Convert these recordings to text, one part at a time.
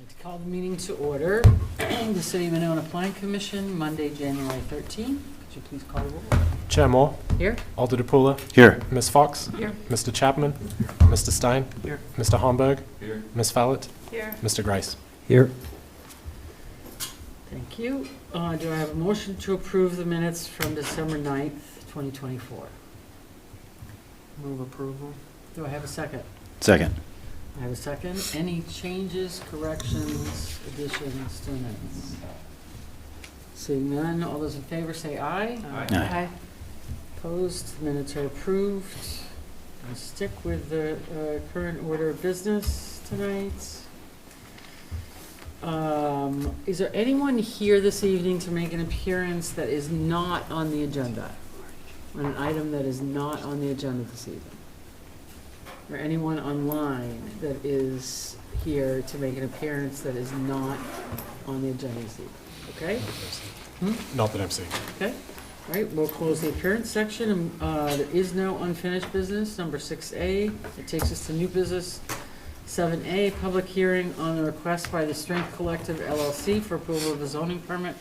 I'd call the meeting to order. The City of Monona Planning Commission, Monday, January 13th. Could you please call the roll? Chair Moore, Here? Alder DePula, Here. Ms. Fox, Here. Mr. Chapman, Mr. Stein, Here. Mr. Homburg, Here. Ms. Fallett, Here. Mr. Grice. Here. Thank you. Do I have a motion to approve the minutes from December 9th, 2024? Move approval. Do I have a second? Second. I have a second. Any changes, corrections, additions to the minutes? Seeing none, all those in favor say aye. Aye. Opposed, minutes are approved. I'll stick with the current order of business tonight. Is there anyone here this evening to make an appearance that is not on the agenda? On an item that is not on the agenda this evening? Or anyone online that is here to make an appearance that is not on the agenda this evening? Okay? Not that I'm seeing. Okay, all right, we'll close the appearance section. There is no unfinished business, number 6A. It takes us to new business. 7A, public hearing on a request by the Strength Collective LLC for approval of a zoning permit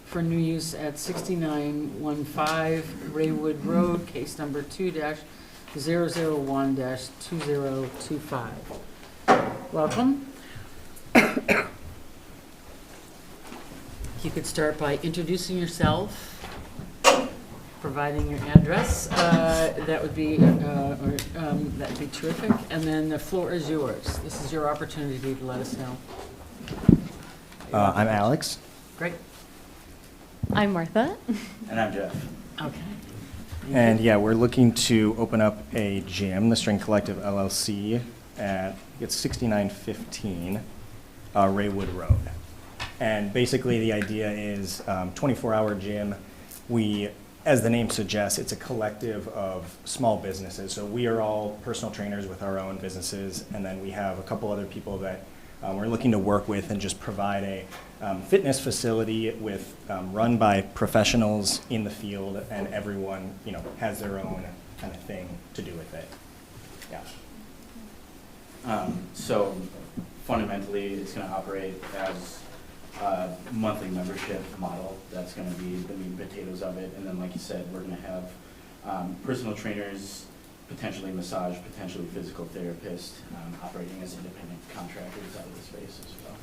for new use at 6915 Raywood Road, case number 2-001-2025. Welcome. You could start by introducing yourself, providing your address. That would be terrific. And then the floor is yours. This is your opportunity to let us know. I'm Alex. Great. I'm Martha. And I'm Jeff. Okay. And yeah, we're looking to open up a gym, the String Collective LLC, at it's 6915 Raywood Road. And basically the idea is 24-hour gym. We, as the name suggests, it's a collective of small businesses. So we are all personal trainers with our own businesses, and then we have a couple other people that we're looking to work with and just provide a fitness facility with run by professionals in the field, and everyone has their own kind of thing to do with it. Yeah. So fundamentally, it's going to operate as a monthly membership model. That's going to be the meat and potatoes of it. And then, like you said, we're going to have personal trainers, potentially massage, potentially physical therapists, operating as independent contractors out of the space as well.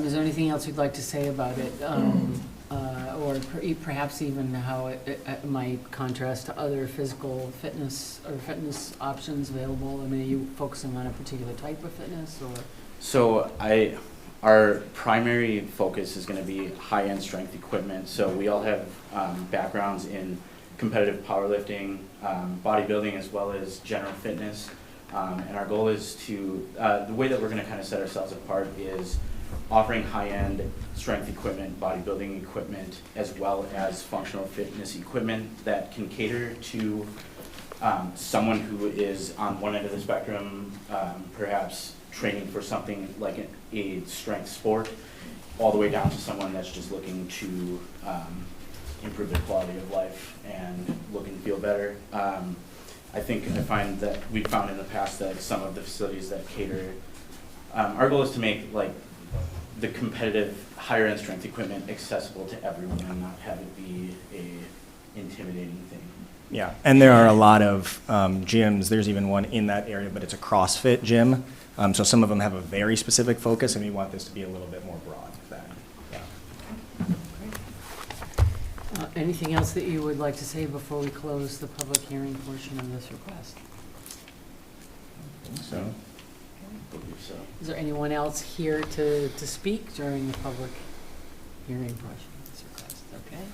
Is there anything else you'd like to say about it? Or perhaps even how it might contrast to other physical fitness or fitness options available? I mean, are you focusing on a particular type of fitness or? So our primary focus is going to be high-end strength equipment. So we all have backgrounds in competitive powerlifting, bodybuilding, as well as general fitness. And our goal is to, the way that we're going to kind of set ourselves apart is offering high-end strength equipment, bodybuilding equipment, as well as functional fitness equipment that can cater to someone who is on one end of the spectrum, perhaps training for something like a strength sport, all the way down to someone that's just looking to improve their quality of life and look and feel better. I find that we've found in the past that some of the facilities that cater, our goal is to make like the competitive higher end strength equipment accessible to everyone and not have it be a intimidating thing. Yeah, and there are a lot of gyms. There's even one in that area, but it's a CrossFit gym. So some of them have a very specific focus, and we want this to be a little bit more broad than that. Yeah. Anything else that you would like to say before we close the public hearing portion of this request? So. I believe so. Is there anyone else here to speak during the public hearing portion of this request? Okay.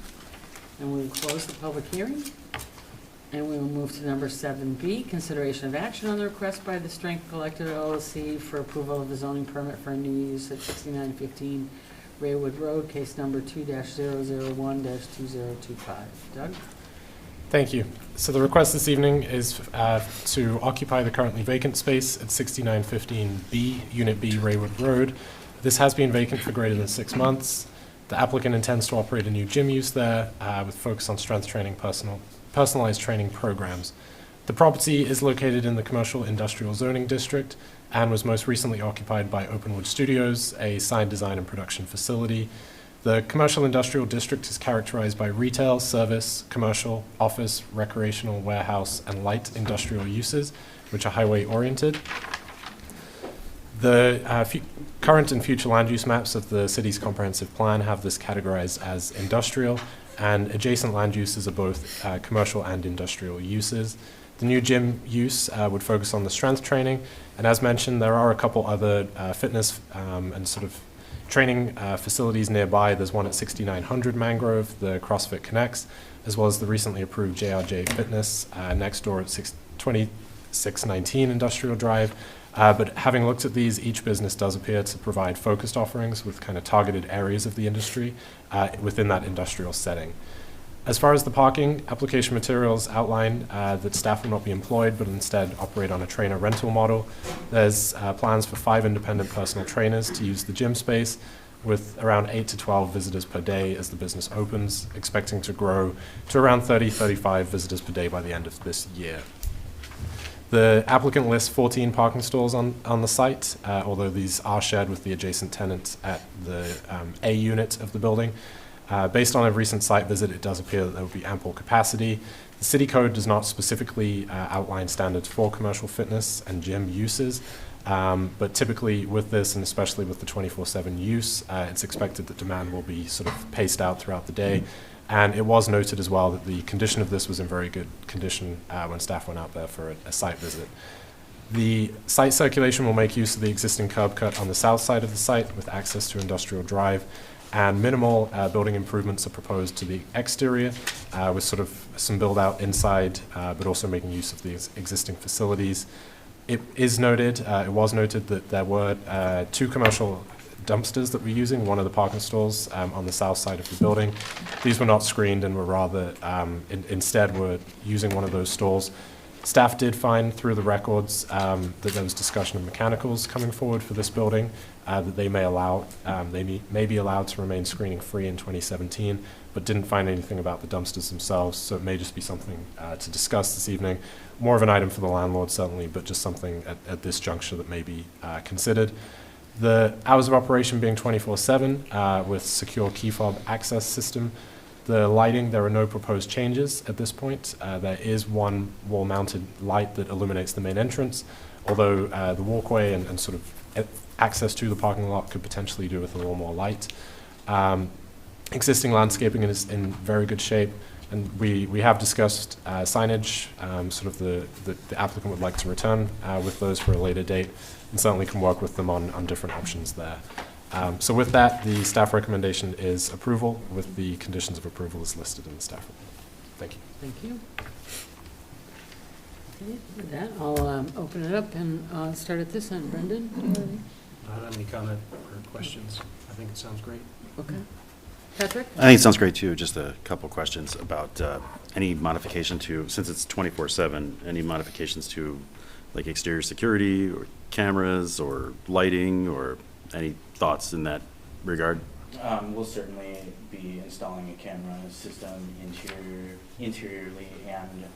And we will close the public hearing. And we will move to number 7B, consideration of action on the request by the Strength Collective LLC for approval of the zoning permit for a new use at 6915 Raywood Road, case number 2-001-2025. Doug? Thank you. So the request this evening is to occupy the currently vacant space at 6915B, Unit B, Raywood Road. This has been vacant for greater than 6 months. The applicant intends to operate a new gym use there with focus on strength training, personalized training programs. The property is located in the Commercial Industrial Zoning District and was most recently occupied by Openwood Studios, a sign design and production facility. The Commercial Industrial District is characterized by retail, service, commercial, office, recreational, warehouse, and light industrial uses, which are highway-oriented. The current and future land use maps of the city's comprehensive plan have this categorized as industrial, and adjacent land uses are both commercial and industrial uses. The new gym use would focus on the strength training, and as mentioned, there are a couple other fitness and sort of training facilities nearby. There's one at 6900 Mangrove, the CrossFit Connects, as well as the recently approved JRJ Fitness next door at 2619 Industrial Drive. But having looked at these, each business does appear to provide focused offerings with kind of targeted areas of the industry within that industrial setting. As far as the parking, application materials outline that staff will not be employed, but instead operate on a trainer rental model. There's plans for 5 independent personal trainers to use the gym space, with around 8 to 12 visitors per day as the business opens, expecting to grow to around 30-35 visitors per day by the end of this year. The applicant lists 14 parking stalls on the site, although these are shared with the adjacent tenants at the A unit of the building. Based on a recent site visit, it does appear that there will be ample capacity. The city code does not specifically outline standards for commercial fitness and gym uses, but typically with this, and especially with the 24/7 use, it's expected that demand will be sort of paced out throughout the day. And it was noted as well that the condition of this was in very good condition when staff went out there for a site visit. The site circulation will make use of the existing curb cut on the south side of the site with access to Industrial Drive, and minimal building improvements are proposed to the exterior with sort of some build out inside, but also making use of the existing facilities. It was noted that there were 2 commercial dumpsters that we're using, one of the parking stalls on the south side of the building. These were not screened and were rather, instead were using one of those stalls. Staff did find through the records that there was discussion of mechanicals coming forward for this building, that they may be allowed to remain screening free in 2017, but didn't find anything about the dumpsters themselves, so it may just be something to discuss this evening. More of an item for the landlord certainly, but just something at this juncture that may be considered. The hours of operation being 24/7 with secure key fob access system. The lighting, there are no proposed changes at this point. There is one wall-mounted light that illuminates the main entrance, although the walkway and sort of access to the parking lot could potentially do with a little more light. Existing landscaping is in very good shape, and we have discussed signage, sort of the applicant would like to return with those for a later date, and certainly can work with them on different options there. So with that, the staff recommendation is approval with the conditions of approval as listed in the staff report. Thank you. Thank you. Okay, with that, I'll open it up and start at this end. Brendan, do you have any? I don't have any comment or questions. I think it sounds great. Okay. Patrick? I think it sounds great too. Just a couple questions about any modification to, since it's 24/7, any modifications to like exterior security or cameras or lighting, or any thoughts in that regard? We'll certainly be installing a camera system interiorly and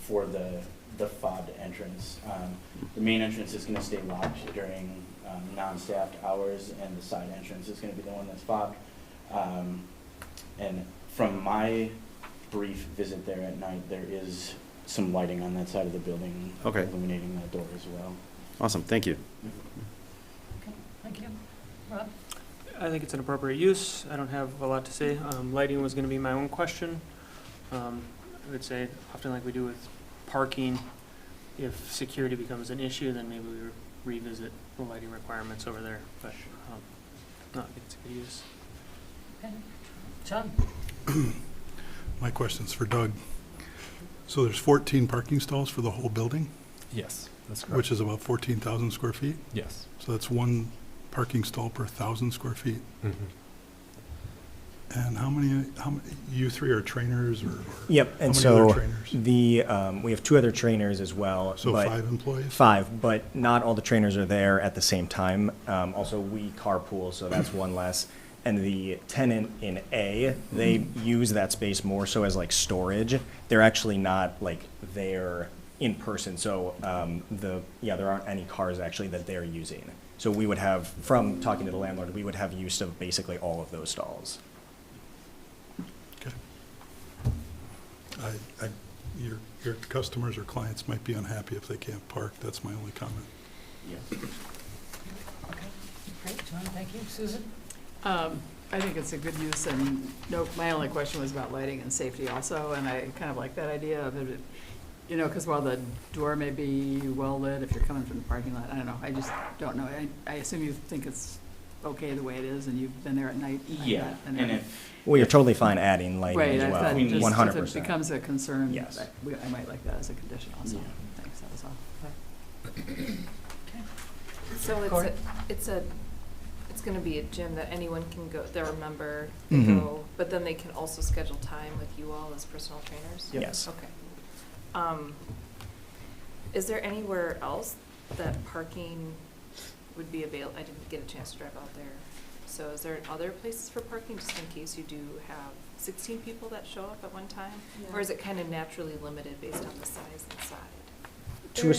for the fobbed entrance. The main entrance is going to stay locked during non-staffed hours, and the side entrance is going to be the one that's fobbed. And from my brief visit there at night, there is some lighting on that side of the building, Okay. illuminating that door as well. Awesome, thank you. Okay, thank you. Rob? I think it's an appropriate use. I don't have a lot to say. Lighting was going to be my own question. I would say, often like we do with parking, if security becomes an issue, then maybe we revisit the lighting requirements over there. But no, I think it's a good use. Okay. John? My question's for Doug. So there's 14 parking stalls for the whole building, Yes, that's correct. which is about 14,000 square feet? Yes. So that's one parking stall per 1,000 square feet. Mhm. And how many, you three are trainers or? Yep, How and many so other trainers? we have 2 other trainers as well. So but 5 employees? 5, but not all the trainers are there at the same time. Also, we carpool, so that's one less. And the tenant in A, they use that space more so as like storage. They're actually not like there in person, so there aren't any cars actually that they're using. So we would have, from talking to the landlord, we would have use of basically all of those stalls. Okay. Your customers or clients might be unhappy if they can't park. That's my only comment. Yes. Okay, great, John, thank you. Susan? I think it's a good use, and no, my only question was about lighting and safety also, and I kind of like that idea of it, you know, because while the door may be well lit, if you're coming from the parking lot, I don't know, I just don't know. I assume you think it's okay the way it is, and you've been there at night like Yeah, that, and if, Well, you're totally fine adding lighting Right, as I well, thought just 100%. if it becomes a concern, Yes. I might like that as a condition also. Yeah. Thanks, that was all. So Cory? it's gonna be a gym that anyone can go, they're a member, they Mhm. go, but then they can also schedule time with you all as personal trainers? Yes. Okay. Is there anywhere else that parking would be available? I didn't get a chance to drive out there. So is there other places for parking, just in case you do have 16 people that show up at one time? Or is it kind of naturally limited based on the size inside? To a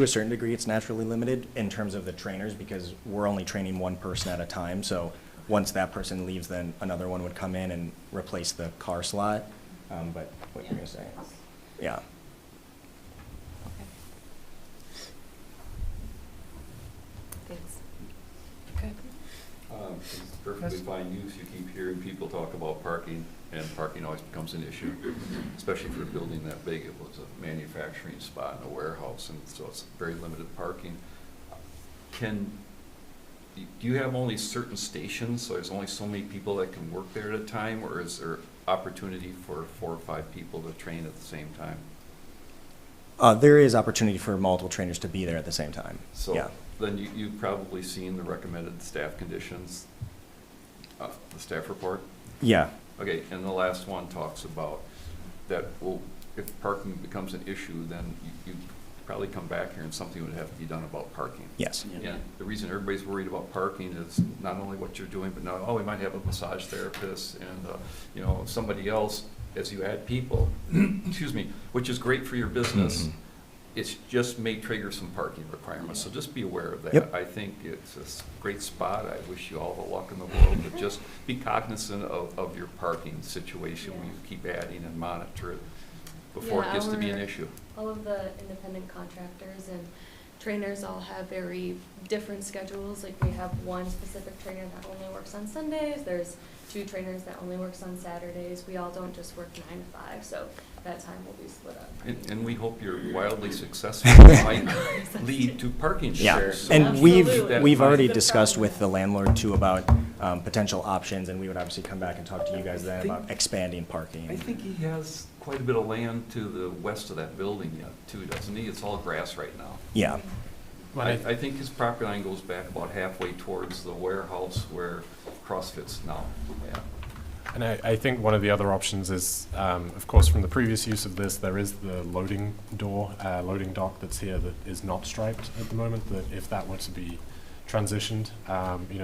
certain degree, it's naturally limited in terms of the trainers because we're only training one person at a time. So once that person leaves, then another one would come in and replace the car slot. But what you're gonna say? Yeah. Thanks. Okay. It's perfectly fine use. You keep hearing people talk about parking, and parking always becomes an issue, especially for a building that big. It was a manufacturing spot and a warehouse, and so it's very limited parking. Do you have only certain stations, so there's only so many people that can work there at a time, or is there opportunity for 4 or 5 people to train at the same time? There is opportunity for multiple trainers to be there at the same time. So Yeah. then you've probably seen the recommended staff conditions, the staff report? Yeah. Okay, and the last one talks about that, well, if parking becomes an issue, then you probably come back here and something would have to be done about parking. Yes. And the reason everybody's worried about parking is not only what you're doing, but now, oh, we might have a massage therapist and, somebody else, as you add people, excuse me, which is great for your business. Mhm. It's just may trigger some parking requirements, so just be aware of that. Yep. I think it's a great spot. I wish you all the luck in the world, but just be cognizant of your parking situation when you keep adding and monitor it before it Yeah, gets to be an issue. All of the independent contractors and trainers all have very different schedules. Like we have one specific trainer that only works on Sundays. There's 2 trainers that only works on Saturdays. We all don't just work 9 to 5, so that time will be split up. And we hope you're wildly successful. It might lead to parking Yeah, shares. So and Absolutely. we've already The discussed problem with the landlord too about potential options, and we would obviously come back and talk to you guys then about expanding parking. I think he has quite a bit of land to the west of that building yet, too, doesn't he? It's all grass right now. Yeah. I think his property line goes back about halfway towards the warehouse where CrossFit's now at. And I think one of the other options is, of course, from the previous use of this, there is the loading dock that's here that is not striped at the moment, that if that were to be transitioned,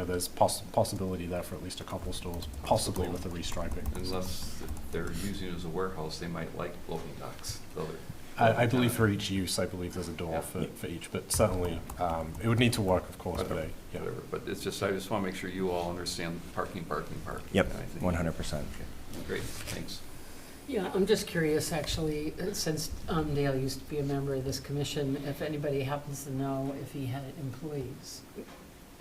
there's possibility there for at least a couple stores, possibly with the restriping. Unless they're using it as a warehouse, they might like loading docks. I believe for each use, I believe there's a door Yeah. for each, but certainly, it would need to work, of course, but yeah. Whatever, but it's just, I just want to make sure you all understand parking. Yep, And I think- 100%. Okay, great, thanks. Yeah, I'm just curious, actually, since Dale used to be a member of this commission, if anybody happens to know if he had employees,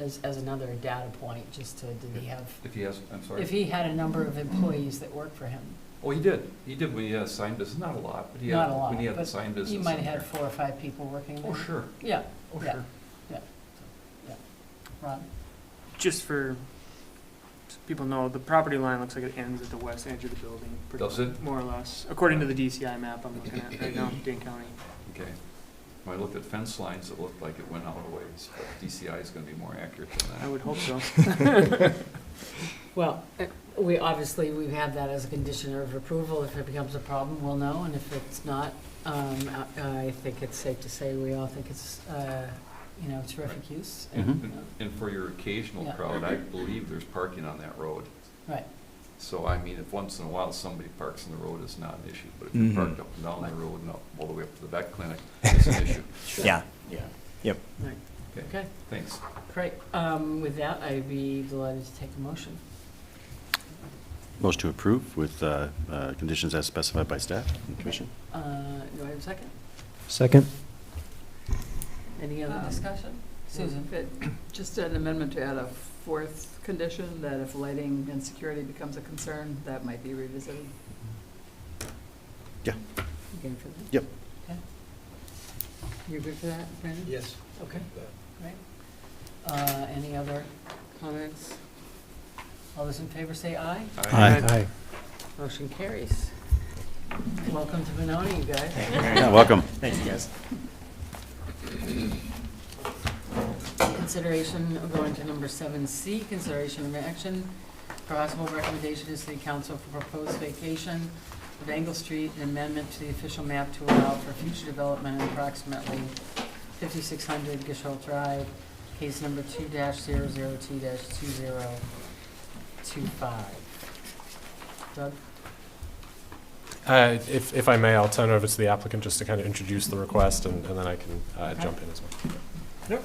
as another data point, just to, did he have, If he has, I'm sorry. if he had a number of employees that worked for him? Oh, he did. He did when he had a sign business, not a lot, but he had, Not a lot, when he had the but sign business. he might in have had there. 4 or 5 people working there. Oh, sure. Yeah, Oh, yeah, sure. yeah, yeah. Ron? Just so people know, the property line looks like it ends at the west edge of the building. Does it? More or less, according to the DCI map I'm looking at right now, Dane County. Okay. When I looked at fence lines, it looked like it went out a ways, but DCI is going to be more accurate than that. I would hope so. Well, we've had that as a condition of approval. If it becomes a problem, we'll know, and if it's not, I think it's safe to say we all think it's, terrific use. Mhm. And for your occasional Yeah. crowd, I believe there's parking on that road. Right. So, I mean, if once in a while somebody parks in the road, it's not an issue, but if Mhm. you park up and down the road and up, all the way up to the vet clinic, it's an issue. Yeah, Yeah. yep. Right. Okay, Okay, thanks. great. With that, I'd be delighted to take a motion. Motion to approve with conditions as specified by staff and commission. Do I have a second? Second. Any other discussion? Susan? Just an amendment to add a fourth condition, that if lighting and security becomes a concern, that might be revisited. Yeah. You game for that? Yep. Okay. You're good for that, Brandon? Yes. Okay, great. Any other comments? All those in favor say aye. Aye. Motion carries. Welcome to Benoni, you guys. Yeah, welcome. Thank you, guys. Consideration of going to number 7C, consideration of action. Possible recommendation to City Council for proposed vacation of Angle Street, an amendment to the official map to allow for future development in approximately 5600 Gisholt Drive, case number 2-002-2025. Doug? If I may, I'll turn over to the applicant just to kind of introduce the request, and then I can jump in as well. Yep,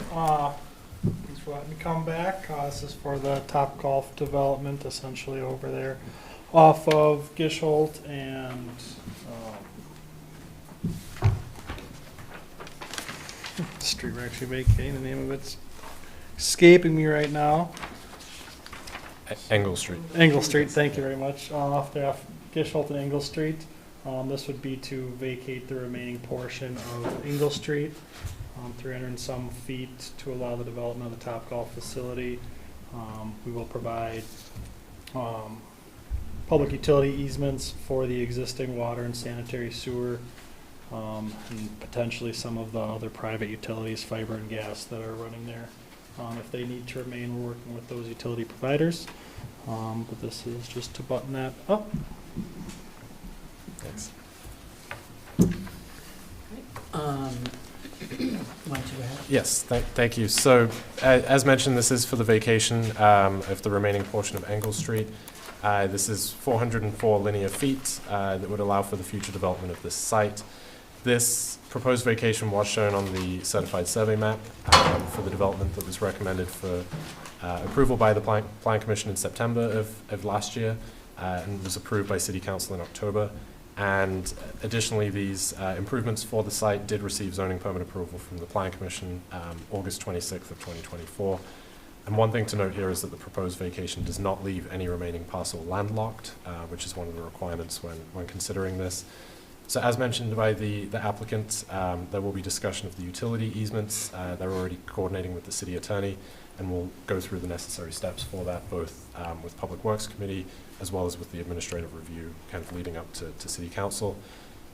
thanks for letting me come back. This is for the Topgolf development, essentially over there off of Gisholt and, the street we're actually vacating, the name of it's escaping me right now. Engle Street. Engle Street, thank you very much. Off there, off Gisholt and Engle Street. This would be to vacate the remaining portion of Engle Street, 300 and some feet, to allow the development of the Topgolf facility. We will provide public utility easements for the existing water and sanitary sewer, and potentially some of the other private utilities, fiber and gas, that are running there. If they need to remain, we're working with those utility providers. But this is just to button that up. Thanks. Why don't you go ahead? Yes, thank you. So, as mentioned, this is for the vacation of the remaining portion of Engle Street. This is 404 linear feet that would allow for the future development of this site. This proposed vacation was shown on the certified survey map for the development that was recommended for approval by the Plan Commission in September of last year, and was approved by City Council in October. And additionally, these improvements for the site did receive zoning permit approval from the Plan Commission August 26th of 2024. And one thing to note here is that the proposed vacation does not leave any remaining parcel landlocked, which is one of the requirements when considering this. So as mentioned by the applicant, there will be discussion of the utility easements. They're already coordinating with the city attorney, and we'll go through the necessary steps for that, both with Public Works Committee as well as with the administrative review kind of leading up to City Council.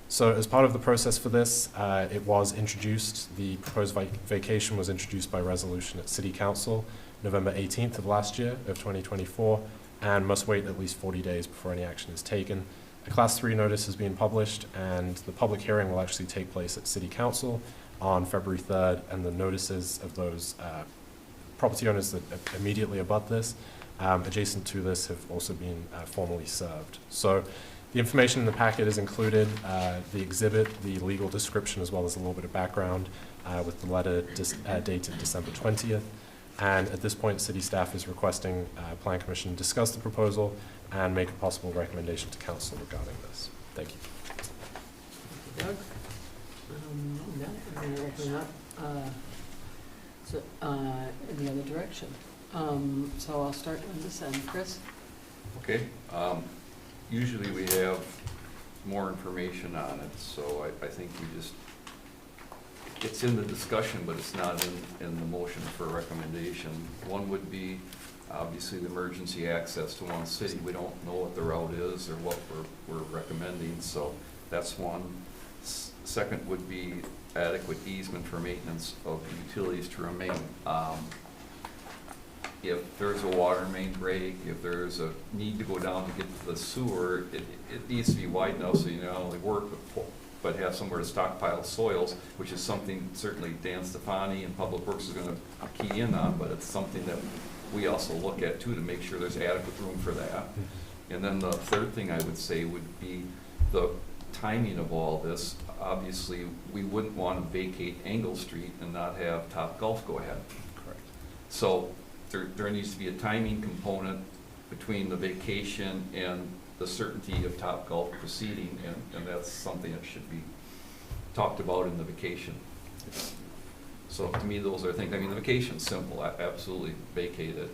So as part of the process for this, it was introduced, the proposed vacation was introduced by resolution at City Council November 18th of last year of 2024, and must wait at least 40 days before any action is taken. A Class 3 notice has been published, and the public hearing will actually take place at City Council on February 3rd, and the notices of those property owners that immediately abut this, adjacent to this, have also been formally served. So the information in the packet is included, the exhibit, the legal description, as well as a little bit of background with the letter dated December 20th. And at this point, city staff is requesting Plan Commission discuss the proposal and make a possible recommendation to council regarding this. Thank you. Doug? Yeah, I'm going to open up in the other direction. So I'll start on this end. Chris? Okay, usually we have more information on it, so I think we just, it's in the discussion, but it's not in the motion for recommendation. One would be, obviously, the emergency access to one city. We don't know what the route is or what we're recommending, so that's one. Second would be adequate easement for maintenance of utilities to remain. If there's a water main break, if there's a need to go down to get to the sewer, it needs to be wide enough so you not only work with but have somewhere to stockpile soils, which is something certainly Dan Stefani and Public Works is gonna key in on, but it's something that we also look at too, to make sure there's adequate room for that. And then the third thing I would say would be the timing of all this. Obviously, we wouldn't want to vacate Angle Street and not have Topgolf go ahead. Correct. So there needs to be a timing component between the vacation and the certainty of Topgolf proceeding, and that's something that should be talked about in the vacation. So to me, those are things, I mean, the vacation's simple, absolutely vacate it.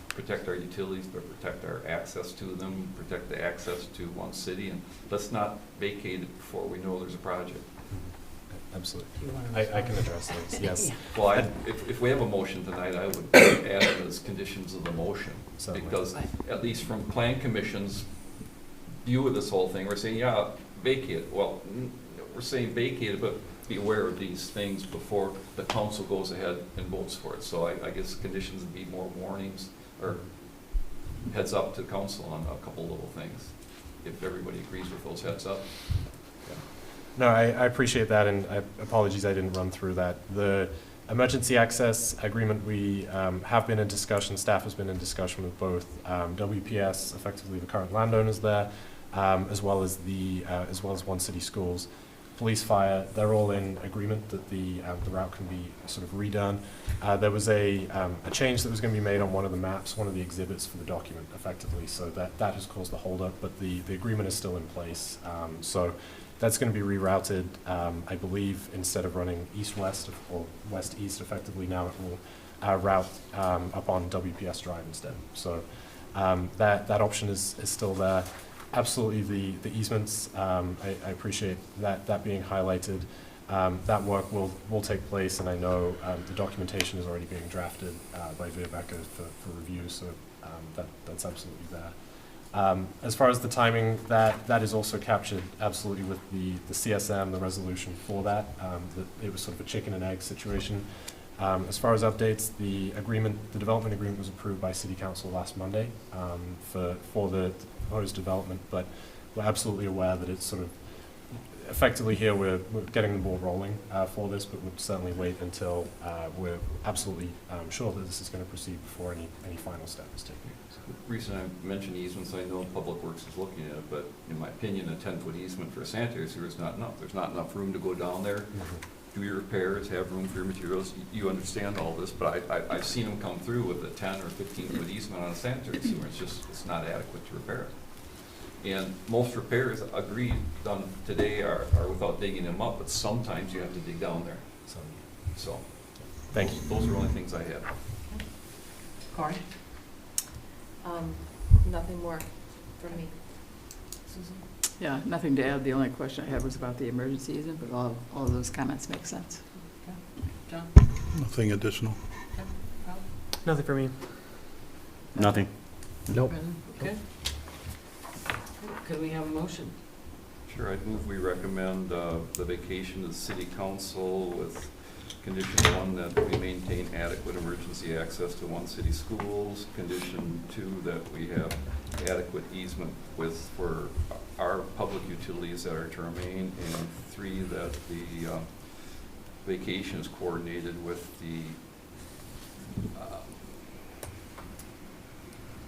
Protect our utilities, but protect our access to them, protect the access to one city, and let's not vacate it before we know there's a project. Absolutely. Do you wanna I can respond? address those, yes. Well, if we have a motion tonight, I would add it as conditions of the motion. Certainly. Because at least from Plan Commission's view of this whole thing, we're saying, yeah, vacate it. Well, we're saying vacate it, but be aware of these things before the council goes ahead and votes for it. So I guess conditions would be more warnings or heads up to council on a couple little things, if everybody agrees with those heads up. Yeah. No, I appreciate that, and apologies I didn't run through that. The emergency access agreement, we have been in discussion, staff has been in discussion with both WPS, effectively the current landowners there, as well as One City Schools. Police, fire, they're all in agreement that the route can be sort of redone. There was a change that was going to be made on one of the maps, one of the exhibits for the document, effectively, so that has caused the holdup, but the agreement is still in place. So that's going to be rerouted, I believe, instead of running east-west or west-east, effectively, now it will route up on WPS Drive instead. So that option is still there. Absolutely, the easements, I appreciate that being highlighted. That work will take place, and I know the documentation is already being drafted by Vibeke for review, so that's absolutely there. As far as the timing, that is also captured absolutely with the CSM, the resolution for that. It was sort of a chicken and egg situation. As far as updates, the development agreement was approved by City Council last Monday for the proposed development, but we're absolutely aware that it's sort of effectively here we're getting the ball rolling for this, but we'll certainly wait until we're absolutely sure that this is going to proceed before any final step is taken. The reason I mentioned easements, I know Public Works is looking at it, but in my opinion, a 10-foot easement for a sanitary sewer is not enough. There's not enough room to go down there, do your repairs, have room for your materials. You understand all this, but I've seen them come through with a 10 or 15-foot easement on a sanitary sewer. It's not adequate to repair it. And most repairs, agreed, done today are without digging them up, but sometimes you have to dig down there. So, Thank you. Those are the only things I have. Cory? Nothing more from me. Susan? Yeah, nothing to add. The only question I had was about the emergency easement, but all of those comments make sense. John? Nothing additional. Okay. Rob? Nothing for me. Nothing. Nope. Brennan? Okay. Could we have a motion? Sure, I'd move we recommend the vacation to the city council with condition 1, that we maintain adequate emergency access to One City Schools. Condition 2, that we have adequate easement for our public utilities that are to remain. And 3, that the vacation is coordinated with the,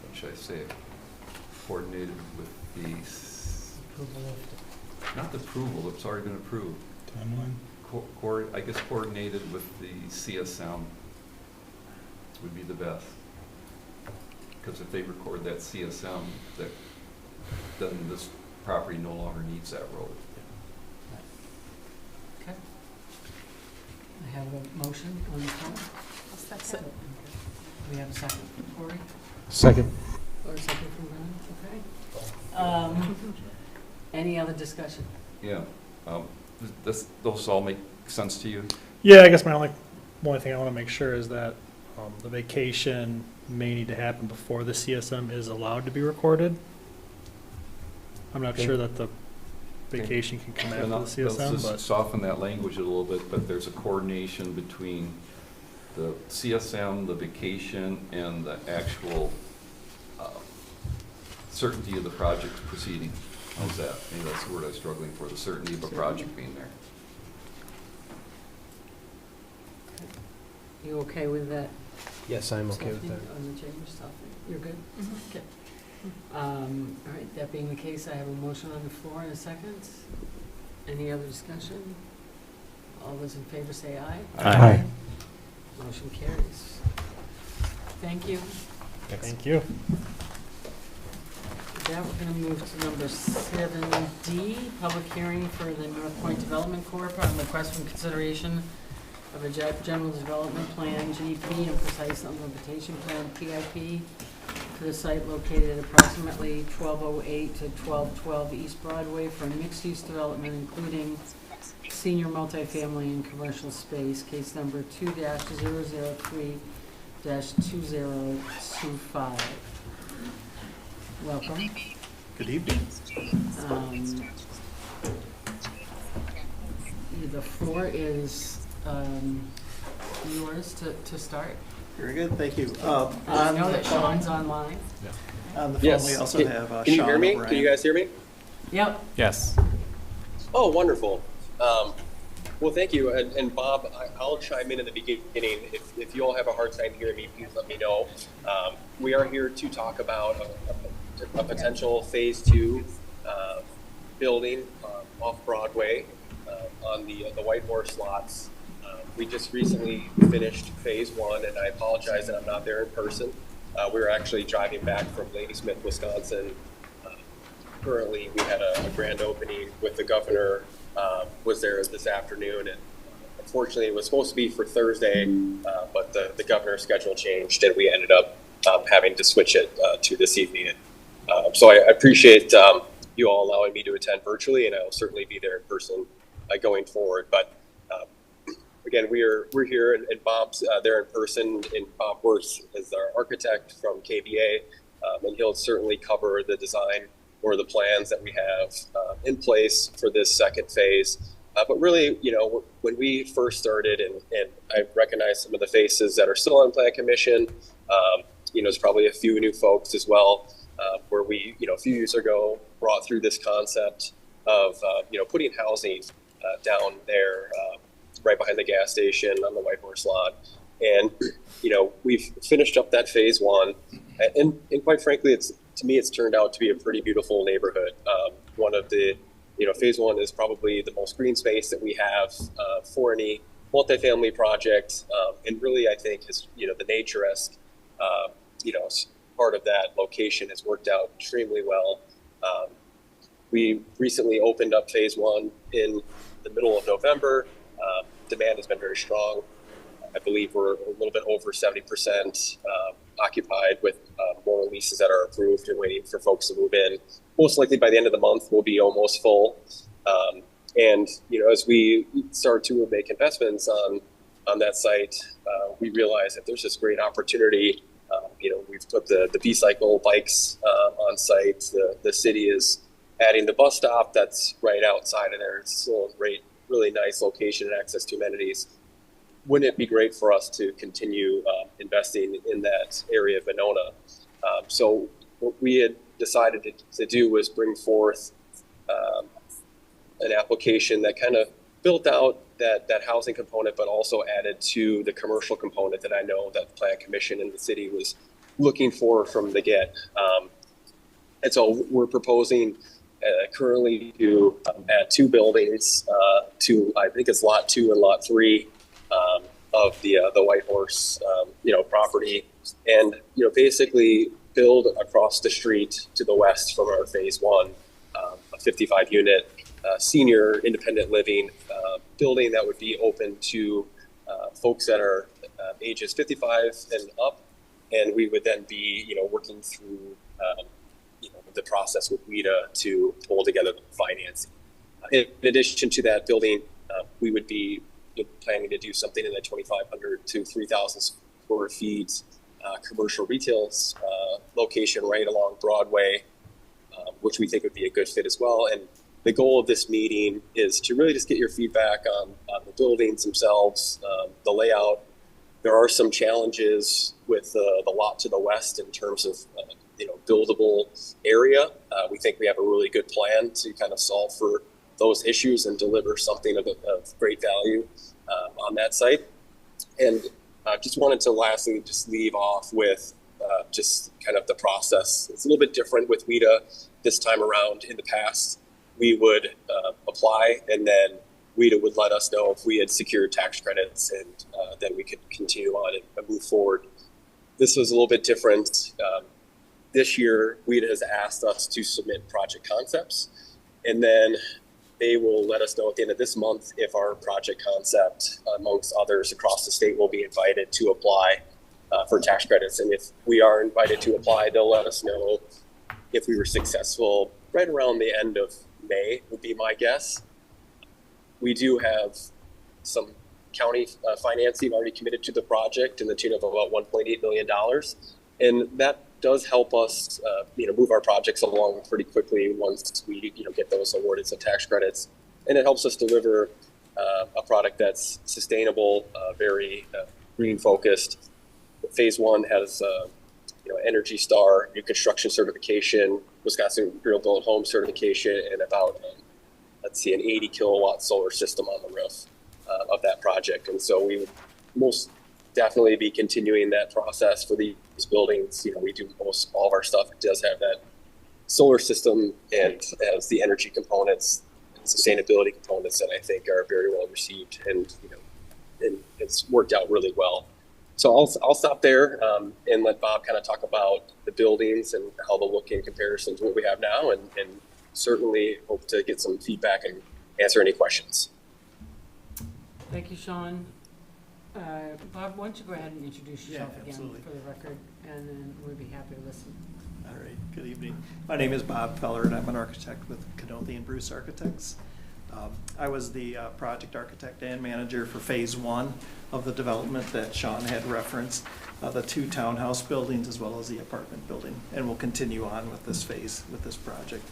what should I say? Coordinated with not the approval, it's already been approved. Timeline? I guess coordinated with the CSM would be the best. Because if they record that CSM, then this property no longer needs that road. Okay. I have a motion on the floor. We have a second from Cory, Second. or a second from Brennan, okay. Any other discussion? Yeah, those all make sense to you? Yeah, I guess my only thing I want to make sure is that the vacation may need to happen before the CSM is allowed to be recorded. I'm not sure that the vacation can come after the Let's CSM, just but soften that language a little bit, but there's a coordination between the CSM, the vacation, and the actual certainty of the project proceeding. How's that? Maybe that's the word I was struggling for, the certainty of a project being there. You okay with that? Yes, I'm okay with Stephanie, that. on the chamber stuff? You're good? Okay. All right, that being the case, I have a motion on the floor in a second. Any other discussion? All those in favor say aye. Aye. Motion carries. Thank you. Thank you. With that, we're gonna move to number 7D, public hearing for the North Point Development Corp. on request for consideration of a general development plan, GP, and precise implementation plan, PIP, for the site located at approximately 1208 to 1212 East Broadway for a mixed-use development, including senior multifamily and commercial space, case number 2-003-2025. Welcome. Good evening. The floor is yours to start. Very good, thank you. I know that Sean's online. On the phone, Yes. we also have Sean Can you hear me? O'Brien. Can you guys hear me? Yep. Yes. Oh, wonderful. Well, thank you. And Bob, I'll chime in the beginning. If you all have a hard time hearing me, please let me know. We are here to talk about a potential phase 2 building off Broadway on the White Horse lots. We just recently finished phase 1, and I apologize that I'm not there in person. We were actually driving back from Ladysmith, Wisconsin. Currently, we had a grand opening with the governor. Was there this afternoon, and unfortunately it was supposed to be for Thursday, but the governor's schedule changed, and we ended up having to switch it to this evening. So I appreciate you all allowing me to attend virtually, and I'll certainly be there in person going forward. But again, we're here, and Bob's there in person, and Bob works as our architect from KVA, and he'll certainly cover the design or the plans that we have in place for this second phase. But really, when we first started, and I recognize some of the faces that are still on Plan Commission, there's probably a few new folks as well, where we, a few years ago, brought through this concept of, putting housing down there right behind the gas station on the White Horse lot. And, we've finished up that phase 1. And quite frankly, to me, it's turned out to be a pretty beautiful neighborhood. One of the, phase 1 is probably the most green space that we have for any multifamily project. And really, I think is, the nature-esque, part of that location has worked out extremely well. We recently opened up phase 1 in the middle of November. Demand has been very strong. I believe we're a little bit over 70% occupied, with more leases that are approved and waiting for folks to move in. Most likely by the end of the month, we'll be almost full. And as we start to make investments on that site, we realize that there's this great opportunity. We've put the B-Cycle bikes on site. The city is adding the bus stop that's right outside of there. It's still a great, really nice location and access to amenities. Wouldn't it be great for us to continue investing in that area of Venona? So what we had decided to do was bring forth an application that kind of built out that housing component, but also added to the commercial component that I know that the Plan Commission and the city was looking for from the get. And so we're proposing currently to add 2 buildings to, I think it's lot 2 and lot 3 of the White Horse, property, and basically build across the street to the west from our phase 1, a 55-unit senior independent living building that would be open to folks that are ages 55 and up, and we would then be working through the process with WIDA to pull together the financing. In addition to that building, we would be planning to do something in the 2,500 to 3,000 square feet commercial retail location right along Broadway, which we think would be a good fit as well. And the goal of this meeting is to really just get your feedback on the buildings themselves, the layout. There are some challenges with the lot to the west in terms of buildable area. We think we have a really good plan to kind of solve for those issues and deliver something of great value on that site. And just wanted to lastly just leave off with just kind of the process. It's a little bit different with WIDA this time around. In the past, we would apply, and then WIDA would let us know if we had secured tax credits, and then we could continue on and move forward. This was a little bit different. This year, WIDA has asked us to submit project concepts, and then they will let us know at the end of this month if our project concept, amongst others across the state, will be invited to apply for tax credits. And if we are invited to apply, they'll let us know if we were successful right around the end of May, would be my guess. We do have some county financing already committed to the project in the tune of about $1.8 million. And that does help us, move our projects along pretty quickly once we, get those awarded some tax credits. And it helps us deliver a product that's sustainable, very green focused. Phase 1 has, Energy Star, new construction certification, Wisconsin Green Built Home certification, and about, an 80 kilowatt solar system on the roof of that project. And so we would most definitely be continuing that process for these buildings. We do most all of our stuff. It does have that solar system and has the energy components and sustainability components that I think are very well received, and and it's worked out really well. So I'll stop there and let Bob kind of talk about the buildings and how they'll look in comparison to what we have now, and certainly hope to get some feedback and answer any questions. Thank you, Sean. Bob, why don't you go ahead and introduce yourself again absolutely. for the record, and then we'd be happy to listen. All right, good evening. My name is Bob Feller, and I'm an architect with Canothy and Bruce Architects. I was the project architect and manager for phase 1 of the development that Sean had referenced, the 2 townhouse buildings as well as the apartment building, and we'll continue on with this phase, with this project.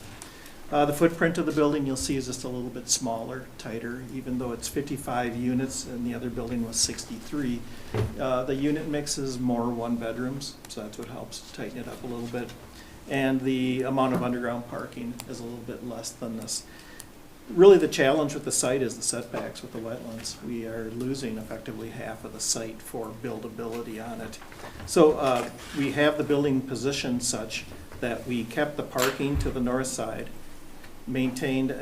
The footprint of the building you'll see is just a little bit smaller, tighter, even though it's 55 units and the other building was 63. The unit mix is more 1-bedrooms, so that's what helps tighten it up a little bit. And the amount of underground parking is a little bit less than this. Really the challenge with the site is the setbacks with the wetlands. We are losing effectively half of the site for buildability on it. So we have the building positioned such that we kept the parking to the north side, maintained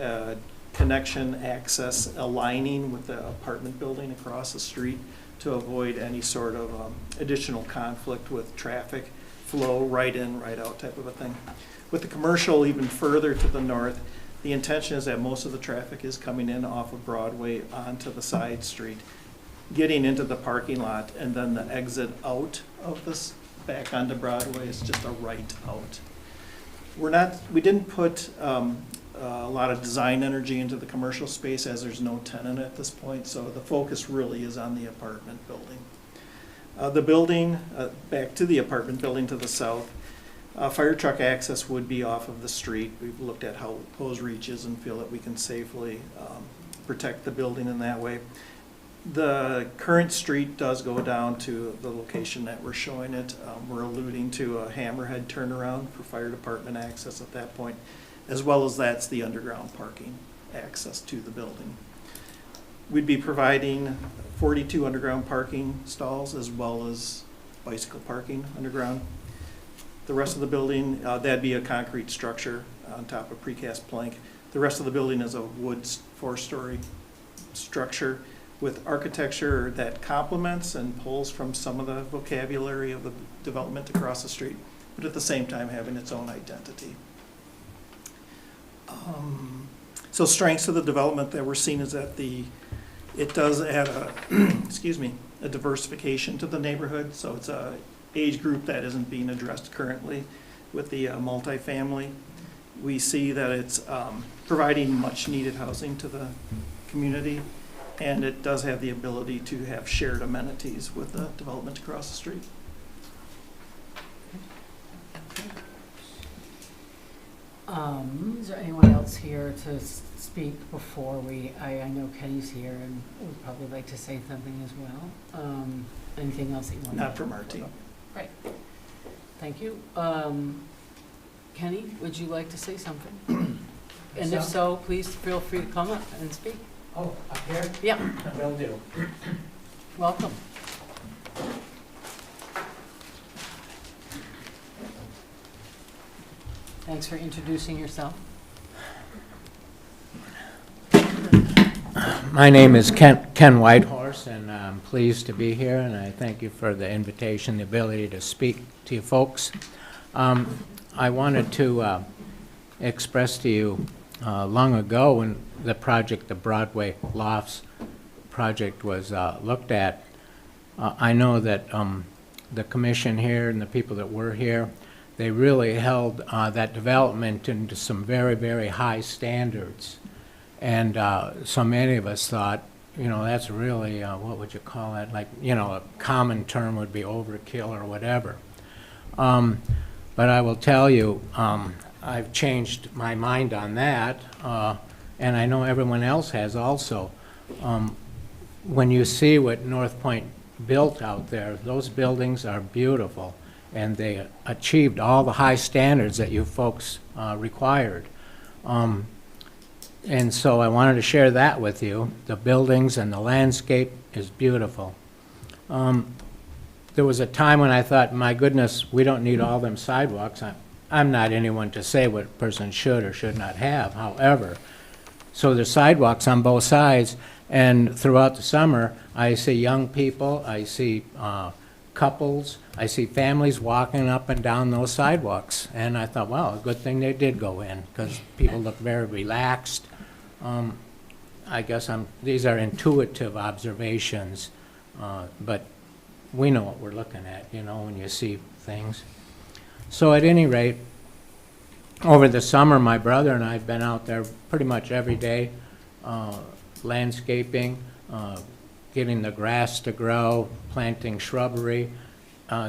connection access aligning with the apartment building across the street to avoid any sort of additional conflict with traffic flow, right in, right out type of a thing. With the commercial even further to the north, the intention is that most of the traffic is coming in off of Broadway onto the side street, getting into the parking lot, and then the exit out of this back onto Broadway is just a right out. We didn't put a lot of design energy into the commercial space as there's no tenant at this point, so the focus really is on the apartment building. The building, back to the apartment building to the south, fire truck access would be off of the street. We've looked at how hose reaches and feel that we can safely protect the building in that way. The current street does go down to the location that we're showing it. We're alluding to a hammerhead turnaround for fire department access at that point, as well as that's the underground parking access to the building. We'd be providing 42 underground parking stalls as well as bicycle parking underground. The rest of the building, that'd be a concrete structure on top of precast plank. The rest of the building is a wood 4-story structure with architecture that complements and pulls from some of the vocabulary of the development across the street, but at the same time having its own identity. So strengths of the development that we're seeing is that it does add a, a diversification to the neighborhood. So it's a age group that isn't being addressed currently with the multifamily. We see that it's providing much needed housing to the community, and it does have the ability to have shared amenities with the development across the street. Is there anyone else here to speak before I know Kenny's here and would probably like to say something as well. Anything else that you want to? Not from our team. Right. Thank you. Kenny, would you like to say something? And if so, please feel free to come up and speak. Oh, up here? Yeah, Will do. welcome. Thanks for introducing yourself. My name is Ken Whitehorse, and I'm pleased to be here, and I thank you for the invitation, the ability to speak to you folks. I wanted to express to you long ago when the project, the Broadway Lofts project was looked at, I know that the commission here and the people that were here, they really held that development into some very, very high standards. And so many of us thought, you know, that's really, what would you call that? Like, you know, a common term would be overkill or whatever. But I will tell you, I've changed my mind on that, and I know everyone else has also. When you see what North Point built out there, those buildings are beautiful, and they achieved all the high standards that you folks required. And so I wanted to share that with you. The buildings and the landscape is beautiful. There was a time when I thought, my goodness, we don't need all them sidewalks. I'm not anyone to say what a person should or should not have. However, so there's sidewalks on both sides, and throughout the summer, I see young people, I see couples, I see families walking up and down those sidewalks. And I thought, wow, a good thing they did go in, because people look very relaxed. I guess these are intuitive observations, but we know what we're looking at, you know, when you see things. So at any rate, over the summer, my brother and I have been out there pretty much every day, landscaping, getting the grass to grow, planting shrubbery,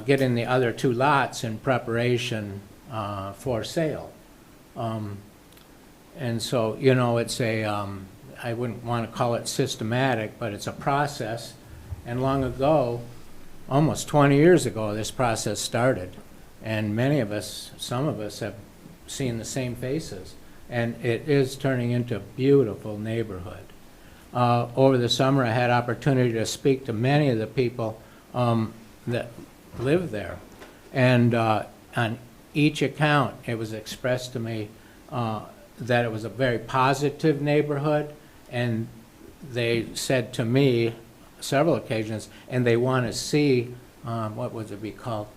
getting the other 2 lots in preparation for sale. And so, you know, it's I wouldn't want to call it systematic, but it's a process. And long ago, almost 20 years ago, this process started. And many of us, some of us have seen the same faces. And it is turning into a beautiful neighborhood. Over the summer, I had opportunity to speak to many of the people that live there. And on each account, it was expressed to me that it was a very positive neighborhood, and they said to me several occasions, and they want to see, what would it be called,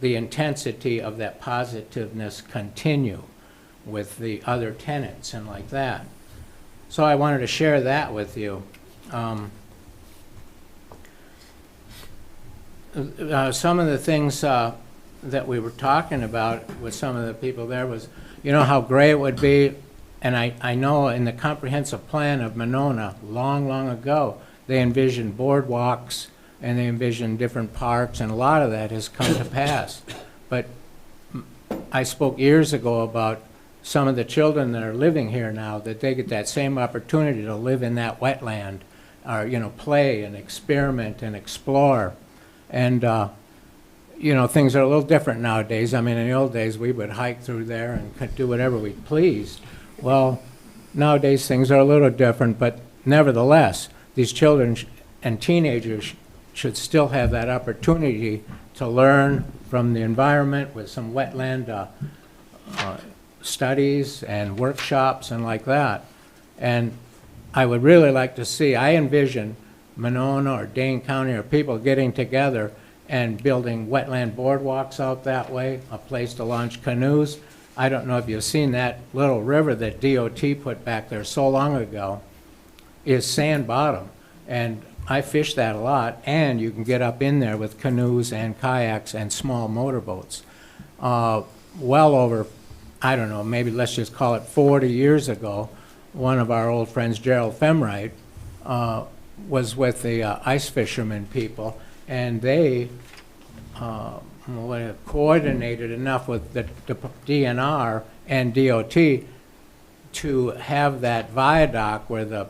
the intensity of that positiveness continue with the other tenants and like that. So I wanted to share that with you. Some of the things that we were talking about with some of the people there was, you know, how great it would be, and I know in the comprehensive plan of Monona, long, long ago, they envisioned boardwalks and they envisioned different parks, and a lot of that has come to pass. But I spoke years ago about some of the children that are living here now, that they get that same opportunity to live in that wetland, or, you know, play and experiment and explore. And, you know, things are a little different nowadays. I mean, in the old days, we would hike through there and could do whatever we pleased. Well, nowadays, things are a little different, but nevertheless, these children and teenagers should still have that opportunity to learn from the environment with some wetland studies and workshops and like that. And I would really like to see, I envision Monona or Dane County or people getting together and building wetland boardwalks out that way, a place to launch canoes. I don't know if you've seen that little river that DOT put back there so long ago is sand bottom. And I fish that a lot, and you can get up in there with canoes and kayaks and small motorboats. Well over, I don't know, maybe let's just call it 40 years ago, one of our old friends, Gerald Femright, was with the ice fishermen people, and they coordinated enough with the DNR and DOT to have that viaduct where the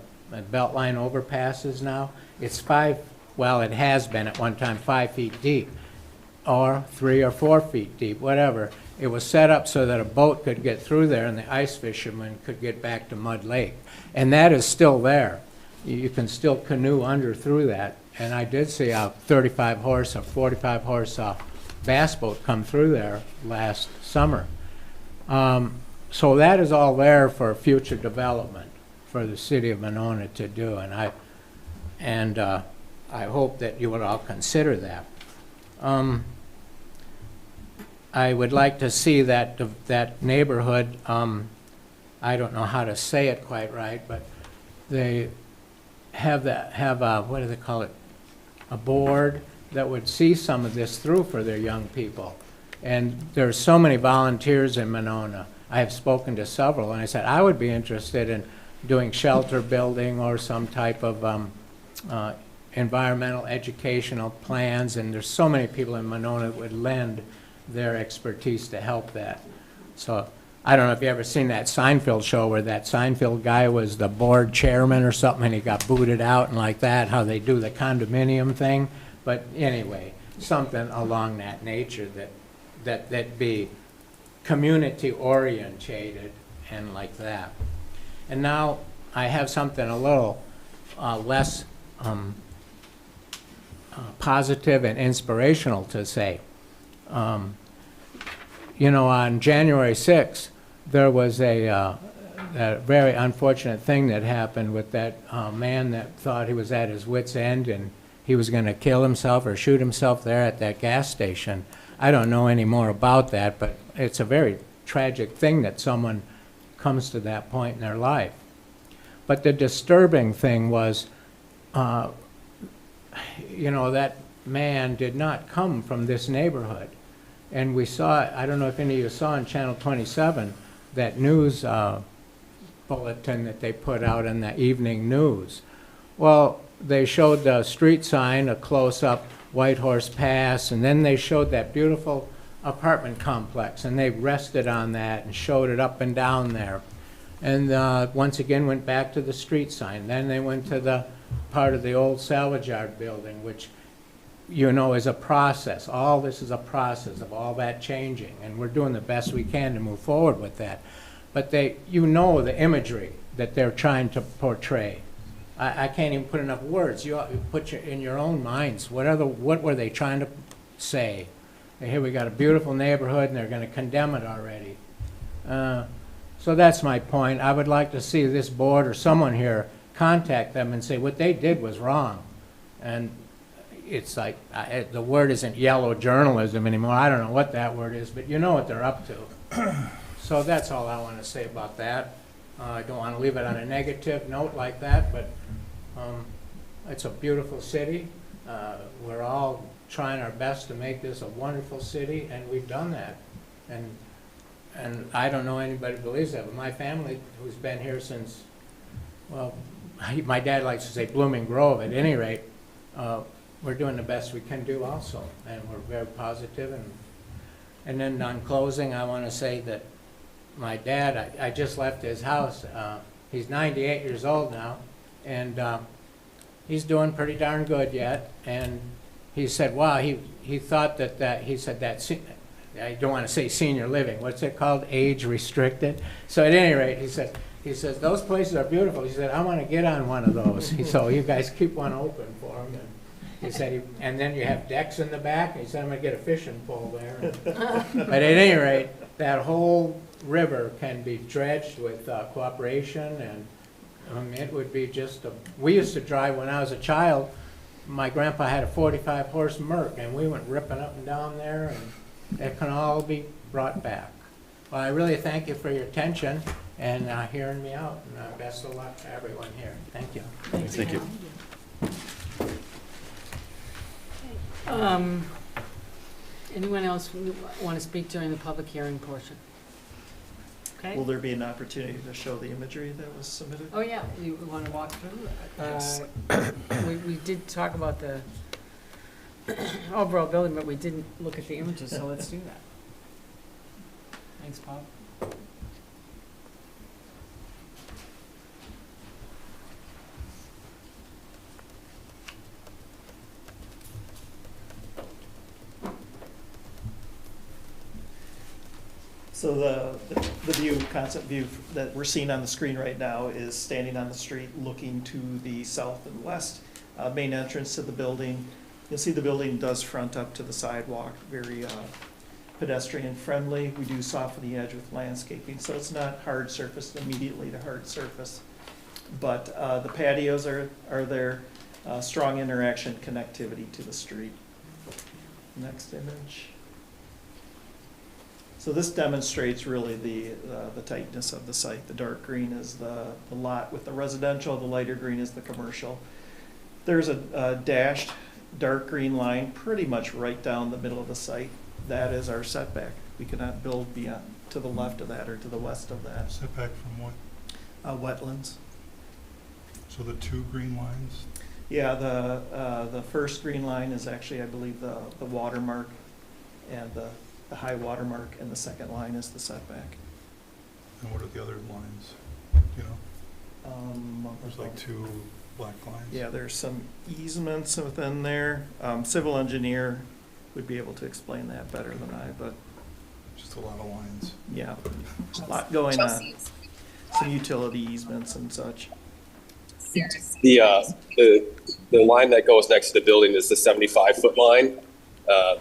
Beltline overpass is now. It's it has been at one time 5 feet deep. or 3 or 4 feet deep, whatever. It was set up so that a boat could get through there and the ice fishermen could get back to Mud Lake. And that is still there. You can still canoe under through that. And I did see a 35 horse or 45 horse bass boat come through there last summer. So that is all there for future development for the city of Monona to do. And I hope that you would all consider that. I would like to see that neighborhood, I don't know how to say it quite right, but they have a, what do they call it, a board that would see some of this through for their young people. And there's so many volunteers in Monona. I have spoken to several, and I said I would be interested in doing shelter building or some type of environmental educational plans, and there's so many people in Monona that would lend their expertise to help that. So I don't know if you ever seen that Seinfeld show where that Seinfeld guy was the board chairman or something and he got booted out and like that, how they do the condominium thing. But anyway, something along that nature that be community orientated and like that. And now I have something a little less positive and inspirational to say. You know, on January 6th, there was a very unfortunate thing that happened with that man that thought he was at his wit's end and he was going to kill himself or shoot himself there at that gas station. I don't know any more about that, but it's a very tragic thing that someone comes to that point in their life. But the disturbing thing was, you know, that man did not come from this neighborhood. And we saw, I don't know if any of you saw on Channel 27, that news bulletin that they put out in the evening news. Well, they showed the street sign, a close-up Whitehorse Pass, and then they showed that beautiful apartment complex, and they rested on that and showed it up and down there. And once again went back to the street sign. Then they went to the part of the old salvage yard building, which you know is a process. All this is a process of all that changing, and we're doing the best we can to move forward with that. But you know the imagery that they're trying to portray. I can't even put enough words. You put in your own minds, what were they trying to say? Here we got a beautiful neighborhood and they're going to condemn it already. So that's my point. I would like to see this board or someone here contact them and say what they did was wrong. And it's like, the word isn't yellow journalism anymore. I don't know what that word is, but you know what they're up to. So that's all I want to say about that. I don't want to leave it on a negative note like that, but it's a beautiful city. We're all trying our best to make this a wonderful city, and we've done that. And I don't know anybody who believes that, but my family, who's been here since, well, my dad likes to say Blooming Grove. At any rate, we're doing the best we can do also, and we're very positive. And then on closing, I want to say that my dad, I just left his house. He's 98 years old now, and he's doing pretty darn good yet. And he said, wow, he thought he said that, I don't want to say senior living, what's it called, age restricted? So at any rate, he says, those places are beautiful. He said, I want to get on one of those. So you guys keep one open for him. And he said, and then you have decks in the back. He said, I'm going to get a fishing pole there. But at any rate, that whole river can be dredged with cooperation, and it would be just we used to drive when I was a child. My grandpa had a 45 horse Merc, and we went ripping up and down there, and that can all be brought back. Well, I really thank you for your attention and hearing me out, and best of luck to everyone here. Thank you. Thank you. Anyone else want to speak during the public hearing portion? Okay. Will there be an opportunity to show the imagery that was submitted? Oh, yeah, you want to walk through? Yes. We did talk about the overall building, but we didn't look at the images, so let's do that. Thanks, Bob. So the view, concept view that we're seeing on the screen right now is standing on the street looking to the south and west. Main entrance to the building. You'll see the building does front up to the sidewalk, very pedestrian friendly. We do soften the edge with landscaping, so it's not hard surface immediately to hard surface. But the patios are there, strong interaction connectivity to the street. Next image. So this demonstrates really the tightness of the site. The dark green is the lot with the residential, the lighter green is the commercial. There's a dashed dark green line pretty much right down the middle of the site. That is our setback. We cannot build beyond, to the left of that or to the west of that. Setback from what? Wetlands. So the two green lines? Yeah, the first green line is actually, I believe, the watermark and the high watermark, and the second line is the setback. And what are the other lines? You know, there's like two black lines. Yeah, there's some easements within there. Civil engineer would be able to explain that better than I, but Just a lot of lines. yeah, a lot going on. Some utility easements and such. The line that goes next to the building is the 75-foot line.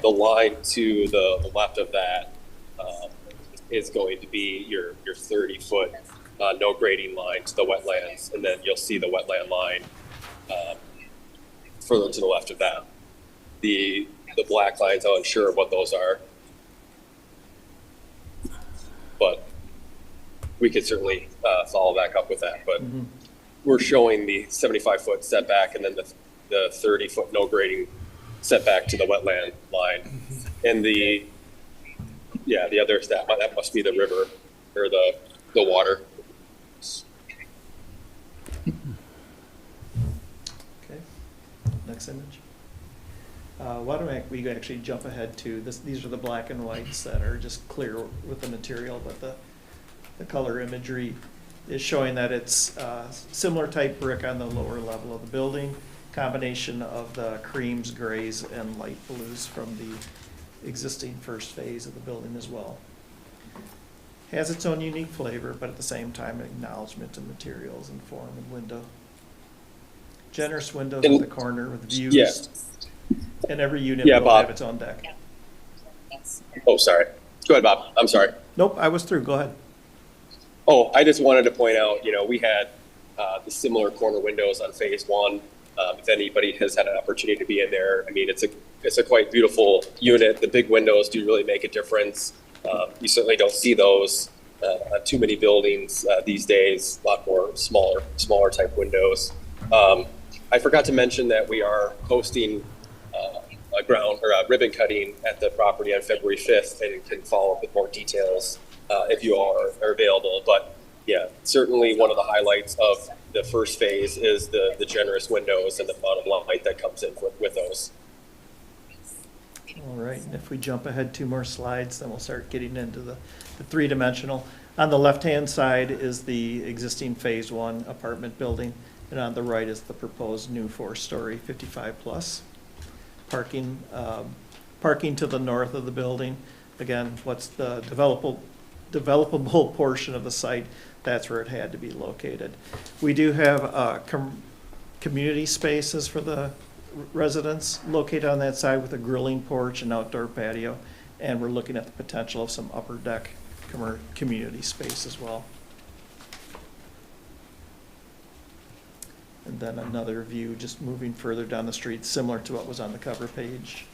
The line to the left of that is going to be your 30-foot no grading line to the wetlands, and then you'll see the wetland line further to the left of that. The black lines, I'm unsure what those are, but we could certainly follow back up with that. But we're showing the 75-foot setback and then the 30-foot no grading setback to the wetland line. And the other, that must be the river or the water. Okay, next image. Why don't we actually jump ahead to this? These are the black and whites that are just clear with the material, but the color imagery is showing that it's similar type brick on the lower level of the building, combination of the creams, grays, and light blues from the existing first phase of the building as well. Has its own unique flavor, but at the same time, acknowledgement of materials and form and window. Generous windows at the corner with views. Yeah. And every unit Yeah, will Bob. have its own deck. Oh, sorry. Go ahead, Bob. I'm sorry. Nope, I was through. Go ahead. Oh, I just wanted to point out, we had the similar corner windows on phase one. If anybody has had an opportunity to be in there, I mean, it's a quite beautiful unit. The big windows do really make a difference. You certainly don't see those on too many buildings these days. A lot more smaller type windows. I forgot to mention that we are hosting a ribbon cutting at the property on February 5th, and can follow up with more details if you all are available. But yeah, certainly one of the highlights of the first phase is the generous windows and the amount of light that comes in with those. All right, and if we jump ahead 2 more slides, then we'll start getting into the three-dimensional. On the left-hand side is the existing phase 1 apartment building, and on the right is the proposed new 4-story 55-plus. Parking to the north of the building. Again, what's the developable portion of the site, that's where it had to be located. We do have community spaces for the residents located on that side with a grilling porch and outdoor patio, and we're looking at the potential of some upper deck community space as well. And then another view just moving further down the street, similar to what was on the cover page.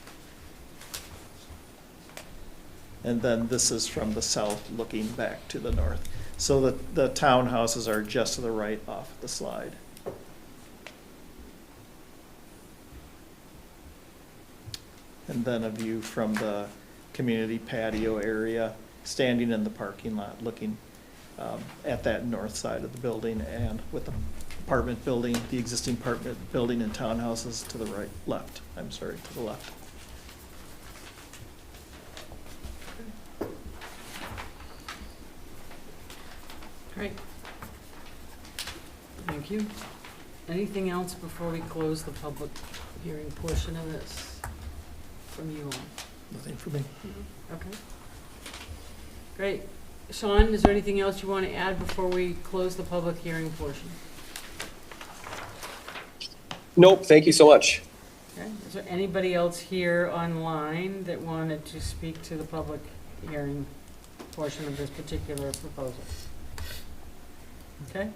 And then this is from the south looking back to the north. So the townhouses are just to the right off the slide. And then a view from the community patio area, standing in the parking lot, looking at that north side of the building, and with the apartment building, the existing apartment building and townhouses to the to the left. Great. Thank you. Anything else before we close the public hearing portion of this from you all? Nothing for me. Okay. Great. Sean, is there anything else you want to add before we close the public hearing portion? Nope, thank you so much. Okay. Is there anybody else here online that wanted to speak to the public hearing portion of this particular proposal? Okay,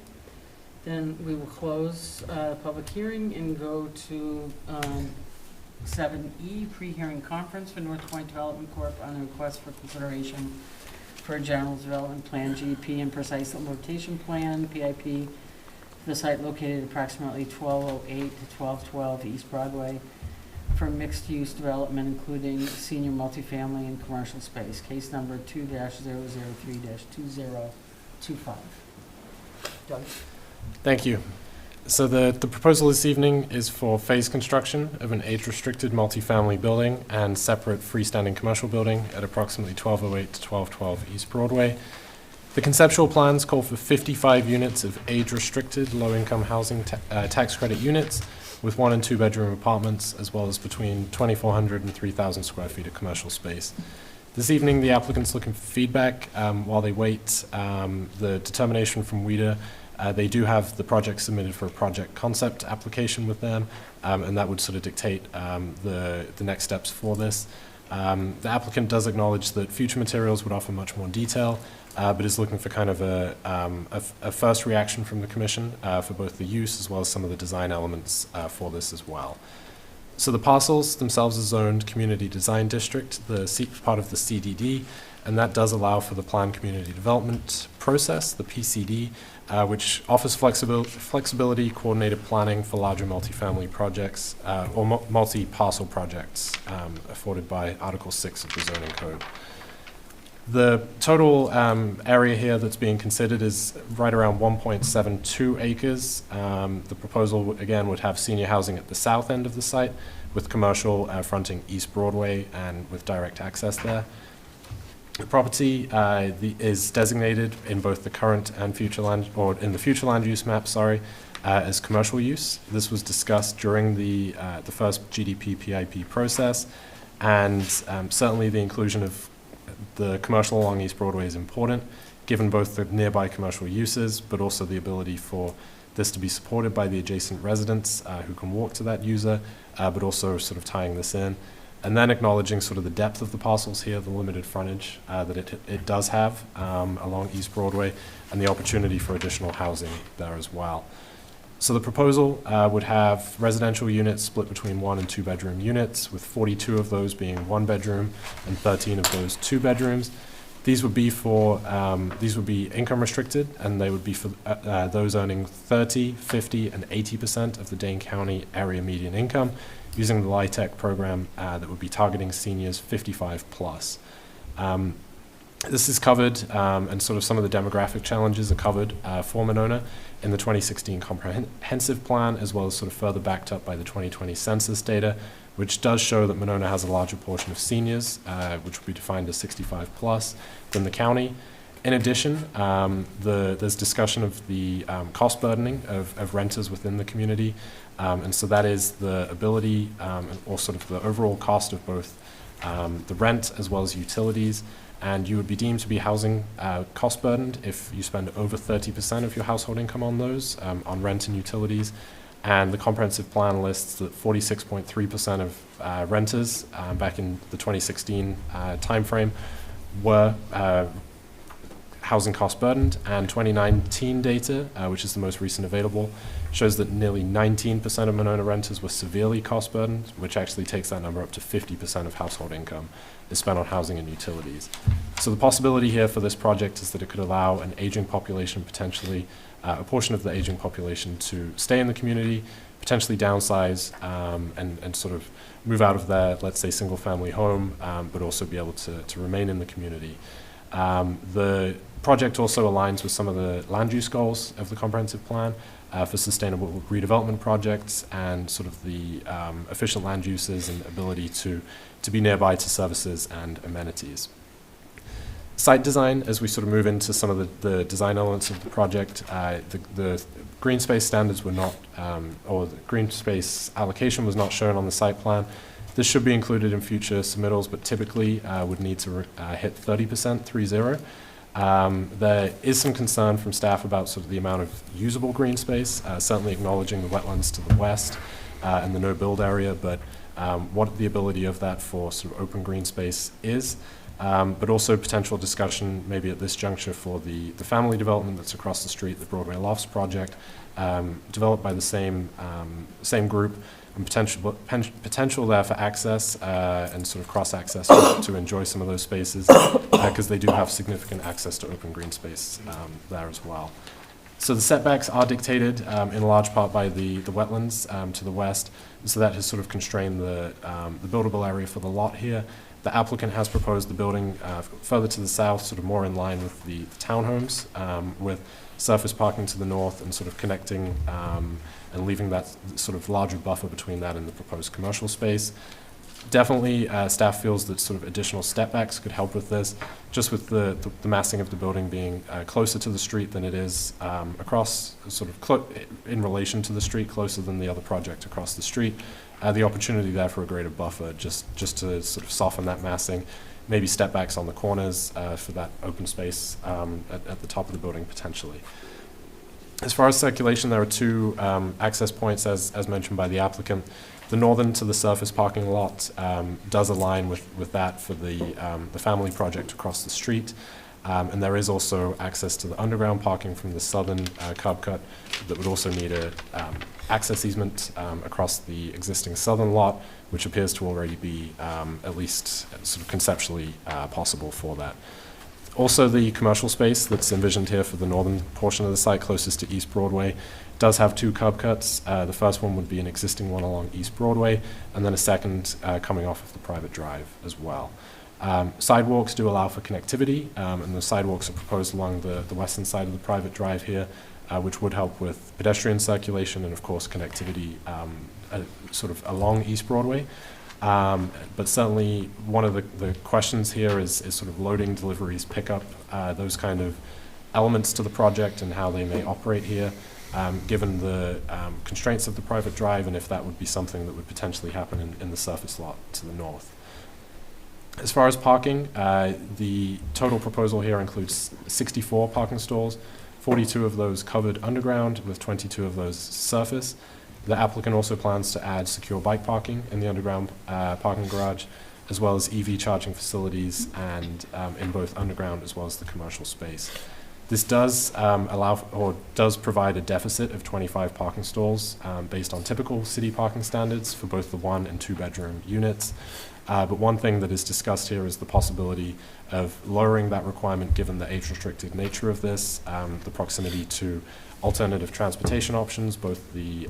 then we will close public hearing and go to 7E, pre-hearing conference for North Point Development Corp. on a request for consideration for a general development plan, GP, and precise location plan, PIP, for the site located approximately 1208 to 1212 East Broadway for mixed-use development, including senior multifamily and commercial space. Case number 2-003-2025. Doug? Thank you. So the proposal this evening is for phase construction of an age-restricted multifamily building and separate freestanding commercial building at approximately 1208 to 1212 East Broadway. The conceptual plans call for 55 units of age-restricted low-income housing tax credit units with 1 and 2 bedroom apartments, as well as between 2,400 and 3,000 square feet of commercial space. This evening, the applicant's looking for feedback while they wait the determination from WIDA. They do have the project submitted for a project concept application with them, and that would sort of dictate the next steps for this. The applicant does acknowledge that future materials would offer much more detail, but is looking for kind of a first reaction from the commission for both the use as well as some of the design elements for this as well. So the parcels themselves are zoned Community Design District, part of the CDD, and that does allow for the Planned Community Development Process, the PCD, which offers flexibility, coordinated planning for larger multifamily projects or multi-parcel projects afforded by Article 6 of the Zoning Code. The total area here that's being considered is right around 1.72 acres. The proposal, again, would have senior housing at the south end of the site with commercial fronting East Broadway and with direct access there. The property is designated in both the current and future land, or in the future land use map, as commercial use. This was discussed during the first GDP PIP process, and certainly the inclusion of the commercial along East Broadway is important, given both the nearby commercial uses, but also the ability for this to be supported by the adjacent residents who can walk to that user, but also sort of tying this in. And then acknowledging sort of the depth of the parcels here, the limited frontage that it does have along East Broadway, and the opportunity for additional housing there as well. So the proposal would have residential units split between 1 and 2 bedroom units, with 42 of those being 1 bedroom and 13 of those 2 bedrooms. These would be income restricted, and they would be for those earning 30, 50, and 80% of the Dane County area median income, using the LIHTC program that would be targeting seniors 55 plus. This is covered, and sort of some of the demographic challenges are covered for Monona in the 2016 comprehensive plan, as well as sort of further backed up by the 2020 census data, which does show that Monona has a larger portion of seniors, which would be defined as 65 plus, than the county. In addition, there's discussion of the cost burdening of renters within the community. And so that is the ability or sort of the overall cost of both the rent as well as utilities. And you would be deemed to be housing cost burdened if you spend over 30% of your household income on those, on rent and utilities. And the comprehensive plan lists that 46.3% of renters back in the 2016 timeframe were housing cost burdened, and 2019 data, which is the most recent available, shows that nearly 19% of Monona renters were severely cost burdened, which actually takes that number up to 50% of household income is spent on housing and utilities. So the possibility here for this project is that it could allow an aging population, potentially a portion of the aging population, to stay in the community, potentially downsize and sort of move out of their, let's say, single family home, but also be able to remain in the community. The project also aligns with some of the land use goals of the comprehensive plan for sustainable redevelopment projects and sort of the efficient land uses and ability to be nearby to services and amenities. Site design, as we sort of move into some of the design elements of the project, the green space standards were not, or the green space allocation was not shown on the site plan. This should be included in future submittals, but typically would need to hit 30%, 30. There is some concern from staff about sort of the amount of usable green space, certainly acknowledging the wetlands to the west and the no-build area, but what the ability of that for sort of open green space is, but also potential discussion maybe at this juncture for the family development that's across the street, the Broadway Lofts project, developed by the same group, and potential there for access and sort of cross-access to enjoy some of those spaces, because they do have significant access to open green space there as well. So the setbacks are dictated in large part by the wetlands to the west, so that has sort of constrained the buildable area for the lot here. The applicant has proposed the building further to the south, sort of more in line with the townhomes, with surface parking to the north and sort of connecting and leaving that sort of larger buffer between that and the proposed commercial space. Definitely, staff feels that sort of additional stepbacks could help with this, just with the massing of the building being closer to the street than it is across, sort of in relation to the street, closer than the other project across the street. The opportunity there for a greater buffer, just to sort of soften that massing, maybe stepbacks on the corners for that open space at the top of the building potentially. As far as circulation, there are two access points as mentioned by the applicant. The northern to the surface parking lot does align with that for the family project across the street. And there is also access to the underground parking from the southern curb cut that would also need a access easement across the existing southern lot, which appears to already be at least sort of conceptually possible for that. Also, the commercial space that's envisioned here for the northern portion of the site closest to East Broadway does have two curb cuts. The first one would be an existing one along East Broadway, and then a second coming off of the private drive as well. Sidewalks do allow for connectivity, and the sidewalks are proposed along the western side of the private drive here, which would help with pedestrian circulation and, of course, connectivity sort of along East Broadway. But certainly one of the questions here is sort of loading, deliveries, pickup, those kind of elements to the project and how they may operate here, given the constraints of the private drive, and if that would be something that would potentially happen in the surface lot to the north. As far as parking, the total proposal here includes 64 parking stalls, 42 of those covered underground with 22 of those surface. The applicant also plans to add secure bike parking in the underground parking garage, as well as EV charging facilities and in both underground as well as the commercial space. This does does provide a deficit of 25 parking stalls based on typical city parking standards for both the 1 and 2 bedroom units. But one thing that is discussed here is the possibility of lowering that requirement given the age-restricted nature of this, the proximity to alternative transportation options, both the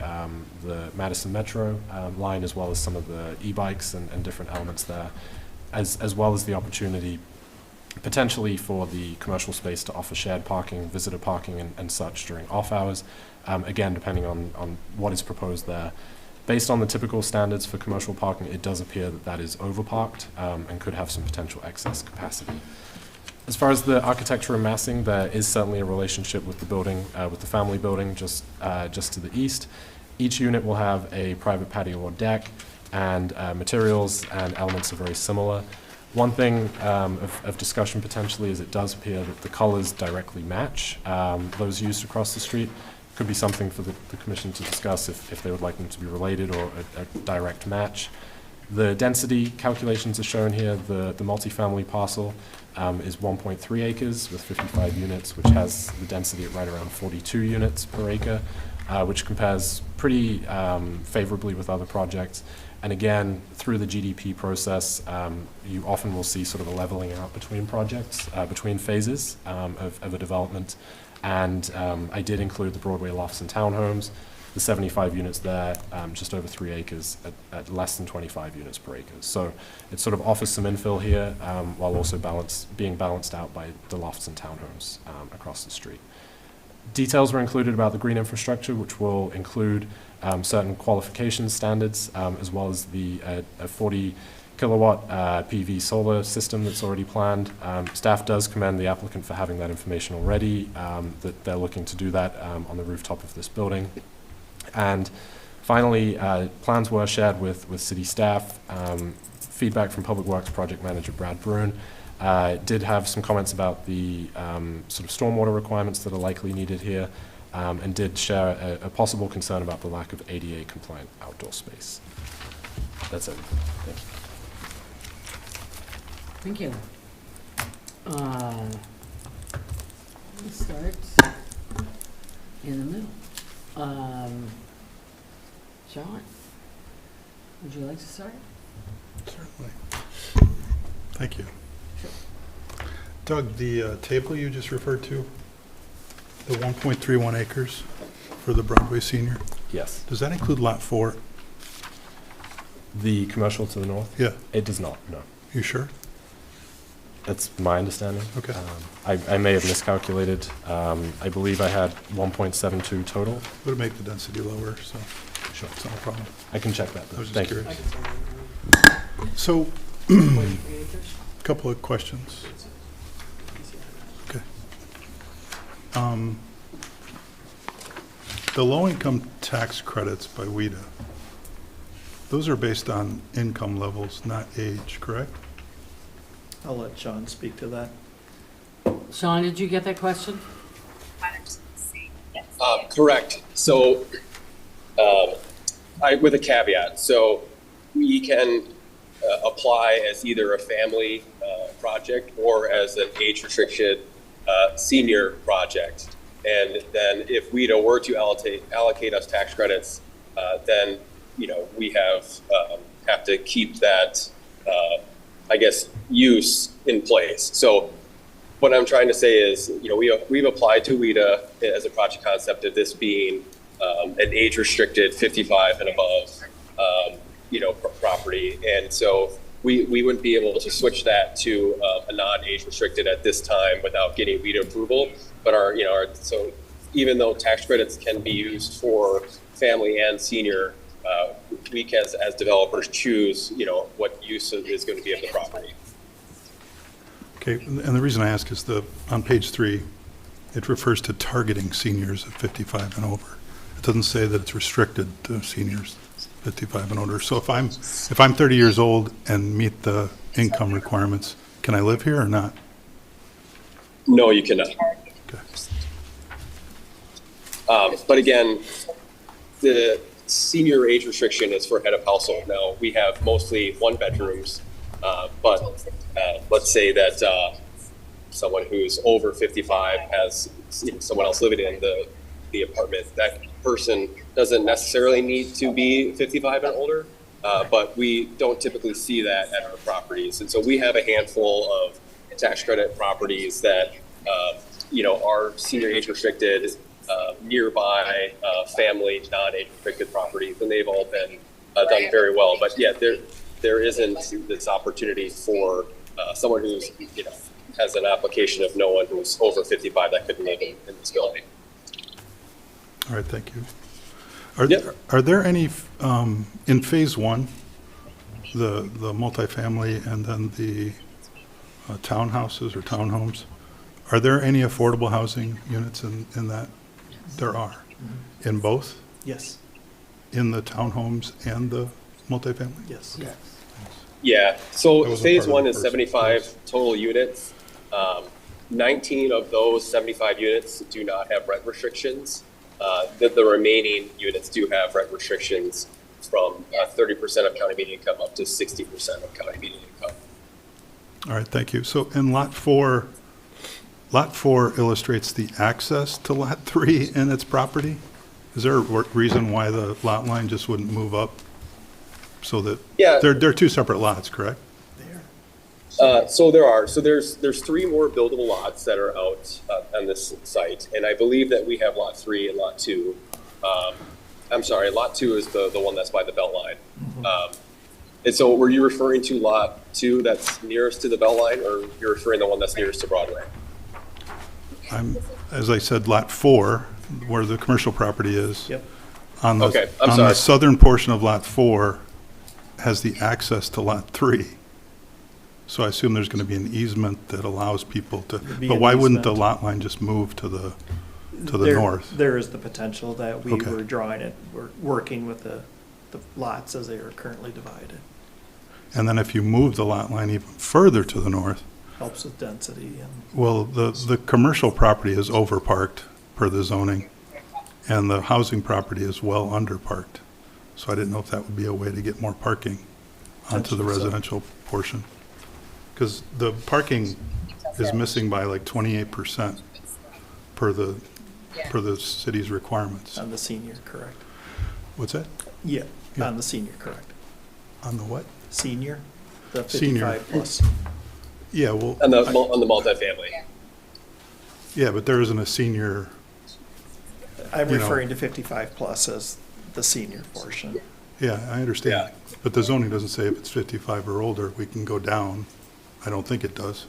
Madison Metro line as well as some of the e-bikes and different elements there, as well as the opportunity potentially for the commercial space to offer shared parking, visitor parking and such during off hours, again depending on what is proposed there. Based on the typical standards for commercial parking, it does appear that that is overparked and could have some potential excess capacity. As far as the architecture and massing, there is certainly a relationship with the building, with the family building just to the east. Each unit will have a private patio or deck, and materials and elements are very similar. One thing of discussion potentially is it does appear that the colors directly match those used across the street. Could be something for the commission to discuss if they would like them to be related or a direct match. The density calculations are shown here. The multifamily parcel is 1.3 acres with 55 units, which has the density at right around 42 units per acre, which compares pretty favorably with other projects. And again, through the GDP process, you often will see sort of a leveling out between projects, between phases of a development. And I did include the Broadway Lofts and townhomes, the 75 units there, just over 3 acres at less than 25 units per acre. So it sort of offers some infill here while also being balanced out by the lofts and townhomes across the street. Details were included about the green infrastructure, which will include certain qualification standards as well as the 40 kilowatt PV solar system that's already planned. Staff does commend the applicant for having that information already, that they're looking to do that on the rooftop of this building. And finally, plans were shared with city staff, feedback from Public Works Project Manager Brad Brune, Did have some comments about the sort of stormwater requirements that are likely needed here, and did share a possible concern about the lack of ADA compliant outdoor space. That's it. Thank you. Thank you. Let's start in the middle. John, would you like to start? Certainly. Thank you. Doug, the table you just referred to, the 1.31 acres for the Broadway Senior, Yes. does that include Lot 4? The commercial to the north? Yeah. It does not, no. You sure? That's my understanding. Okay. I may have miscalculated. I believe I had 1.72 total. Would make the density lower, so Sure. it's not a problem. I can check that, I though. was just Thank you. curious. So, couple of questions. Okay. The low-income tax credits by WIDA, those are based on income levels, not age, correct? I'll let Sean speak to that. Sean, did you get that question? Correct. So, with a caveat, so we can apply as either a family project or as an age-restricted senior project. And then if WIDA were to allocate us tax credits, then, we have to keep that, use in place. So what I'm trying to say is, we've applied to WIDA as a project concept of this being an age-restricted 55 and above, property. And so we wouldn't be able to switch that to a non-age restricted at this time without getting WIDA approval. But so even though tax credits can be used for family and senior, we can, as developers, choose, what use is going to be of the property. Okay, and the reason I ask is on page 3, it refers to targeting seniors at 55 and over. It doesn't say that it's restricted to seniors 55 and older. So if I'm 30 years old and meet the income requirements, can I live here or not? No, you cannot. Okay. But again, the senior age restriction is for head of household. Now, we have mostly one-bedrooms, but let's say that someone who's over 55 has someone else living in the apartment. That person doesn't necessarily need to be 55 and older, but we don't typically see that at our properties. And so we have a handful of tax credit properties that are senior age restricted, nearby family non-age restricted properties, and they've all been done very well. But yeah, there isn't this opportunity for someone who's has an application of no one who's over 55 that could live in this building. All right, thank you. Are there any, in phase 1, the multifamily and then the townhouses or townhomes, are there any affordable housing units in that? There are. In both? Yes. In the townhomes and the multifamily? Yes. Yes. Yeah, so That wasn't phase part of 1 the is first 75 phase. total units. 19 of those 75 units do not have rent restrictions. The remaining units do have rent restrictions from 30% of county median income up to 60% of county median income. All right, thank you. So in Lot 4 illustrates the access to Lot 3 in its property. Is there a reason why the lot line just wouldn't move up so that, Yeah. they're two separate lots, correct? So there are. So there's 3 more buildable lots that are out on this site, and I believe that we have Lot 3 and Lot 2. I'm sorry, Lot 2 is the one that's by the belt line. And so were you referring to Lot 2 that's nearest to the belt line, or you're referring to the one that's nearest to Broadway? As I said, Lot 4, where the commercial property is. Yep. On Okay, I'm the sorry. southern portion of Lot 4 has the access to Lot 3. So I assume there's going to be an easement that allows people to, There'd be but an why wouldn't the easement. lot line just move to the There- north? There is the potential that we Okay. were drawing it, we're working with the lots as they are currently divided. And then if you move the lot line even further to the north, helps with density and. Well, the commercial property is overparked per the zoning, and the housing property is well underparked. So I didn't know if that would be a way to get more parking onto the Potentially so. residential portion. Because the parking is missing by like 28% per the city's requirements. On the senior, correct. What's that? Yeah, Yeah. on the senior, correct. On the what? Senior, the Senior. 55 plus. Yeah, well, On the multifamily. yeah, but there isn't a senior, I'm You know. referring to 55 plus as the senior portion. yeah, I understand. Yeah. But the zoning doesn't say if it's 55 or older, we can go down. I don't think it does.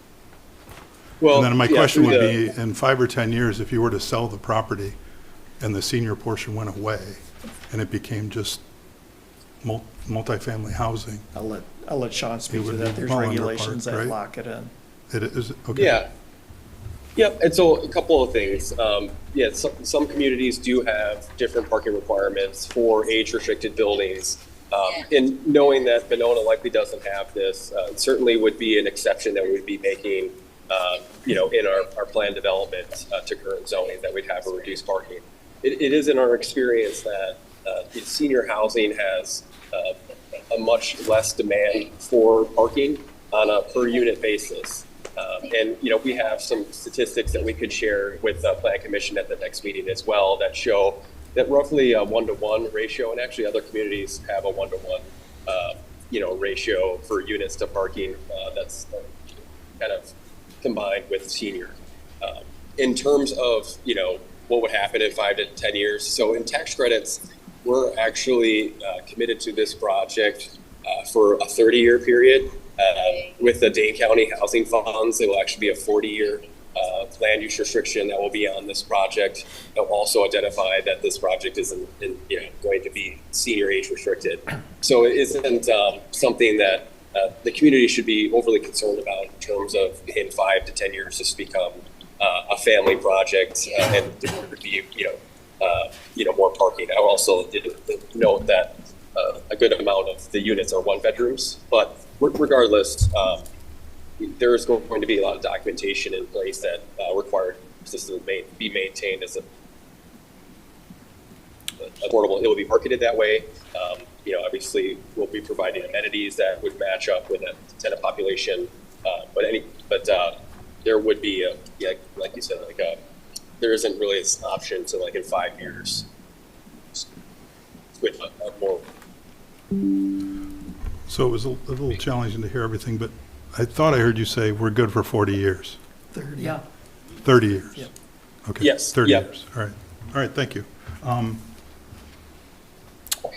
Well, And then my yeah, question through would the- be, in 5 or 10 years, if you were to sell the property and the senior portion went away and it became just multifamily housing, I'll let Sean speak to would that. be There's well regulations underparked, that right? lock it in. it is, okay. Yeah. Yep, and so a couple of things. Yeah, some communities do have different parking requirements for age-restricted buildings. And knowing that Monona likely doesn't have this, certainly would be an exception that we would be making, in our plan development to current zoning, that we'd have a reduced parking. It is in our experience that senior housing has a much less demand for parking on a per-unit basis. And, we have some statistics that we could share with the Plan Commission at the next meeting as well that show that roughly a 1-to-1 ratio, and actually other communities have a 1-to-1, ratio for units to parking that's kind of combined with senior. In terms of, what would happen in 5 to 10 years, so in tax credits, we're actually committed to this project for a 30-year period. With the Dane County Housing Funds, it will actually be a 40-year land use restriction that will be on this project. It'll also identify that this project isn't, going to be senior age restricted. So it isn't something that the community should be overly concerned about in terms of in 5 to 10 years this become a family project and there would be, more parking. I also did note that a good amount of the units are 1-bedrooms, but regardless, there is going to be a lot of documentation in place that required systems be maintained as affordable. It will be marketed that way. Obviously, we'll be providing amenities that would match up with a tenant population. But there would be like you said, there isn't really this option to in 5 years with a more. So it was a little challenging to hear everything, but I thought I heard you say we're good for 40 years. 30. Yeah. 30 years? Yep. Okay. Yes, 30 yeah. years, all right. All right, thank you.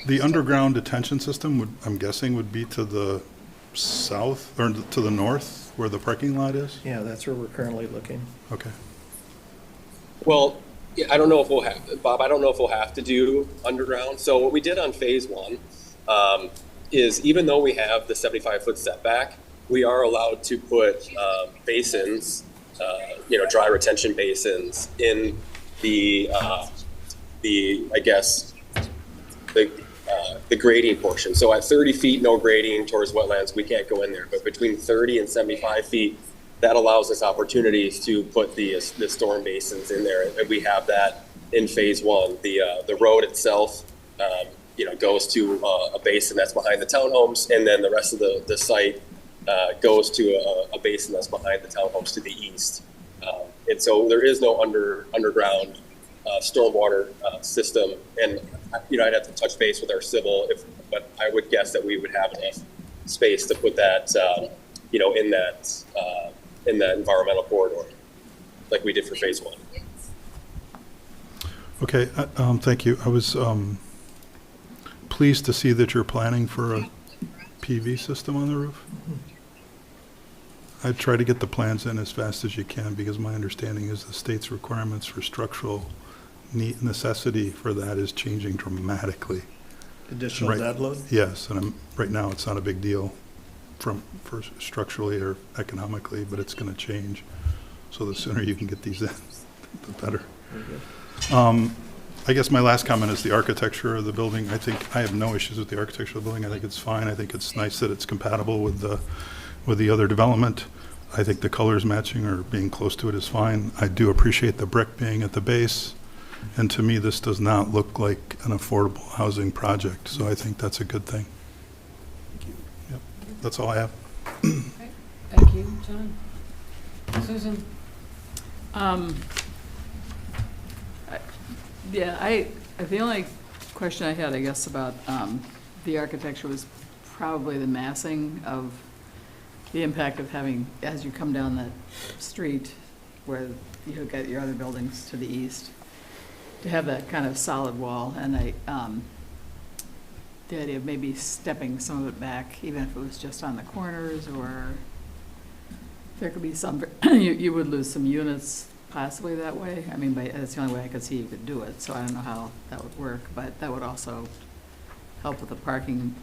The underground detention system, I'm guessing, would be to the south, or to the north, where the parking lot is? Yeah, that's where we're currently looking. Okay. Well, yeah, I don't know if we'll have, Bob, I don't know if we'll have to do underground. So what we did on phase 1 is even though we have the 75-foot setback, we are allowed to put basins, dry retention basins in the grading portion. So at 30 feet, no grading towards wetlands, we can't go in there. But between 30 and 75 feet, that allows us opportunities to put the storm basins in there. And we have that in phase 1. The road itself, goes to a basin that's behind the townhomes, and then the rest of the site goes to a basin that's behind the townhomes to the east. And so there is no underground stormwater system. And I'd have to touch base with our civil, but I would guess that we would have enough space to put that, in that environmental corridor, like we did for phase 1. Okay, thank you. I was pleased to see that you're planning for a PV system on the roof. I'd try to get the plans in as fast as you can, because my understanding is the state's requirements for structural necessity for that is changing dramatically. Additional Right. dead load? Yes, and right now it's not a big deal for structurally or economically, but it's going to change. So the sooner you can get these in, the better. Very good. I guess my last comment is the architecture of the building. I think I have no issues with the architecture of the building. I think it's fine. I think it's nice that it's compatible with the other development. I think the colors matching or being close to it is fine. I do appreciate the brick being at the base, and to me, this does not look like an affordable housing project, so I think that's a good thing. Yep, that's all I have. Thank you, John. Susan? The only question I had, I guess, about the architecture was probably the massing of the impact of having, as you come down that street where you get your other buildings to the east, to have that kind of solid wall, and the idea of maybe stepping some of it back, even if it was just on the corners, or there could be some, you would lose some units possibly that way. I mean, that's the only way I could see you could do it, so I don't know how that would work, but that would also help with the parking,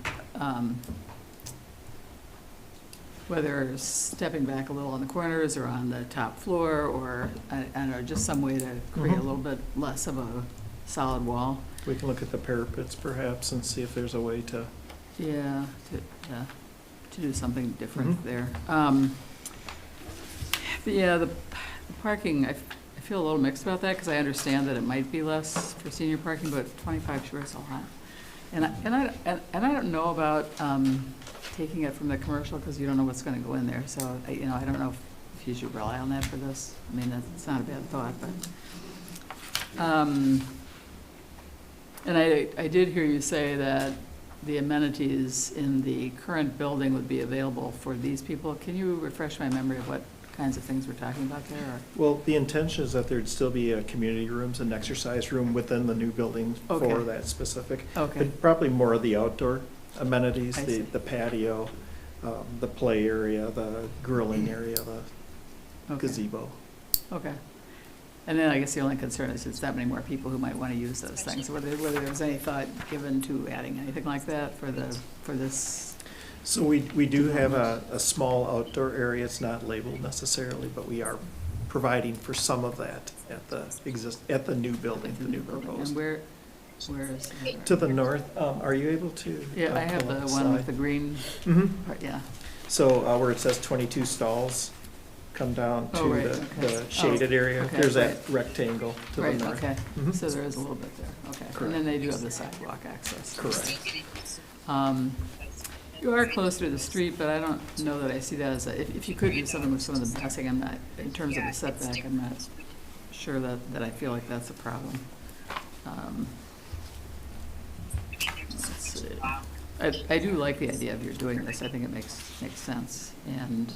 whether stepping back a little on the corners or on the top floor, or, I don't know, just some way to create a little bit less of a solid wall. We can look at the parapets perhaps and see if there's a way to. Yeah, to do something different there. The parking, I feel a little mixed about that, because I understand that it might be less for senior parking, but 25 sure is a lot. And I don't know about taking it from the commercial, because you don't know what's going to go in there. So I don't know if you should rely on that for this. I mean, that's not a bad thought, but. And I did hear you say that the amenities in the current building would be available for these people. Can you refresh my memory of what kinds of things we're talking about there? Or? Well, the intention is that there'd still be community rooms and exercise room within the new building for that specific. Okay. But probably more of the outdoor amenities, I see. the patio, the play area, the grilling area, the gazebo. Okay. And then I guess the only concern is that many more people who might want to use those things. Whether there was any thought given to adding anything like that for this. So we do have a small outdoor area. It's not labeled necessarily, but we are providing for some of that at the new building, the new proposed. And where is that? To the north. Are you able to? Yeah, I have pull the up one slide? with the green part, yeah. So where it says 22 stalls, come down to the shaded area. okay, There's right. that rectangle to the north. Okay, Mhm. so there is a little bit there, okay. Correct. And then they do have the sidewalk access. Correct. You are closer to the street, but I don't know that I see that as if you could do something with some of the massing, I'm not, in terms of the setback, I'm not sure that I feel like that's a problem. Let's see. I do like the idea of you doing this. I think it makes sense. And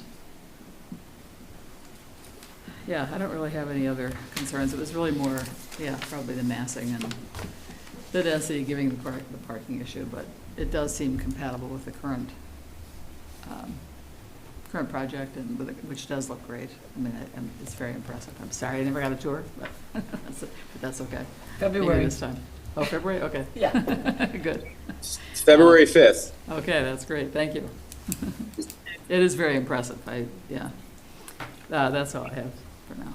yeah, I don't really have any other concerns. It was really more, probably the massing and the density giving the parking issue, but it does seem compatible with the current project, and which does look great. I mean, it's very impressive. I'm sorry I never got a tour, but that's okay. February. Maybe this time. Oh, February? Okay. Yeah. Good. It's February 5th. Okay, that's great. Thank you. It is very impressive. That's all I have for now.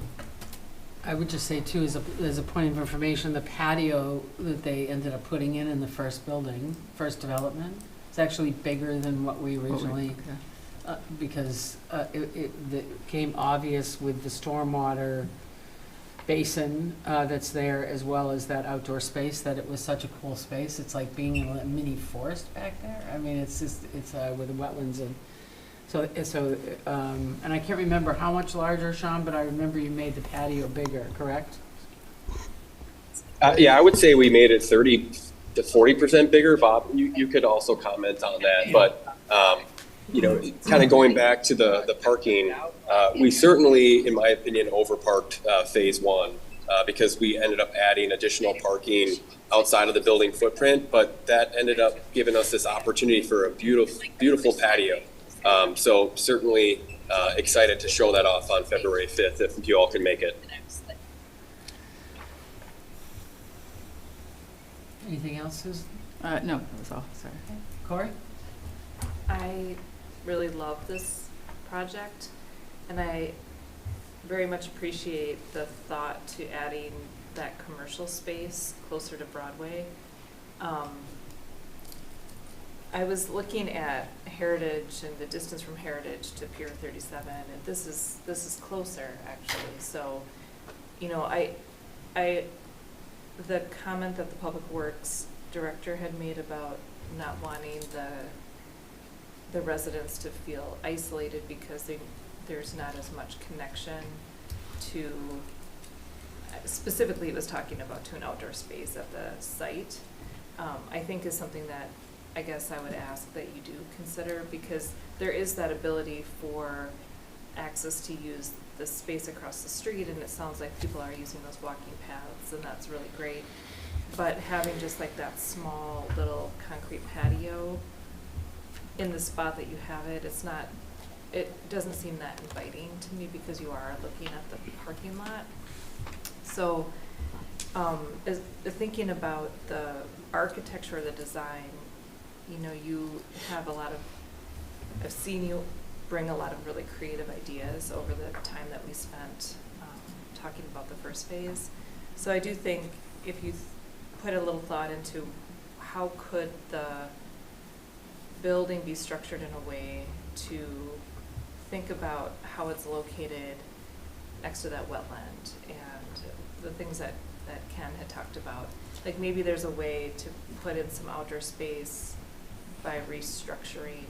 I would just say too, as a point of information, the patio that they ended up putting in the first building, first development, is actually bigger than what we originally, because it became obvious with the stormwater basin that's there, as well as that outdoor space, that it was such a cool space. It's like being in a mini forest back there. I mean, it's with the wetlands and so, and I can't remember how much larger, Sean, but I remember you made the patio bigger, correct? Yeah, I would say we made it 30 to 40% bigger. Bob, you could also comment on that. But, kind of going back to the parking, we certainly, in my opinion, overparked phase one because we ended up adding additional parking outside of the building footprint. But that ended up giving us this opportunity for a beautiful patio. So certainly excited to show that off on February 5th if you all can make it. Anything else, Susan? No, that was all. Sorry. Corey? I really love this project, and I very much appreciate the thought to adding that commercial space closer to Broadway. I was looking at Heritage and the distance from Heritage to Pier 37, and this is closer, actually. So, you know, the comment that the Public Works Director had made about not wanting the residents to feel isolated because there's not as much connection to, specifically it was talking about to an outdoor space at the site, I think is something that I guess I would ask that you do consider, because there is that ability for access to use the space across the street, and it sounds like people are using those walking paths, and that's really great. But having just like that small little concrete patio in the spot that you have it, it doesn't seem that inviting to me, because you are looking at the parking lot. So, thinking about the architecture or the design, you know, you have I've seen you bring a lot of really creative ideas over the time that we spent talking about the first phase. So I do think if you put a little thought into how could the building be structured in a way to think about how it's located next to that wetland and the things that Ken had talked about. Like maybe there's a way to put in some outdoor space by restructuring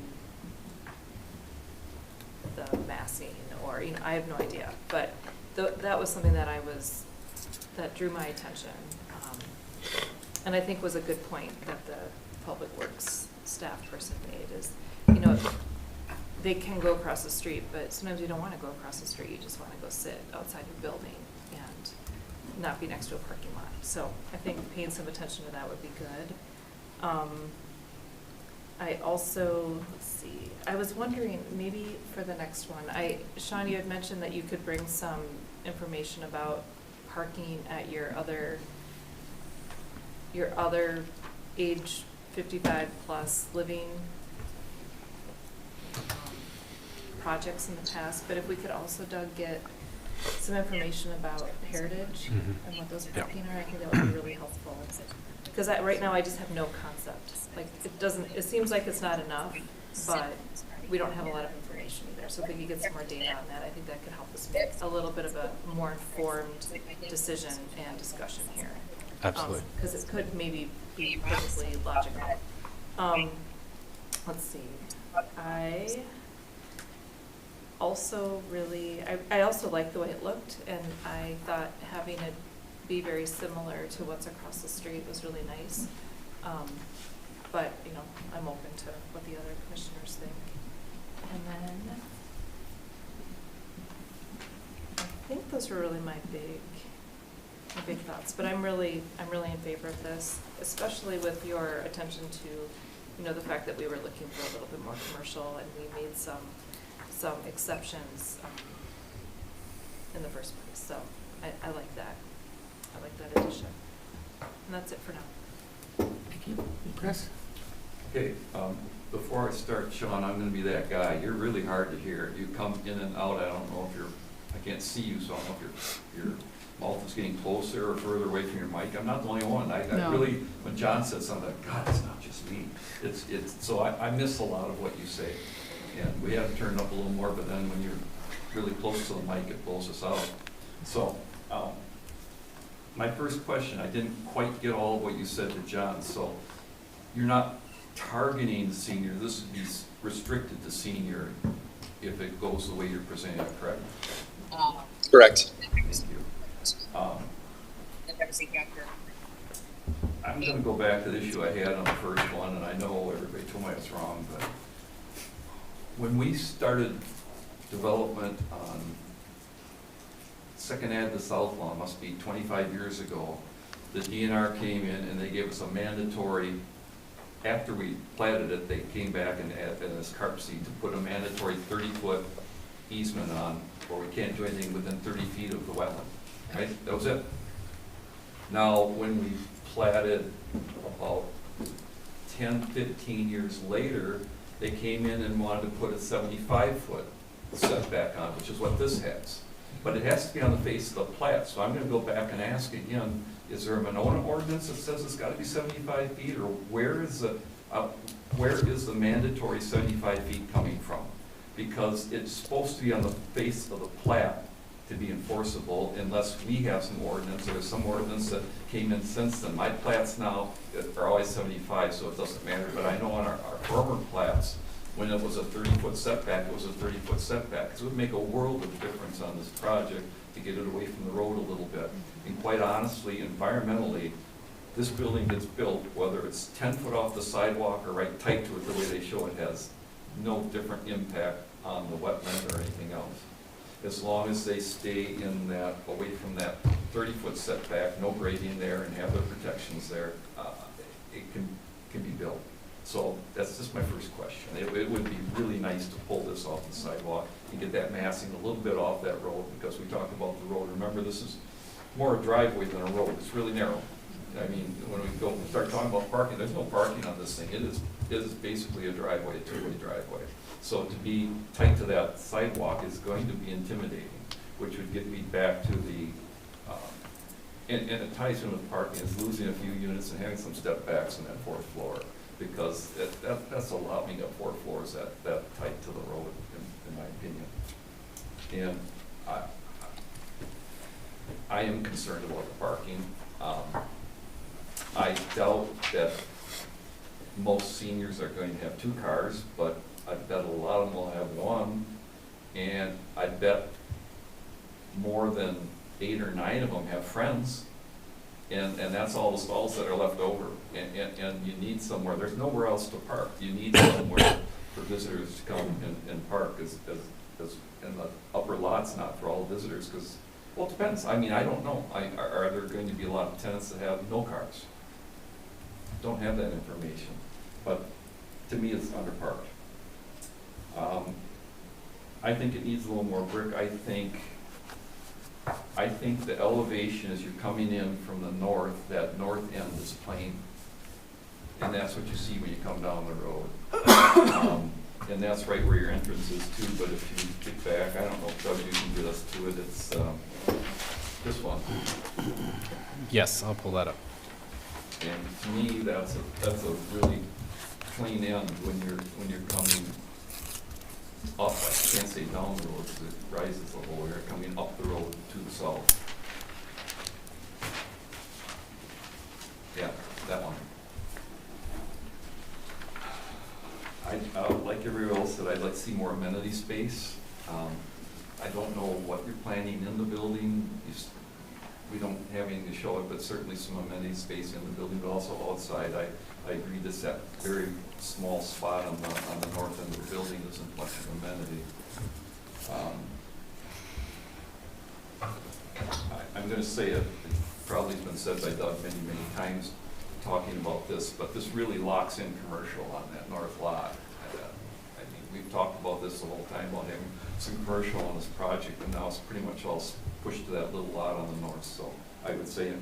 the massing, or, you know, I have no idea. But that was something that that drew my attention. And I think was a good point that the Public Works staff person made is, you know, they can go across the street, but sometimes you don't want to go across the street. You just want to go sit outside your building and not be next to a parking lot. So I think paying some attention to that would be good. I also, let's see, I was wondering maybe for the next one, Sean, you had mentioned that you could bring some information about parking at your other age 55 plus living projects in the past, but if we could also, Doug, get some information about Heritage and what those parking are, I think that would be really helpful. Because right now I just have no concept. Like it seems like it's not enough, but we don't have a lot of information either. So if we could get some more data on that, I think that could help us make a little bit of a more informed decision and discussion here. Absolutely. Because it could maybe be perfectly logical. Let's see. I also like the way it looked, and I thought having it be very similar to what's across the street was really nice. But, you know, I'm open to what the other commissioners think. And then I think those were really my big thoughts. But I'm really in favor of this, especially with your attention to, you know, the fact that we were looking for a little bit more commercial, and we made some exceptions in the first place. So I like that. I like that addition. And that's it for now. Thank you. Chris? Okay, before I start, Sean, I'm gonna be that guy. You're really hard to hear. You come in and out. I don't know if I can't see you, so I don't know if your mouth is getting closer or further away from your mic. I'm not the only one. I really, when John said something, God, it's not just me. So I miss a lot of what you say. And we have to turn it up a little more, but then when you're really close to the mic, it blows us out. So, my first question, I didn't quite get all of what you said to John. So you're not targeting the senior. This would be restricted to senior if it goes the way you're presenting it, correct? Correct. Thank you. I'm going to go back to the issue I had on the first one, and I know everybody told me I was wrong, but when we started development on Second Ave to South Lawn, must be 25 years ago, the DNR came in and they gave us a mandatory, after we platted it, they came back and added this carp seed to put a mandatory 30-foot easement on, where we can't do anything within 30 feet of the wetland, right? That was it. Now, when we platted about 10, 15 years later, they came in and wanted to put a 75-foot setback on, which is what this has. But it has to be on the face of the plat, so I'm gonna go back and ask again, is there a Monona ordinance that says it's gotta be 75 feet, or where is Where is the mandatory 75 feet coming from? Because it's supposed to be on the face of the plat to be enforceable unless we have some ordinance, or some ordinance that came in since then. My plats now are always 75, so it doesn't matter, but I know on our former plats, when it was a 30-foot setback, it was a 30-foot setback. So it would make a world of difference on this project to get it away from the road a little bit. And quite honestly, environmentally, this building gets built, whether it's 10 foot off the sidewalk or right tight to it the way they show it, has no different impact on the wetland or anything else. As long as they stay in that, away from that 30-foot setback, no grading there, and have the protections there, it can be built. So that's just my first question. It would be really nice to pull this off the sidewalk and get that massing a little bit off that road, because we talked about the road. Remember, this is more a driveway than a road. It's really narrow. I mean, when we start talking about parking, there's no parking on this thing. It is basically a driveway, a two-way driveway. So to be tight to that sidewalk is going to be intimidating, which would get me back to the, and it ties in with parking, is losing a few units and having some step backs on that fourth floor, because that's allowed me to have 4 floors that tight to the road, in my opinion. And I am concerned about the parking. I doubt that most seniors are going to have 2 cars, but I bet a lot of them will have 1, and I bet more than 8 or 9 of them have friends, and that's all the stalls that are left over, and you need somewhere. There's nowhere else to park. You need somewhere for visitors to come and park, as in the upper lots, not for all visitors, because, well, it depends. I mean, I don't know. Are there going to be a lot of tenants that have no cars? Don't have that information, but to me, it's underparked. I think it needs a little more brick. I think the elevation as you're coming in from the north, that north end is plain, and that's what you see when you come down the road. And that's right where your entrance is too, but if you get back, I don't know if Doug, you can get us to it, it's this one. Yes, I'll pull that up. And to me, that's a really clean end when you're coming up. I can't say down the road because it rises the whole area, coming up the road to the south. Yeah, that one. Like everyone else said, I'd like to see more amenity space. I don't know what you're planning in the building. We don't have anything to show it, but certainly some amenity space in the building, but also outside. I agree this that very small spot on the north end of the building isn't much of amenity. I'm going to say it probably has been said by Doug many times talking about this, but this really locks in commercial on that north lot. I mean, we've talked about this the whole time about having some commercial on this project, and now it's pretty much all pushed to that little lot on the north. So I would say,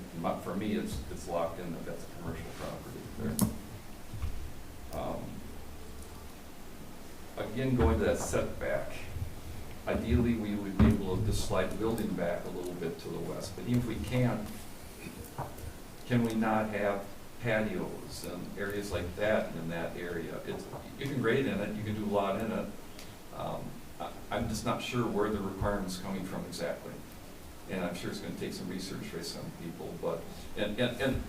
for me, it's locked in that that's a commercial property there. Again, going to that setback, ideally we would be able to just slide the building back a little bit to the west, but even if we can't, can we not have patios and areas like that in that area? You can grade in it, you can do a lot in it. I'm just not sure where the requirement's coming from exactly. And I'm sure it's going to take some research by some people, but, and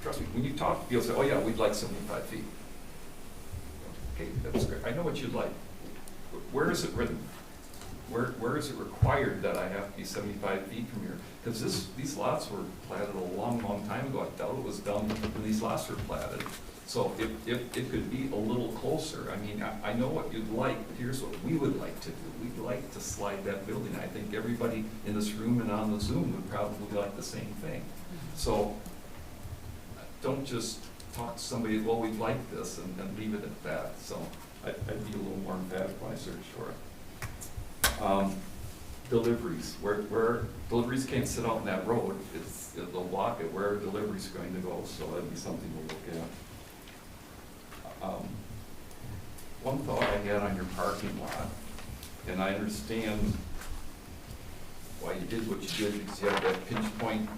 trust me, when you talk to people, say, oh yeah, we'd like 75 feet. Okay, that's great. I know what you'd like. Where is it written? Where is it required that I have to be 75 feet from here? Because these lots were platted a long time ago. I doubt it was done when these lots were platted. So if it could be a little closer, I mean, I know what you'd like, but here's what we would like to do. We'd like to slide that building. I think everybody in this room and on the Zoom would probably like the same thing. So don't just talk to somebody, well, we'd like this, and leave it at that. So I'd be a little more emphatic when I search for it. Deliveries, where deliveries can't sit out in that road, they'll block it. Where are deliveries going to go? So that'd be something we'll look at. One thought I had on your parking lot, and I understand why you did what you did, because you have that pinch point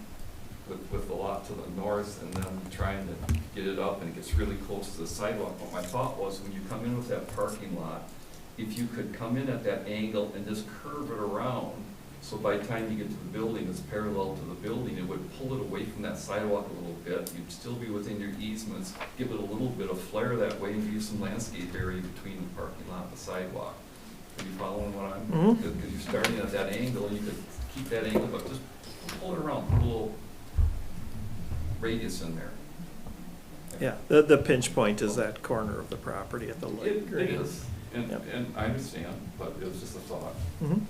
with the lot to the north and then trying to get it up and it gets really close to the sidewalk. But my thought was when you come in with that parking lot, if you could come in at that angle and just curve it around, so by the time you get to the building, it's parallel to the building, it would pull it away from that sidewalk a little bit. You'd still be within your easements, give it a little bit of flair that way and give you some landscape area between the parking lot and the sidewalk. Are you following what I'm, because you're starting at that angle, you could keep that angle, but just pull it around, put a little radius in there. Yeah, the pinch point is that corner of the property at the light It green. is, and, Yep. and I understand, but it was just a thought. Mhm.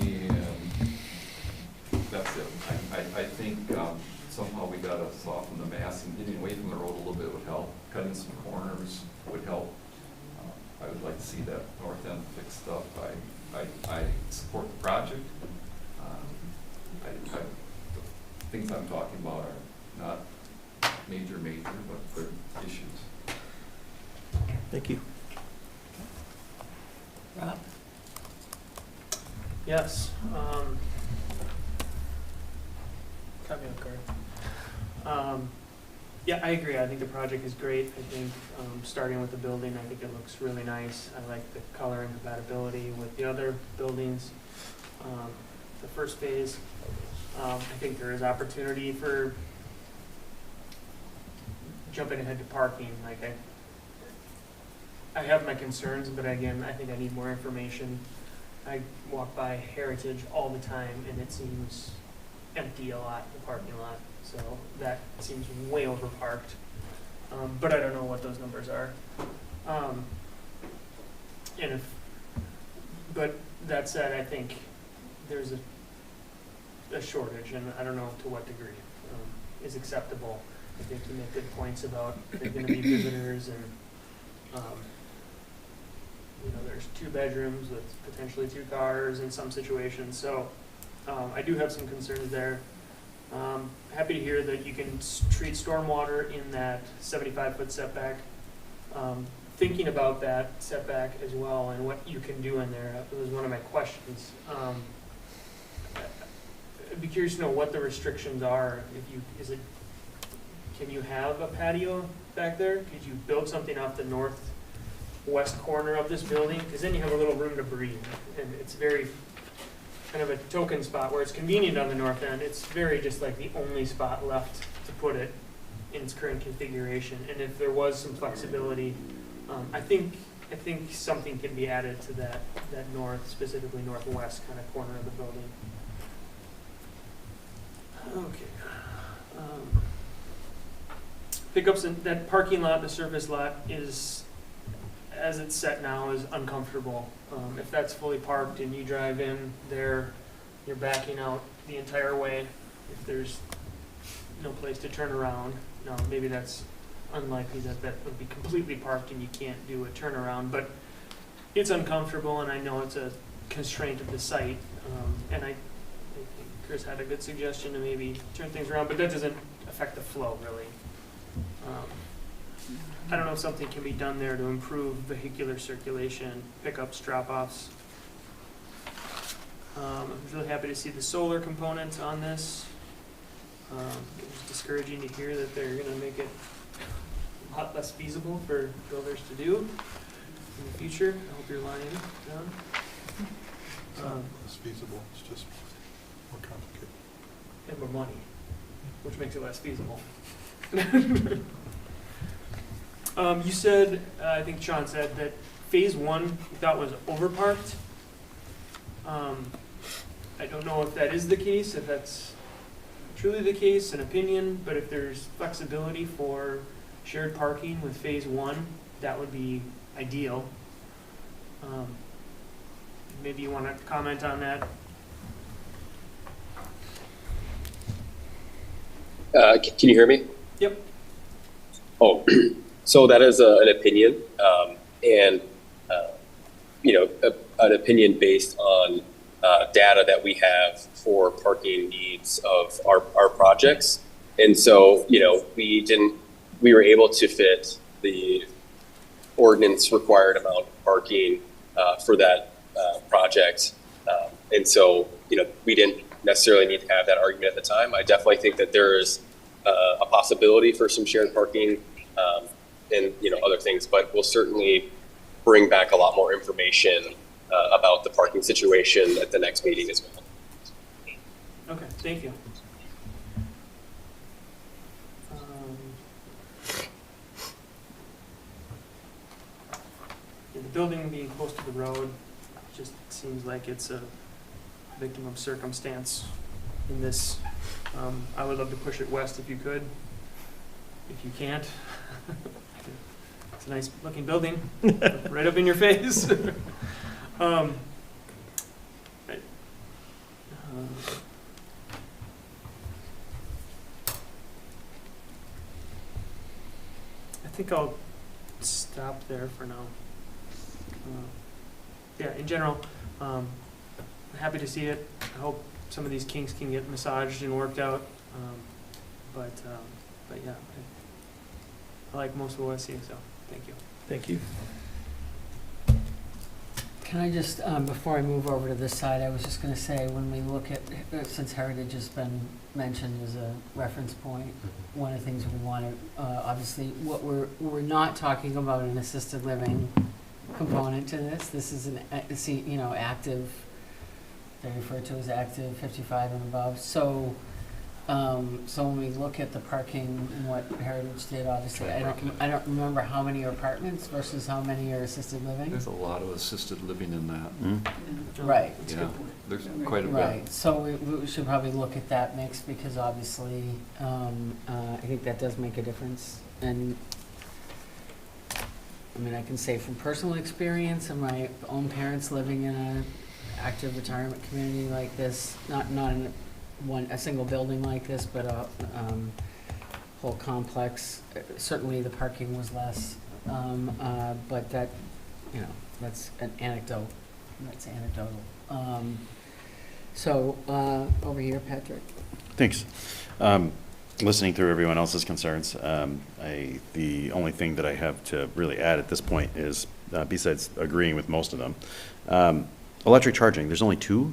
And that's it. I think somehow we gotta soften the mass and getting away from the road a little bit would help. Cutting some corners would help. I would like to see that north end fixed up. I support the project. The things I'm talking about are not major, but they're issues. Thank you. Rob? Yes, caught me off guard. Yeah, I agree. I think the project is great. I think, starting with the building, I think it looks really nice. I like the color and compatibility with the other buildings. The first phase, I think there is opportunity for jumping ahead to parking. Like I have my concerns, but again, I think I need more information. I walk by Heritage all the time, and it seems empty a lot, the parking lot. So that seems way overparked. But I don't know what those numbers are. But that said, I think there's a shortage, and I don't know to what degree is acceptable. I think you make good points about there's going to be visitors, and there's 2 bedrooms with potentially 2 cars in some situations. So I do have some concerns there. Happy to hear that you can treat stormwater in that 75-foot setback. Thinking about that setback as well and what you can do in there was one of my questions. I'd be curious to know what the restrictions are. Can you have a patio back there? Could you build something off the northwest corner of this building? Because then you have a little room to breathe, and it's very kind of a token spot where it's convenient on the north end. It's very just like the only spot left to put it in its current configuration. And if there was some flexibility, I think something can be added to that north, specifically northwest kind of corner of the building. Okay. Pickups in that parking lot, the surface lot is, as it's set now, is uncomfortable. If that's fully parked and you drive in there, you're backing out the entire way. If there's no place to turn around, no, maybe that's unlikely that would be completely parked and you can't do a turnaround, but it's uncomfortable, and I know it's a constraint of the site. And I think Chris had a good suggestion to maybe turn things around, but that doesn't affect the flow really. I don't know if something can be done there to improve vehicular circulation, pickups, drop-offs. I'm really happy to see the solar components on this. It's discouraging to hear that they're going to make it a lot less feasible for builders to do in the future. I hope you're lying down. It's not less feasible, it's just more complicated. And more money, which makes it less feasible. You said, I think Sean said, that phase 1 you thought was overparked. I don't know if that is the case, if that's truly the case, an opinion, but if there's flexibility for shared parking with phase 1, that would be ideal. Maybe you want to comment on that? Can you hear me? Yep. Oh, so that is an opinion, and an opinion based on data that we have for parking needs of our projects. And so, we were able to fit the ordinance required amount of parking for that project. And so, we didn't necessarily need to have that argument at the time. I definitely think that there's a possibility for some shared parking and other things, but we'll certainly bring back a lot more information about the parking situation at the next meeting as well. Okay, thank you. The building being close to the road just seems like it's a victim of circumstance in this. I would love to push it west if you could. If you can't, it's a nice looking building, right up in your face. I think I'll stop there for now. Yeah, in general, I'm happy to see it. I hope some of these kinks can get massaged and worked out. But yeah, I like most of what I see, so thank you. Thank you. Can I just, before I move over to this side, I was just gonna say, when we look at, since heritage has been mentioned as a reference point, one of the things we want to, obviously, what we're not talking about an assisted living component to this. This is an, active, they refer to as active 55 and above. So when we look at the parking and what Heritage did, obviously, I don't remember how many are apartments versus how many are assisted living. There's a lot of assisted living in that. Mm-hmm. Right. Yeah, there's quite a bit. Right, so we should probably look at that mix, because obviously, I think that does make a difference. And, I mean, I can say from personal experience and my own parents living in a active retirement community like this, not in a single building like this, but a whole complex. Certainly the parking was less, but that, that's an anecdote. That's anecdotal. So over here, Patrick. Thanks. Listening through everyone else's concerns, the only thing that I have to really add at this point is, besides agreeing with most of them, electric charging. There's only 2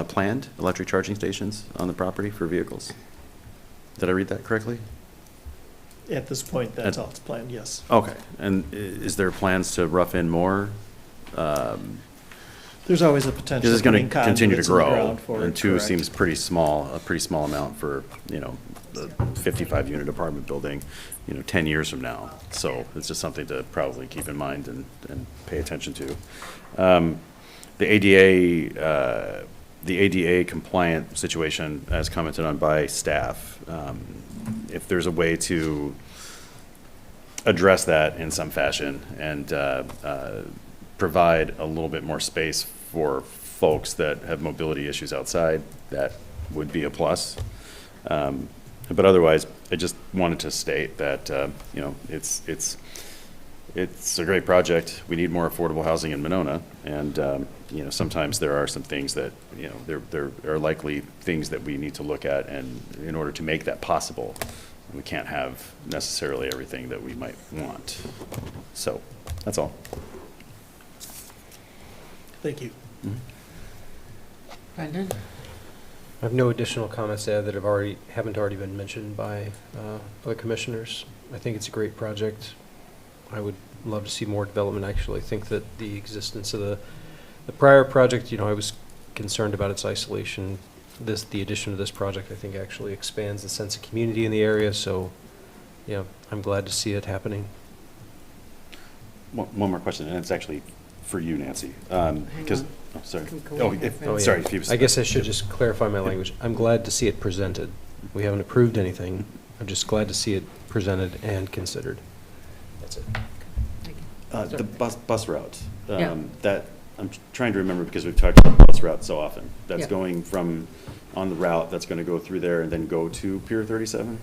planned electric charging stations on the property for vehicles. Did I read that correctly? At this point, that's all it's planned, yes. Okay. And is there plans to rough in more? There's always a potential. This is going to continue to conduits in the grow, ground for it, and 2 correct. seems a pretty small amount for, the 55-unit apartment building, 10 years from now. So it's just something to probably keep in mind and pay attention to. The ADA compliant situation, as commented on by staff, if there's a way to address that in some fashion and provide a little bit more space for folks that have mobility issues outside, that would be a plus. But otherwise, I just wanted to state that, it's a great project. We need more affordable housing in Monona, and sometimes there are some things that there are likely things that we need to look at, and in order to make that possible, we can't have necessarily everything that we might want. So that's all. Thank you. Mm-hmm. Brendan? I have no additional comments to add that haven't already been mentioned by other commissioners. I think it's a great project. I would love to see more development. Actually, I think that the existence of the prior project, I was concerned about its isolation. The addition of this project, I think, actually expands the sense of community in the area. So, I'm glad to see it happening. One more question, and it's actually for you, Nancy. Because, sorry. Yeah. Sorry. If you I guess I should just clarify my language. I'm glad to see it presented. We haven't approved anything. I'm just glad to see it presented and considered. That's it. The bus route. Yeah. That I'm trying to remember because we've talked about bus route so often. That's Yeah. going from on the route that's going to go through there and then go to Pier 37,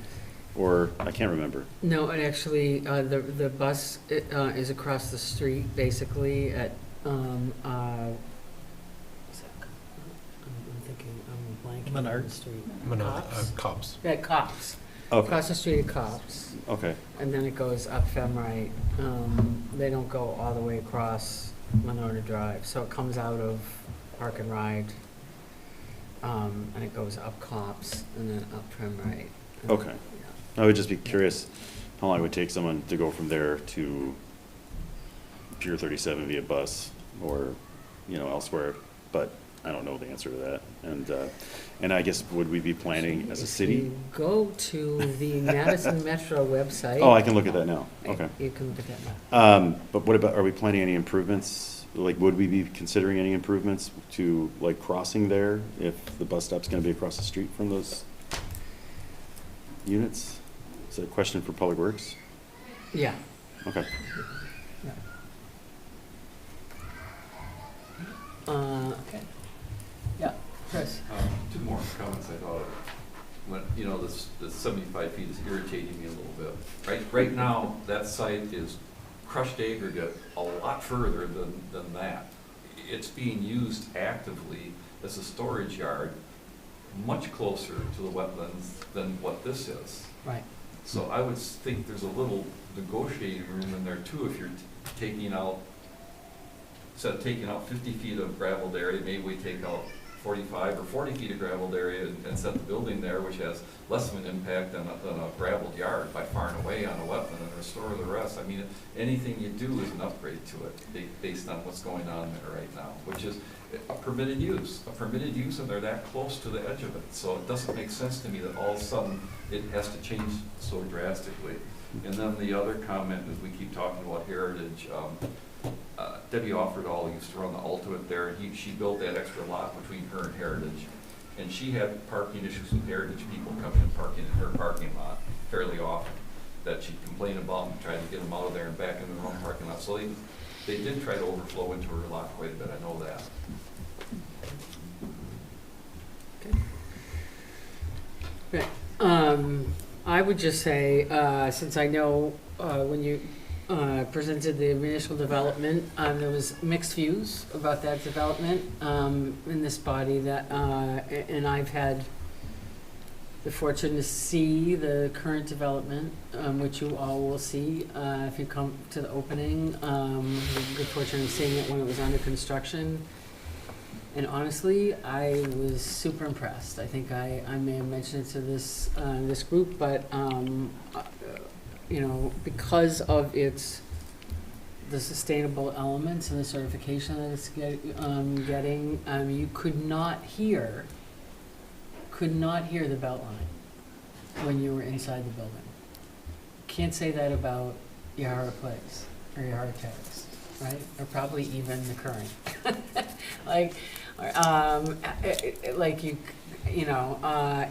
or I can't remember. No, and actually, the bus is across the street, basically, at, I'm thinking, I'm blanking on the Menard. street. Cops. Yeah, Cops. Okay. Across the street at Cops, Okay. and then it goes up Femrite. They don't go all the way across Monona Drive, so it comes out of Park and Ride and it goes up Copse and then up Prim Right. Okay. I would just be curious how long it would take someone to go from there to Pier 37 via bus or, elsewhere, but I don't know the answer to that. And I guess, would we be planning as a If city? you go to the Madison Metro website. Oh, I can look at that now. Okay. You can look at that now. But what about, are we planning any improvements? Like, would we be considering any improvements to, like, crossing there if the bus stop's gonna be across the street from those units? Is that a question for Public Works? Yeah. Okay. Okay. Yeah, Chris. Two more comments I thought of. When, the 75 feet is irritating me a little bit. Right now, that site is crushed aggregate a lot further than that. It's being used actively as a storage yard, much closer to the wetlands than what this is. Right. So I would think there's a little negotiating room in there too, if you're taking out, instead of taking out 50 feet of gravelled area, maybe we take out 45 or 40 feet of gravelled area and set the building there, which has less of an impact than a gravelled yard by far and away on a wetland, and restore the rest. I mean, anything you do is an upgrade to it based on what's going on there right now, which is a permitted use, and they're that close to the edge of it. So it doesn't make sense to me that all of a sudden it has to change so drastically. And then the other comment is, we keep talking about heritage. Debbie Offerdahl used to run the Ultimate there, and she built that extra lot between her and Heritage. And she had parking issues with Heritage people coming and parking in her parking lot fairly often, that she'd complain about and try to get them out of there and back into their own parking lot. So they did try to overflow into her lot quite a bit, I know that. Okay. Right. I would just say, since I know when you presented the initial development, there was mixed views about that development in this body, and I've had the fortune to see the current development, which you all will see if you come to the opening. Good fortune of seeing it when it was under construction. And honestly, I was super impressed. I think I may have mentioned it to this group, but because of the sustainable elements and the certification that it's getting, you could not hear the belt line when you were inside the building. Can't say that about Yahara Place or Yahara Terrace, right? Or probably even the current.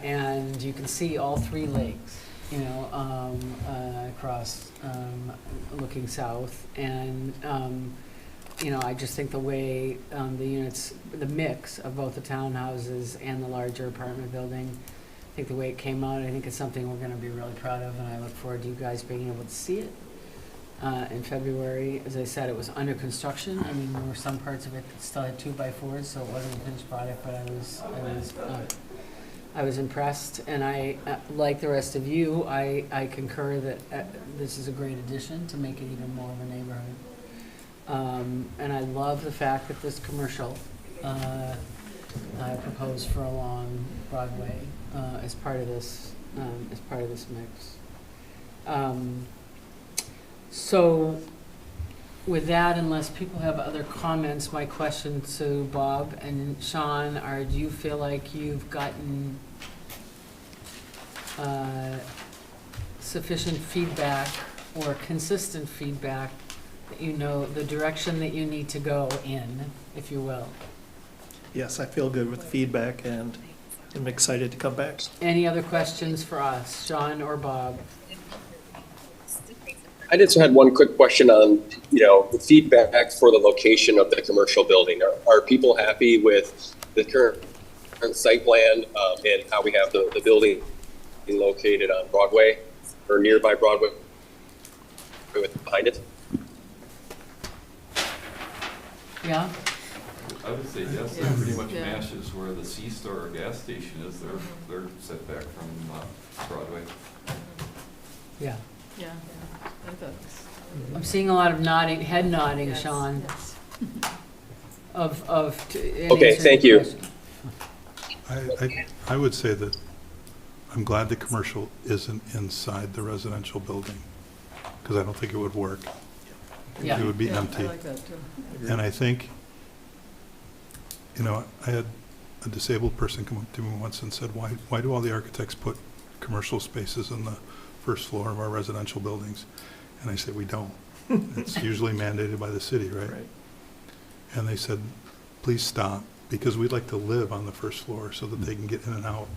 And you can see all three lakes, across, looking south. And, I just think the way the units, the mix of both the townhouses and the larger apartment building, I think the way it came out, I think it's something we're going to be really proud of, and I look forward to you guys being able to see it in February. As I said, it was under construction. I mean, there were some parts of it that still had 2x4s, so it wasn't a finished product, but I was impressed, and I, like the rest of you, I concur that this is a great addition to make it even more of a neighborhood. And I love the fact that this commercial proposed for along Broadway as part of this mix. So with that, unless people have other comments, my question to Bob and Sean are, do you feel like you've gotten sufficient feedback or consistent feedback that you know the direction that you need to go in, if you will? Yes, I feel good with the feedback, and I'm excited to come back. Any other questions for us, Sean or Bob? I just had one quick question on, the feedback for the location of the commercial building. Are people happy with the current site plan and how we have the building located on Broadway or nearby Broadway behind it? Yeah? I would say yes, it pretty much matches where the C-store or gas station is. They're set back from Broadway. Yeah. Yeah. I'm seeing a lot of head nodding, Yes, Sean. yes. Okay, Okay, thank you. I would say that I'm glad the commercial isn't inside the residential building, because I don't think it would work. Yeah. It would be Yeah, empty. I like that too. And I think, you know, I had a disabled person come up to me once and said, why do all the architects put commercial spaces in the first floor of our residential buildings? And I said, we don't. It's usually mandated by the city, right? Right. And they said, please stop, because we'd like to live on the first floor so that they can get in and out.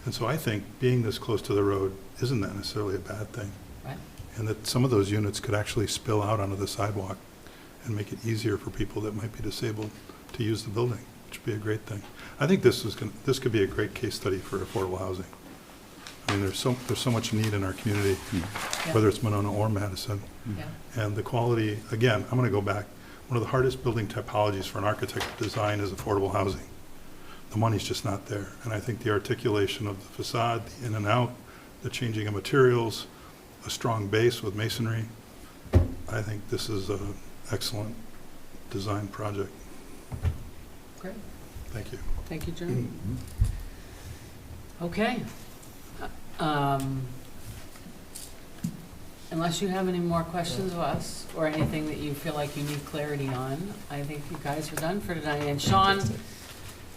And so I think being this close to the road isn't that necessarily a bad thing. Right. And that some of those units could actually spill out onto the sidewalk and make it easier for people that might be disabled to use the building, which would be a great thing. I think this could be a great case study for affordable housing. I mean, there's so much need in our community, Yeah. whether it's Monona or Madison. Yeah. And the quality, again, I'm going to go back. One of the hardest building typologies for an architect to design is affordable housing. The money's just not there. And I think the articulation of the facade, the in and out, the changing of materials, a strong base with masonry, I think this is an excellent design project. Great. Thank you. Thank you, Jeremy. Okay. Unless you have any more questions of us or anything that you feel like you need clarity on, I think you guys are done for tonight. And Sean,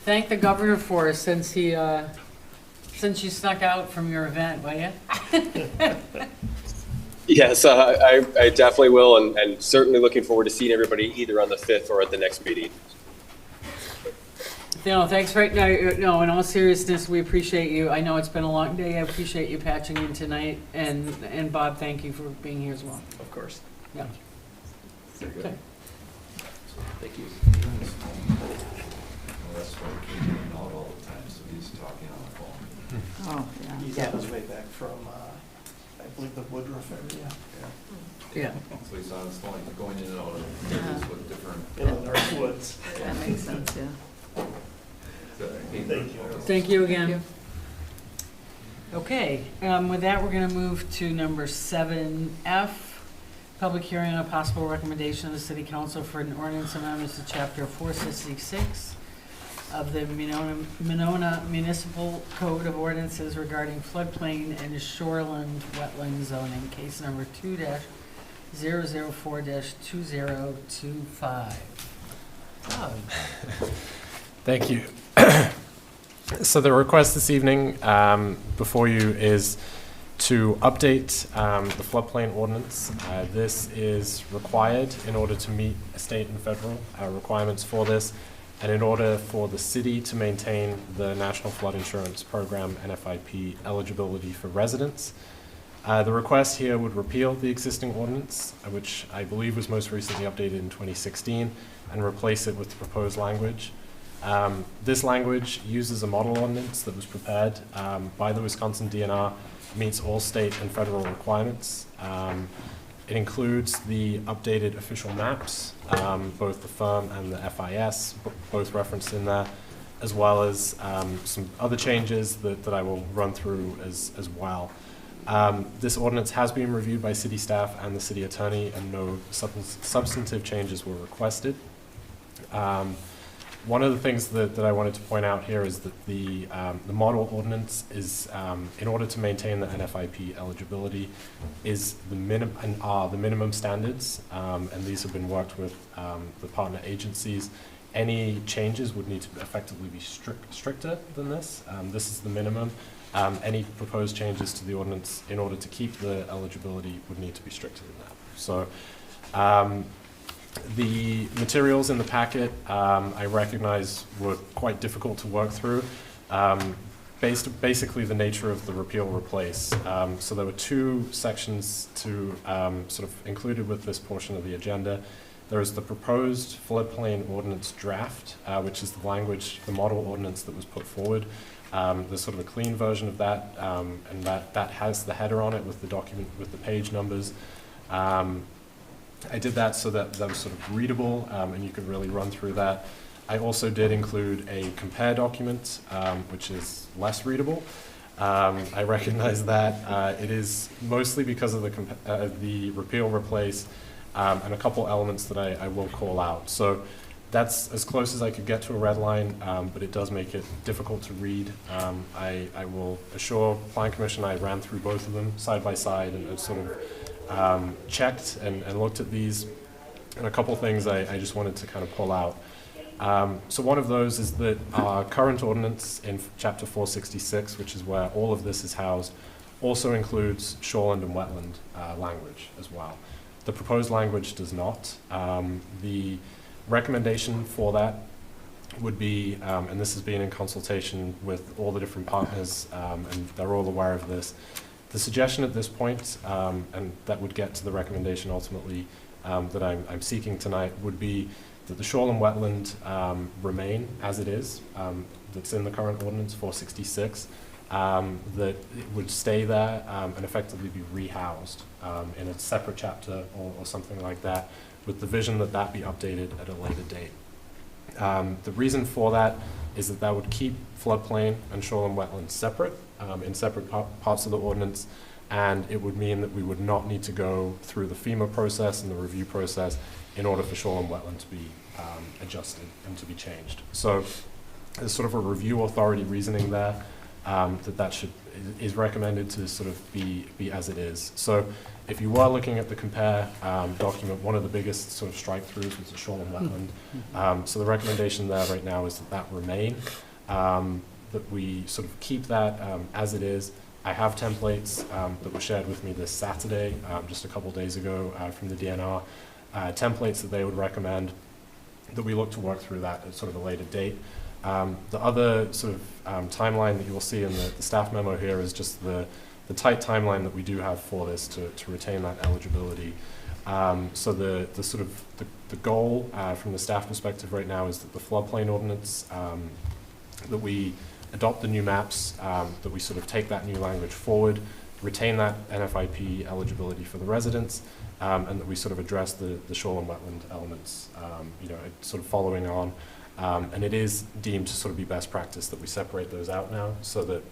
thank the governor for us since you snuck out from your event, will you? Yes, I definitely will, and certainly looking forward to seeing everybody either on the 5th or at the next meeting. No, thanks. Right now, no, in all seriousness, we appreciate you. I know it's been a long day. I appreciate you patching in tonight. And Bob, thank you for being here as well. Of course. Yeah. Okay. Thank you. That's why we keep him out all the time, so he's talking on the phone. Oh, yeah. He's on his way back from, I believe, the Woodruff area. Yeah. So he's on his phone, going in and out of areas with different. In the North Woods. That makes sense, yeah. Thank you. Thank you again. Okay, with that, we're going to move to number 7F, public hearing on a possible recommendation of the City Council for an ordinance amendment to Chapter 466 of the Monona Municipal Code of Ordinances regarding floodplain and shoreland wetland zoning, case number 2-004-2025. Thank you. So the request this evening before you is to update the floodplain ordinance. This is required in order to meet state and federal requirements for this, and in order for the city to maintain the National Flood Insurance Program NFIP eligibility for residents. The request here would repeal the existing ordinance, which I believe was most recently updated in 2016, and replace it with the proposed language. This language uses a model ordinance that was prepared by the Wisconsin DNR, meets all state and federal requirements. It includes the updated official maps, both the FIRM and the FIS, both referenced in there, as well as some other changes that I will run through as well. This ordinance has been reviewed by city staff and the city attorney, and no substantive changes were requested. One of the things that I wanted to point out here is that the model ordinance is, in order to maintain the NFIP eligibility, is the minimum standards, and these have been worked with the partner agencies. Any changes would need to effectively be stricter than this. This is the minimum. Any proposed changes to the ordinance in order to keep the eligibility would need to be stricter than that. So. The materials in the packet, I recognize, were quite difficult to work through, basically the nature of the repeal replace. So there were two sections to sort of included with this portion of the agenda. There is the proposed floodplain ordinance draft, which is the language, the model ordinance that was put forward. There's sort of a clean version of that, and that has the header on it with the document, with the page numbers. I did that so that was sort of readable, and you could really run through that. I also did include a compare document, which is less readable. I recognize that. It is mostly because of the repeal replace and a couple elements that I will call out. So That's as close as I could get to a red line, but it does make it difficult to read. I will assure Plan Commission I ran through both of them side by side and sort of checked and looked at these. And a couple things I just wanted to kind of pull out. So one of those is that our current ordinance in Chapter 466, which is where all of this is housed, also includes shoreland and wetland language as well. The proposed language does not. The recommendation for that would be, and this has been in consultation with all the different partners, and they're all aware of this, the suggestion at this point, and that would get to the recommendation ultimately that I'm seeking tonight, would be that the shoreland wetland remain as it is, that's in the current ordinance 466, that it would stay there and effectively be rehoused in a separate chapter or something like that, with the vision that that be updated at a later date. The reason for that is that that would keep floodplain and shoreline wetlands separate, in separate parts of the ordinance, and it would mean that we would not need to go through the FEMA process and the review process in order for shoreline wetland to be adjusted and to be changed. So there's sort of a review authority reasoning there, that is recommended to sort of be as it is. So if you were looking at the compare document, one of the biggest sort of strike-throughs was the shoreline wetland. So the recommendation there right now is that that remain, that we sort of keep that as it is. I have templates that were shared with me this Saturday, just a couple days ago from the DNR, templates that they would recommend that we look to work through that at sort of a later date. The other sort of timeline that you will see in the staff memo here is just the tight timeline that we do have for this to retain that eligibility. So the sort of the goal from the staff perspective right now is that the floodplain ordinance, that we adopt the new maps, that we sort of take that new language forward, retain that NFIP eligibility for the residents, and that we sort of address the shoreline wetland elements, sort of following on. And it is deemed to sort of be best practice that we separate those out now, so that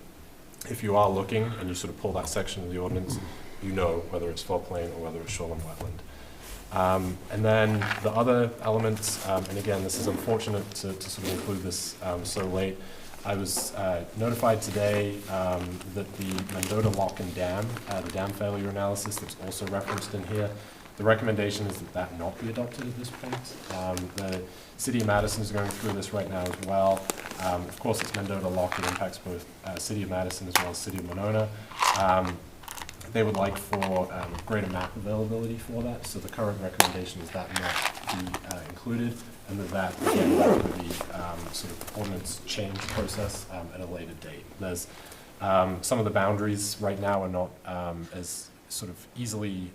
if you are looking and you sort of pull that section of the ordinance, you know whether it's floodplain or whether it's shoreline wetland. And then the other elements, and again, this is unfortunate to sort of include this so late. I was notified today that the Mendota Lock and Dam, the dam failure analysis that's also referenced in here, the recommendation is that that not be adopted at this point. The City of Madison is going through this right now as well. Of course, it's Mendota Lock that impacts both City of Madison as well as City of Monona. They would like for greater map availability for that, so the current recommendation is that not be included, and that again, that would be sort of ordinance change process at a later date. There's some of the boundaries right now are not as sort of easily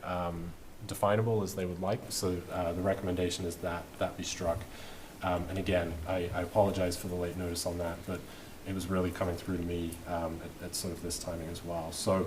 definable as they would like, so the recommendation is that that be struck. And again, I apologize for the late notice on that, but it was really coming through to me at sort of this timing as well. So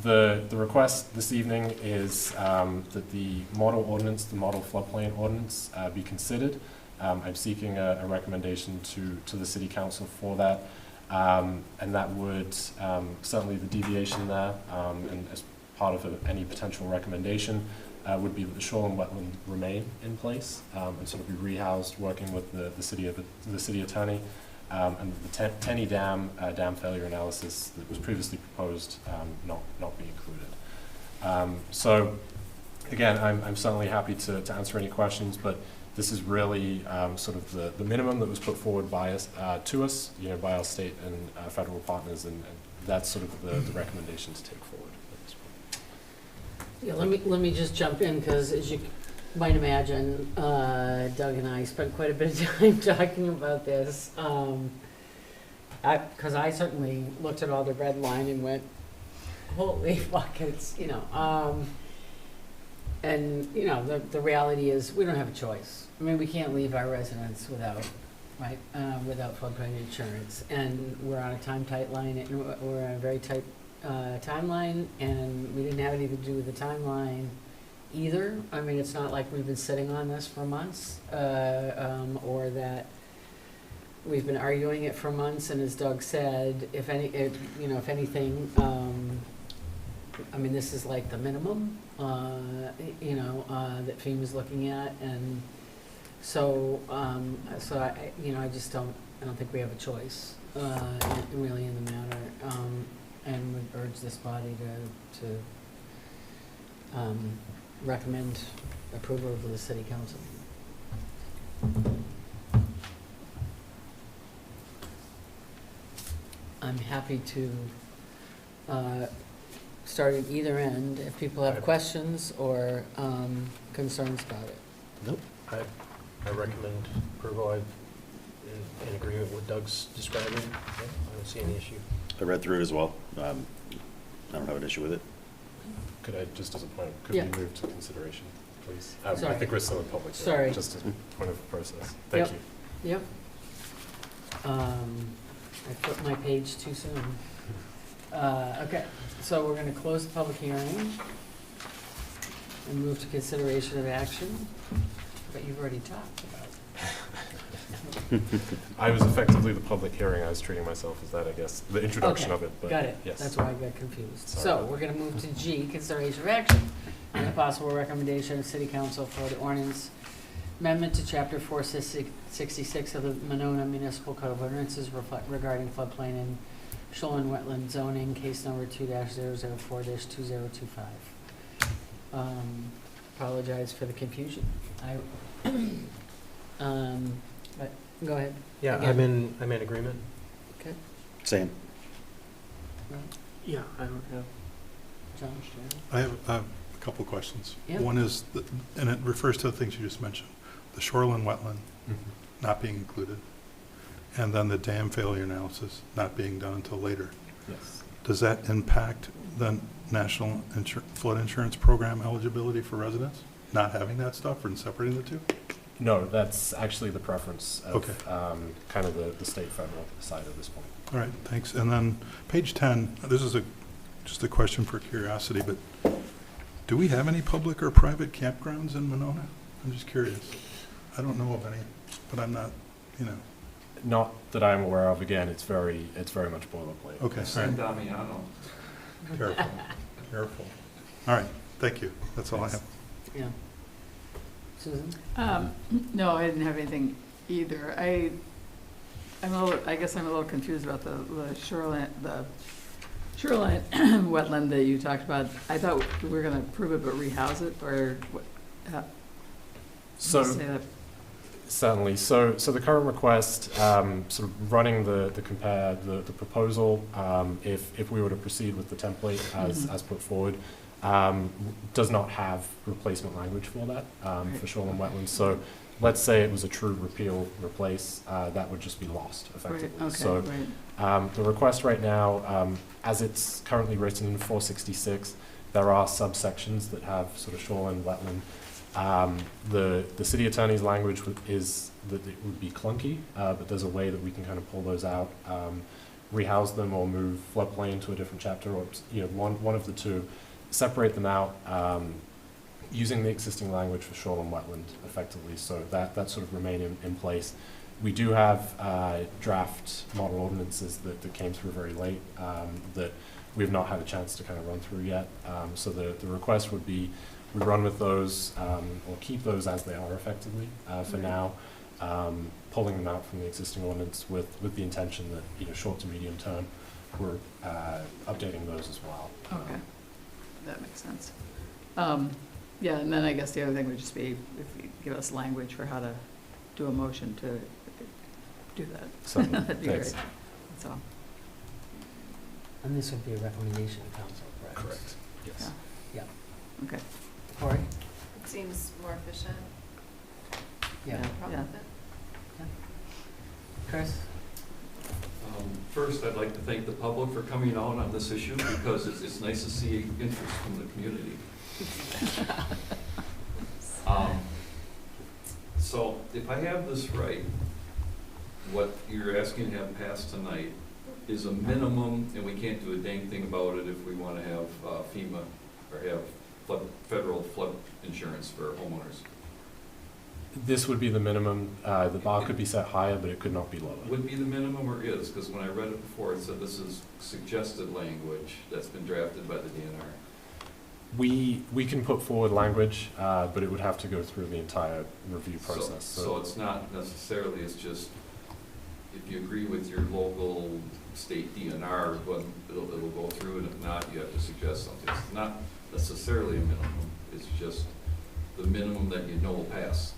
the request this evening is that the model ordinance, the model floodplain ordinance, be considered. I'm seeking a recommendation to the City Council for that, and that would certainly the deviation there, and as part of any potential recommendation, would be that the shoreline wetland remain in place and sort of be rehoused, working with the city attorney, and the Tenney Dam dam failure analysis that was previously proposed not be included. So again, I'm certainly happy to answer any questions, but this is really sort of the minimum that was put forward by us to us, by our state and federal partners, and that's sort of the recommendation to take forward. Yeah, let me just jump in, because as you might imagine, Doug and I spent quite a bit of time talking about this. Because I certainly looked at all the red line and went, holy fuck, it's, and, the reality is we don't have a choice. I mean, we can't leave our residents without floodplain insurance. And we're on a tight line, and we're on a very tight timeline, and we didn't have anything to do with the timeline either. I mean, it's not like we've been sitting on this for months, or that we've been arguing it for months. And as Doug said, if anything, I mean, this is like the minimum, that FEMA's looking at, and So, I just don't think we have a choice, really in the matter, and would urge this body to recommend approval of the city council. I'm happy to start at either end if people have questions or concerns about it. Nope. I recommend approval. I'm in agreement with Doug's describing. I don't see any issue. I read through it as well. I don't have an issue with it. Could I, just as a point, could Yeah. we move to consideration, please? I Sorry. think we're still in public. Sorry. Just as a point of process. Thank Yep. you. Yep. I flipped my page too soon. Okay, so we're gonna close the public hearing and move to consideration of action, but you've already talked about it. I was effectively the public hearing. I was treating myself as that, I guess, the introduction Okay, of it, but got it. yes. That's why I got confused. Sorry So about we're gonna move to G, consideration of action. And a possible recommendation of city council for the ordinance amendment to chapter 466 of the Monona Municipal Code of Ordinances regarding floodplain and shoreline wetland zoning, case number 2-004-2025. Apologize for the confusion. But go ahead. Yeah, Again. I'm in agreement. Okay. Same. Yeah, I don't have. John? I have a couple of questions. Yeah. One is, and it refers to the things you just mentioned, the shoreline wetland Mhm. not being included, and then the dam failure analysis not being done until later. Yes. Does that impact the National Flood Insurance Program eligibility for residents? Not having that stuff and separating the two? No, that's actually the preference of Okay. kind of the state federal side at this point. All right, thanks. And then page 10, this is just a question for curiosity, but do we have any public or private campgrounds in Monona? I'm just curious. I don't know of any, but I'm not, Not that I'm aware of. Again, it's very much boilerplate. Okay, all San right. Damiano. Careful, careful. All right, thank you. That's all I have. Yeah. Susan? No, I didn't have anything either. I guess I'm a little confused about the shoreline wetland that you talked about. I thought we were gonna approve it but rehouse it, or what? So, say that. certainly. So the current request, sort of running the proposal, if we were to proceed with the template as put forward, does not have replacement language for that, for shoreline wetlands. So let's say it was a true repeal replace, that would just be lost effectively. Right, okay, So right. the request right now, as it's currently written in 466, there are subsections that have sort of shoreline wetland. The city attorney's language is that it would be clunky, but there's a way that we can kind of pull those out, rehouse them, or move floodplain to a different chapter, or one of the two, separate them out, using the existing language for shoreline wetland effectively, so that sort of remain in place. We do have draft model ordinances that came through very late, that we've not had a chance to kind of run through yet. So the request would be we run with those, or keep those as they are effectively for now, pulling them out from the existing ordinance with the intention that, short to medium term, we're updating those as well. Okay, that makes sense. Yeah, and then I guess the other thing would just be if you give us language for how to do a motion to do that. Certainly. That'd be Thanks. great. That's all. And this would be a recommendation of council, correct? Correct. Yes. Yeah. Okay. Cory? It seems more efficient. Yeah. No problem with it. Chris? First, I'd like to thank the public for coming out on this issue, because it's nice to see interest from the community. So if I have this right, what you're asking to have passed tonight is a minimum, and we can't do a dang thing about it if we want to have FEMA or have federal flood insurance for homeowners. This would be the minimum. The bar could be set higher, but it could not be lower. Would be the minimum, or is? Because when I read it before, it said this is suggested language that's been drafted by the DNR. We can put forward language, but it would have to go through the entire review process. So it's not necessarily, it's just, if you agree with your local state DNR, but it'll go through, and if not, you have to suggest something. It's not necessarily a minimum, it's just the minimum that you know will pass.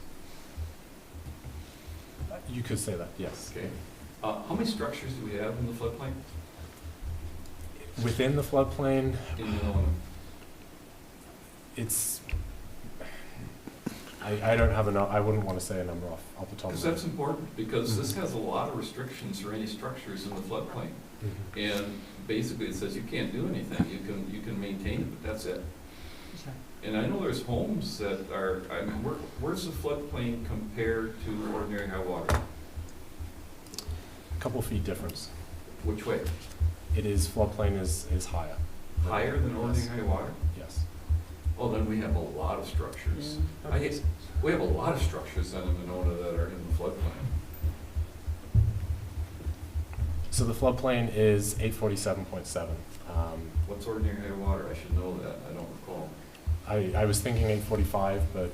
You could say that, yes. Okay. How many structures do we have in the floodplain? Within the floodplain, In Winona? it's, I don't have enough, I wouldn't want to say a number off the top of Because my that's important, because this has a lot of restrictions for any structures in the floodplain. Mhm. And basically, it says you can't do anything, you can maintain it, but that's it. And I know there's homes that are, I mean, where's the floodplain compared to ordinary high water? A couple feet difference. Which way? It is, floodplain is higher. Higher than ordinary Yes. high water? Yes. Oh, then we have a lot of structures. We have a lot of structures then in Winona that are in the floodplain. So the floodplain is 847.7. What's ordinary high water? I should know that, I don't recall. I was thinking 845, but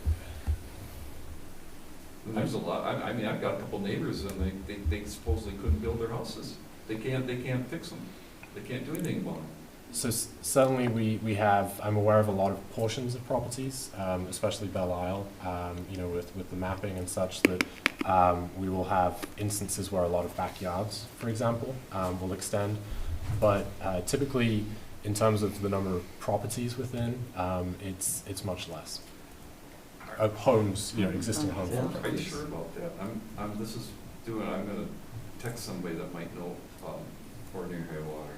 And there's a lot, I mean, I've got a couple neighbors and they supposedly couldn't build their houses. They can't fix them. They can't do anything about them. so certainly we have, I'm aware of a lot of portions of properties, especially Belle Isle, you know, with the mapping and such, that we will have instances where a lot of backyards, for example, will extend. But typically, in terms of the number of properties within, it's much less. Homes, you know, existing homes. Are you sure about that? I'm gonna text somebody that might know, ordinary high water.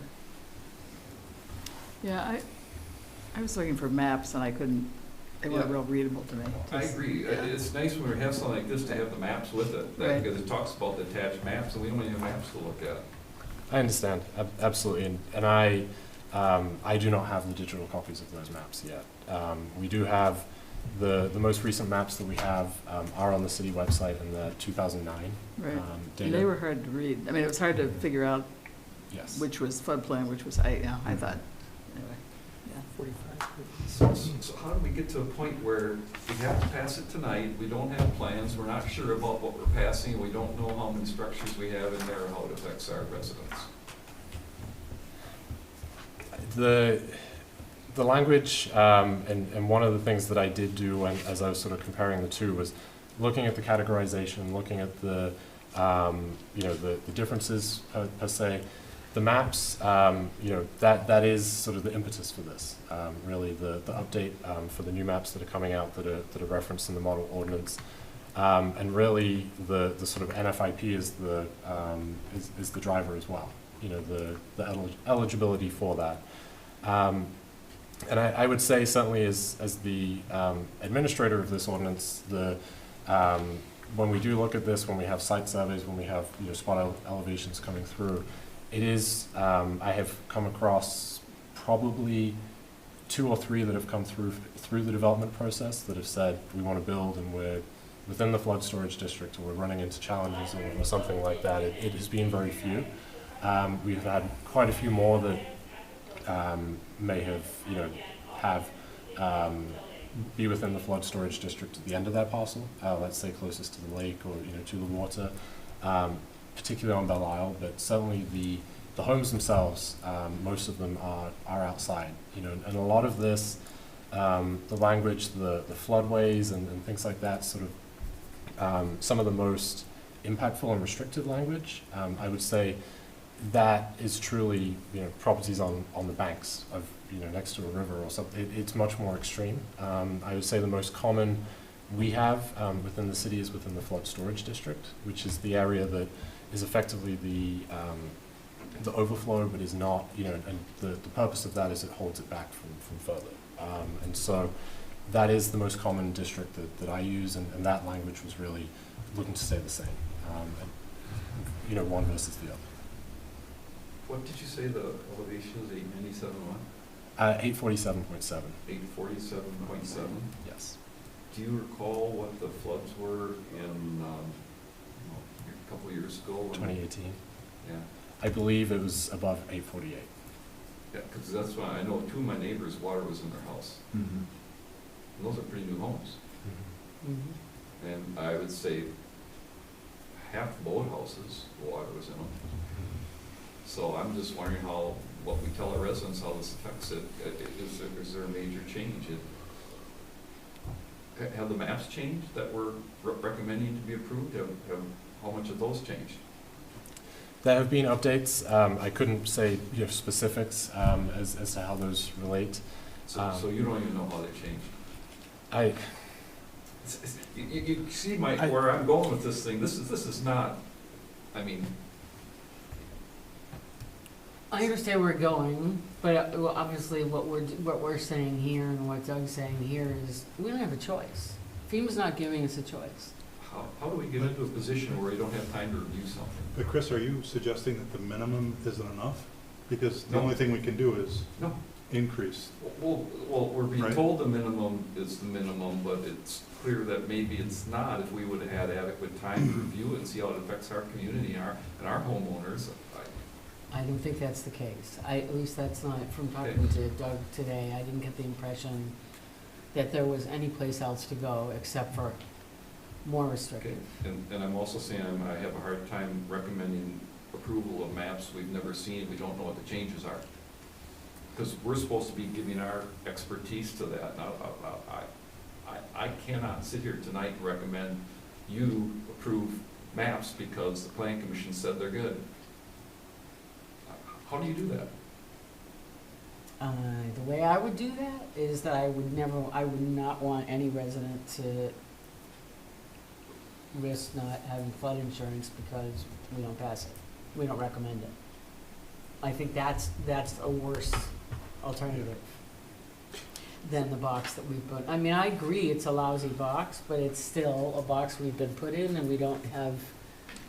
Yeah, I was looking for maps and I couldn't, they weren't Yeah. real readable to me. I agree. It's nice when we have something like this to have the maps with it, Right. because it talks about the attached maps, and we don't even have maps to look at. I understand, absolutely, and I do not have the digital copies of those maps yet. We do have, the most recent maps that we have are on the city website in the 2009 Right. data. And they were hard to read. I mean, it was hard to figure out Yes. which was floodplain, which was, I thought, anyway, yeah. 45. So how do we get to a point where we have to pass it tonight, we don't have plans, we're not sure about what we're passing, and we don't know how many structures we have in there or how it affects our residents? The language, and one of the things that I did do when, as I was sort of comparing the two, was looking at the categorization, looking at the, you know, the differences per se. The maps, you know, that is sort of the impetus for this. Really, the update for the new maps that are coming out that are referenced in the model ordinance, and really the sort of NFIP is the driver as well. You know, the eligibility for that. And I would say certainly as the administrator of this ordinance, when we do look at this, when we have site surveys, when we have, you know, spot elevations coming through, it is, I have come across probably 2 or 3 that have come through the development process that have said, we want to build and we're within the flood storage district, or we're running into challenges or something like that. It has been very few. We've had quite a few more that may have, you know, be within the flood storage district at the end of that parcel, let's say closest to the lake or, you know, to the water, particularly on Belle Isle, but certainly the homes themselves, most of them are outside, you know, and a lot of this, the language, the floodways and things like that, sort of some of the most impactful and restrictive language, I would say that is truly, you know, properties on the banks of, you know, next to a river or something. It's much more extreme. I would say the most common we have within the city is within the flood storage district, which is the area that is effectively the overflow, but is not, you know, and the purpose of that is it holds it back from further. And so that is the most common district that I use, and that language was really looking to stay the same, and, you know, one versus the other. What did you say the elevation is, 897 847.7. 847.7? Yes. Do you recall what the floods were in, a couple of years ago? 2018. Yeah. I believe it was above 848. Yeah, because that's why I know two of my neighbors, water was in their house. And those are pretty new homes. Mhm. And I would say half boat houses, water was in them. So I'm just wondering how, what we tell our residents, how this affects it. Is there a major change? Have the maps changed that we're recommending to be approved? How much have those changed? There have been updates. I couldn't say specifics as to how those relate. So you don't even know how they changed? You see where I'm going with this thing. This is not, I mean. I understand where we're going, but well, obviously what we're saying here and what Doug's saying here is we don't have a choice. FEMA's not giving us a choice. How do we get into a position where we don't have time to review something? But Chris, are you suggesting that the minimum isn't enough? Because the No. only thing we can do is No. increase. Well, we're being Right. told the minimum is the minimum, but it's clear that maybe it's not if we would have had adequate time to review it and see how it affects our community and our homeowners. I don't think that's the case. At least that's not, from talking to Doug today, I didn't get the impression that there was any place else to go except for more restrictive. And I'm also saying I have a hard time recommending approval of maps we've never seen. We don't know what the changes are. Because we're supposed to be giving our expertise to that. Now, I cannot sit here tonight and recommend you approve maps because the Plan Commission said they're good. How do you do that? The way I would do that is that I would not want any resident to risk not having flood insurance because we don't pass it. We don't recommend it. I think that's a worse alternative than the box that we put. I mean, I agree it's a lousy box, but it's still a box we've been put in and we don't have,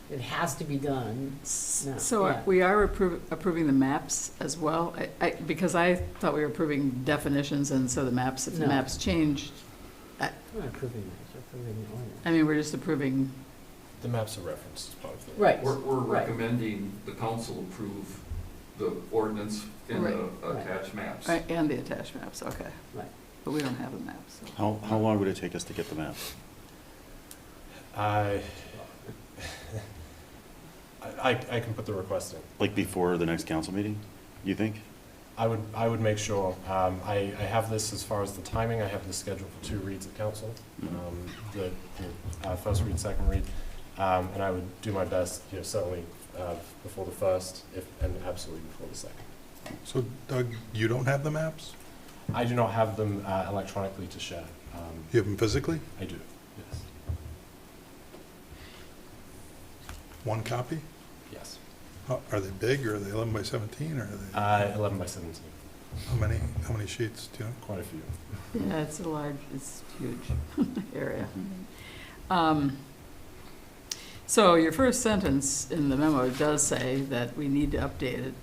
it has to be done. No, So yeah. we are approving the maps as well? Because I thought we were approving definitions, and so the maps, if the No. maps changed, We're not approving this, we're approving the ordinance. I mean, we're just approving, The maps are referenced as part of the. Right. We're right. recommending the council approve the ordinance and the Right. attached maps. and the attached maps, okay. Right. But we don't have the maps, so. How long would it take us to get the maps? I can put the request in. Like before the next council meeting, you think? I would make sure. I have this as far as the timing. I have this scheduled for 2 reads at council. The first read, second read, and I would do my best. Certainly before the first, and absolutely before the second. So Doug, you don't have the maps? I do not have them electronically to share. You have them physically? I do. Yes. One copy? Yes. Are they big, or are they 11 by 17, or are they? 11 by 17. How many sheets, do you know? Quite a few. Yeah, it's huge area. So your first sentence in the memo does say that we need to update it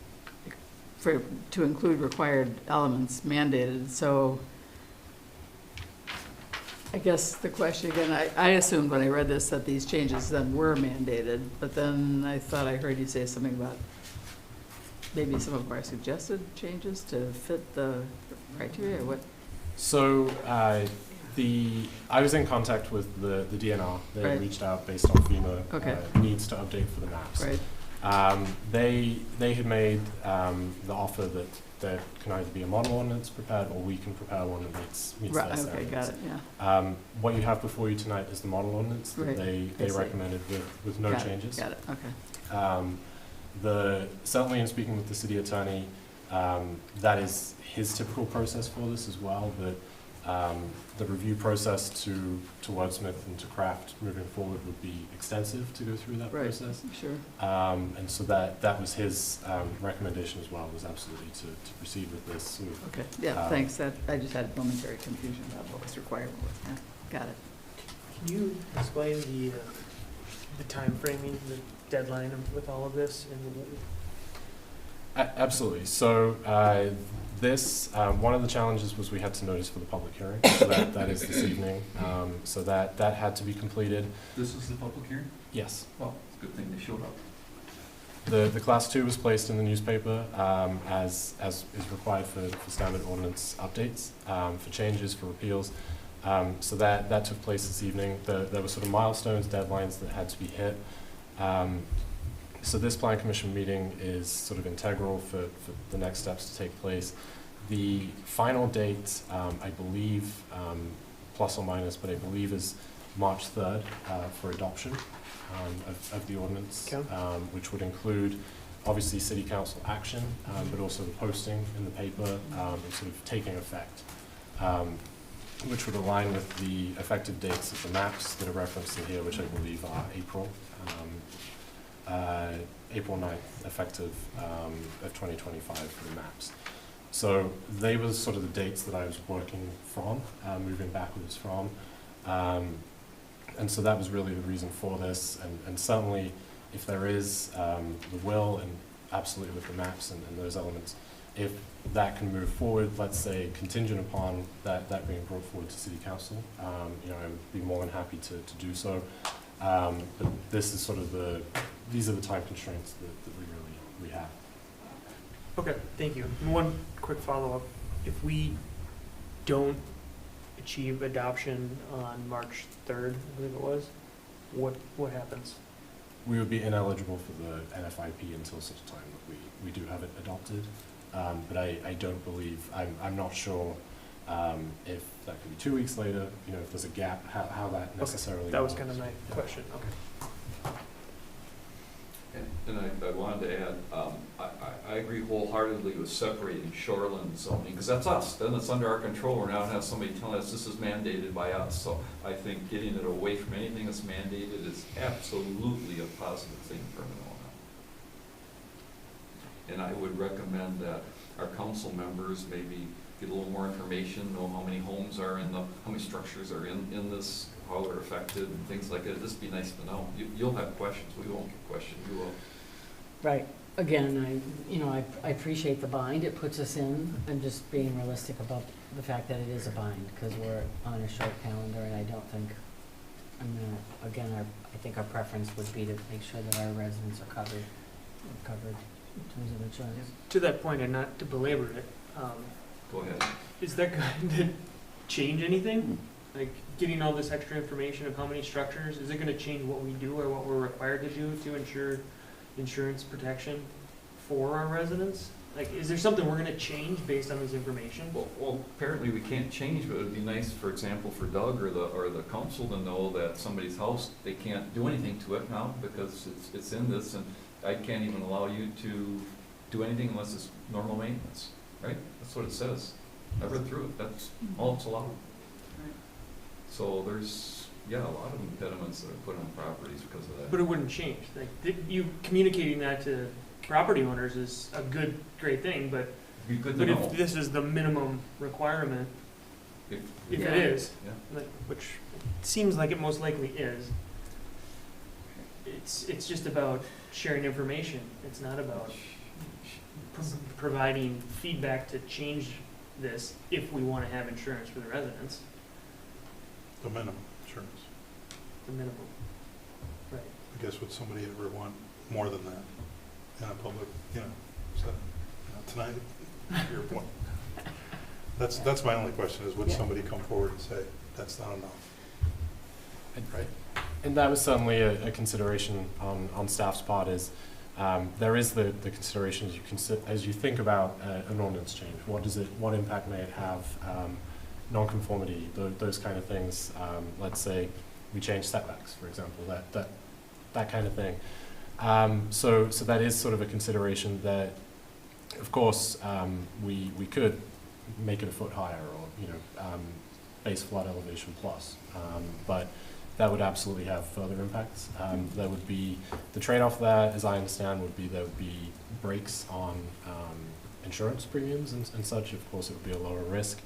to include required elements mandated, so I guess the question again, I assumed when I read this that these changes then were mandated, but then I thought I heard you say something about maybe some of our suggested changes to fit the criteria, or what? So I was in contact with the DNR. They Right. reached out based on FEMA Okay. needs to update for the maps. Right. They had made the offer that there can either be a model ordinance prepared or we can prepare one that meets Right, their okay, got standards. it, yeah. What you have before you tonight is the model ordinance that Right, they I see. recommended with no Got it, changes. Got it, okay. Certainly in speaking with the city attorney, that is his typical process for this as well, but the review process to wordsmith and to craft moving forward would be extensive to go through that Right, process. sure. And so that was his recommendation as well, was absolutely to proceed with this. Okay, yeah, thanks, I just had momentary confusion about what was required, yeah, got it. Can you explain the timeframing, the deadline with all of this? Absolutely. So one of the challenges was we had to notice for the public hearing. So that is this evening. So that had to be completed. This is the public hearing? Yes. Well, it's a good thing they showed up. The Class 2 was placed in the newspaper as is required for standard ordinance updates, for changes, for repeals. So that took place this evening. There were sort of milestones, deadlines that had to be hit. So this Plan Commission meeting is sort of integral for the next steps to take place. The final date, I believe, plus or minus, but I believe is March 3rd for adoption of the ordinance, which would include obviously City Council action, but also the posting in the paper and sort of taking effect, which would align with the effective dates of the maps that are referenced in here, which I believe are April 9th, effective of 2025 for the maps. So they were sort of the dates that I was working from, moving backwards from. And so that was really the reason for this. And certainly, if there is the will, and absolutely with the maps and those elements, if that can move forward, let's say contingent upon that being brought forward to City Council, I would be more than happy to do so. But this is sort of these are the time constraints that we have. Okay, thank you. And one quick follow-up. If we don't achieve adoption on March 3rd, I believe it was, what happens? We would be ineligible for the NFIP until such time that we do have it adopted. But I don't believe, I'm not sure if that could be 2 weeks later, if there's a gap, how that necessarily. That was kind of my question, okay. And I wanted to add, I agree wholeheartedly with separating shoreline zoning, because that's us, then it's under our control. We're now have somebody telling us this is mandated by us. So I think getting it away from anything that's mandated is absolutely a positive thing for Monona. And I would recommend that our council members maybe get a little more information, know how many homes are how many structures are in this, how they're affected, and things like that. It'd just be nice to know. You'll have questions. We won't get questions. You will. Right. Again, I appreciate the bind it puts us in. I'm just being realistic about the fact that it is a bind, because we're on a short calendar, and I don't think, I think our preference would be to make sure that our residents are covered in terms of insurance. To that point, and not to belabor it, Go ahead. is that going to change anything? Like, getting all this extra information of how many structures, is it gonna change what we do or what we're required to do to ensure insurance protection for our residents? Like, is there something we're gonna change based on this information? Well, apparently we can't change, but it'd be nice, for example, for Doug or the council to know that somebody's house, they can't do anything to it now because it's in this, and I can't even allow you to do anything unless it's normal maintenance, right? That's what it says. I read through it. That's all it's allowed. So there's, a lot of impediments that are put on properties because of that. But it wouldn't change. Like, you communicating that to property owners is a great thing, but Be good to know. if this is the minimum requirement, if it is, which seems like it most likely is, it's just about sharing information. It's not about providing feedback to change this if we want to have insurance for the residents. The minimum insurance. The minimum. Right. I guess would somebody ever want more than that in a public, setting? Tonight, your point. That's my only question is, would somebody come forward and say, that's not enough? Right. And that was certainly a consideration on staff's part. Is there is the consideration as you think about an ordinance change. What impact may it have? Non-conformity, those kind of things. Let's say we change setbacks, for example. That kind of thing. So that is sort of a consideration that, of course, we could make it a foot higher, or base flood elevation plus, but that would absolutely have further impacts. There would be the trade-off there, as I understand, there would be breaks on insurance premiums and such. Of course, it would be a lower risk,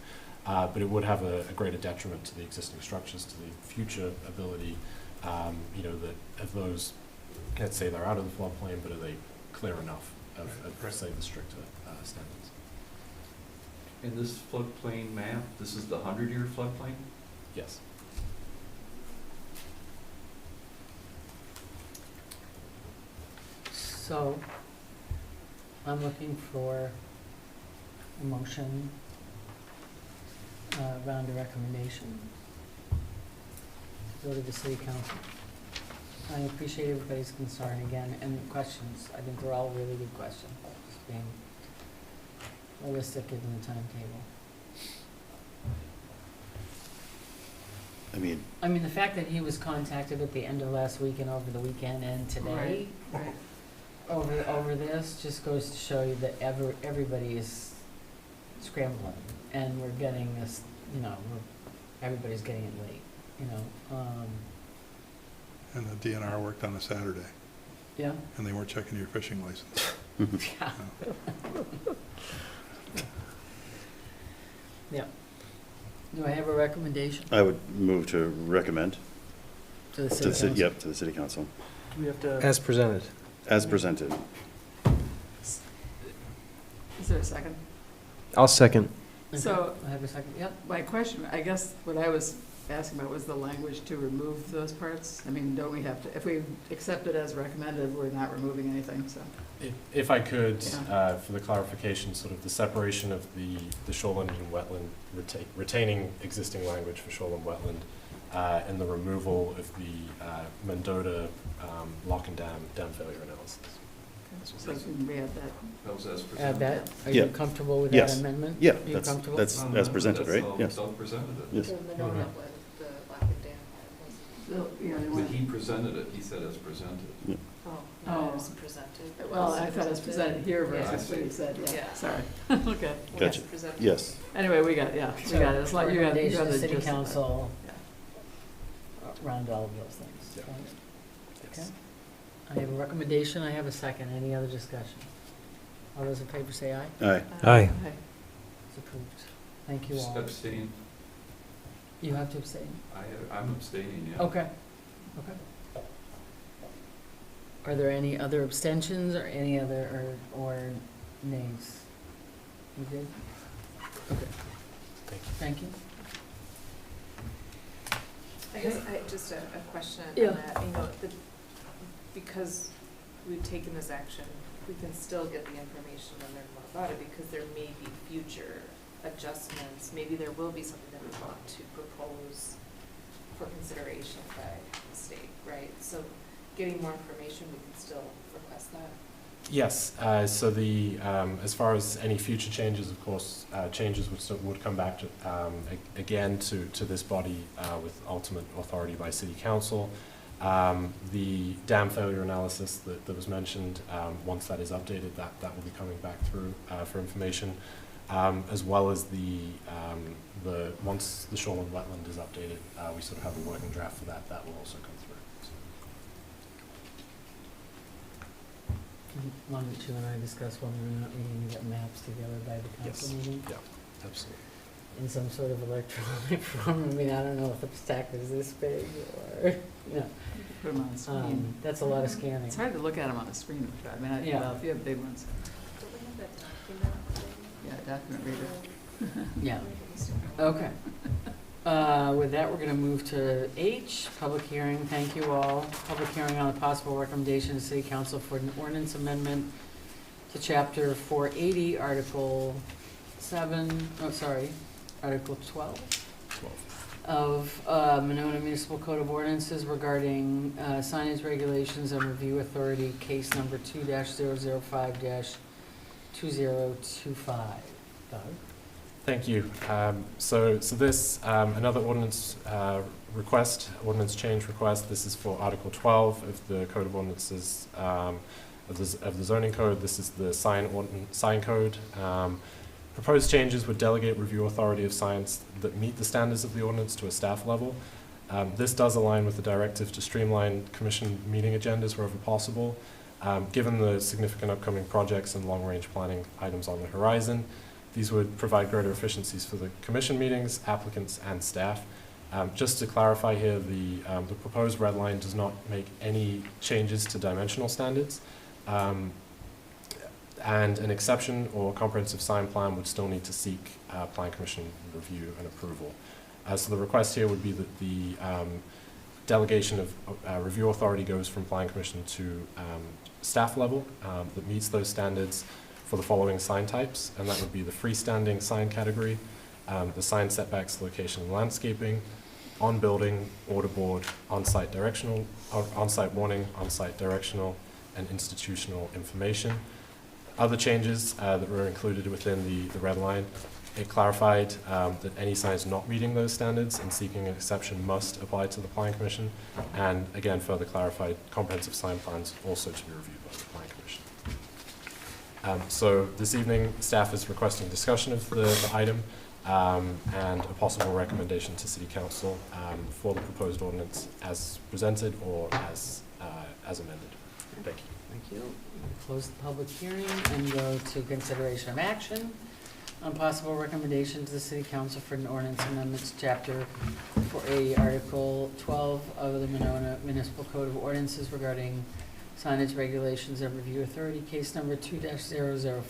but it would have a greater detriment to the existing structures, to the future ability, that of those, let's say they're out of the floodplain, but are they clear enough of say, the stricter standards? In this floodplain map, this is the 100-year floodplain? Yes. So, I'm looking for a motion around a recommendation to go to the city council. I appreciate everybody's concern again and questions. I think they're all really good questions, just being realistic given the timetable. I mean, the fact that he was contacted at the end of last week and over the weekend and today Right. over this just goes to show you that everybody is scrambling and we're getting this, everybody's getting it late, And the DNR worked on a Saturday, Yeah. and they weren't checking your fishing license. Yeah. Yeah. Do I have a recommendation I would move to recommend to the to city the city, council? yep, to the city council, Do we have to? As presented. as presented. Is there a second? I'll second. Okay, So- I have a second, yep. My question, I guess what I was asking about was the language to remove those parts. I mean, don't we have to, if we accept it as recommended, we're not removing anything, so. If I could, Yeah. for the clarification, sort of the separation of the shoreline and wetland, retaining existing language for shoreline wetland, and the removal of the Mendota lock and dam failure analysis. So can we add that? That was as presented. Add that, are Yeah. you comfortable with that Yes. amendment? Yeah, Are you that's, comfortable? that's as presented, That's right? how Yes. South presented it. Yes. The Monona Mhm. with the Lock and Dam was. Yeah, they When want- he presented it, he said as presented. Oh, Oh. no, it was presented. Well, I thought it was presented here Yeah. versus what you said, yeah, Yeah. sorry. Okay. Gotcha. Presented. Yes. Anyway, we got, yeah, we So, got it. It's like you got recommendation the to city gist of it. council Yeah. around all of those things. Yeah. right? Yes. Okay. I have a recommendation, I have a second. Any other discussion? All those in favor say aye. Aye. Aye. It's approved. Thank you all. Abstain. You have to abstain. I'm abstaining, yeah. Okay. Okay. Are there any other abstentions or any other, or nays? You good? Okay. Thank you. I guess just a question Yeah. on that, because we've taken this action, we can still get the information and learn more about it, because there may be future adjustments, maybe there will be something that we want to propose for consideration by the state, right? So getting more information, we can still request that. Yes, so as far as any future changes, of course, changes would come back to, again to this body with ultimate authority by city council. The dam failure analysis that was mentioned, once that is updated, that will be coming back through for information, as well as once the shoreline wetland is updated, we sort of have a working draft for that will also come through. So. Why don't you and I discuss whether or not we need to get maps together by the council Yes. meeting? Yeah, absolutely. In some sort of electronic form. I mean, I don't know if the stack is this big or, Put them on the screen. that's a lot of scanning. It's hard to look at them on the screen, I mean, Yeah. well, if you have big ones, Don't we have that document? yeah, document reader. Yeah, okay. With that, we're gonna move to H, public hearing. Thank you all. Public hearing on a possible recommendation to City Council for an ordinance amendment to Chapter 480, Article 12 of Monona Municipal Code of Ordinances regarding signage regulations and review authority, case number 2-005-2025. Doug? Thank you. So this, another ordinance ordinance change request. This is for Article 12 of the Code of Ordinances of the zoning code. This is the sign code. Proposed changes would delegate review authority of signs that meet the standards of the ordinance to a staff level. This does align with the directive to streamline commission meeting agendas wherever possible. Given the significant upcoming projects and long-range planning items on the horizon, these would provide greater efficiencies for the commission meetings, applicants, and staff. Just to clarify here, the proposed red line does not make any changes to dimensional standards. And an exception or comprehensive sign plan would still need to seek plan commission review and approval. So the request here would be that the delegation of review authority goes from Planning Commission to staff level that meets those standards for the following sign types, and that would be the freestanding sign category, the sign setbacks, location, and landscaping, on-building, order board, on-site directional, on-site warning, on-site directional, and institutional information. Other changes that were included within the red line, it clarified that any signs not meeting those standards and seeking an exception must apply to the Planning Commission, and again further clarified comprehensive sign plans also to be reviewed by the Planning Commission. So this evening, staff is requesting discussion of the item and a possible recommendation to City Council for the proposed ordinance as presented or as amended. Thank you. Thank you. We'll close the public hearing and go to consideration of action on possible recommendation to the City Council for an ordinance amendments chapter for Article 12 of the Monona Municipal Code of Ordinances regarding signage regulations and review authority, case number 2-005-2025.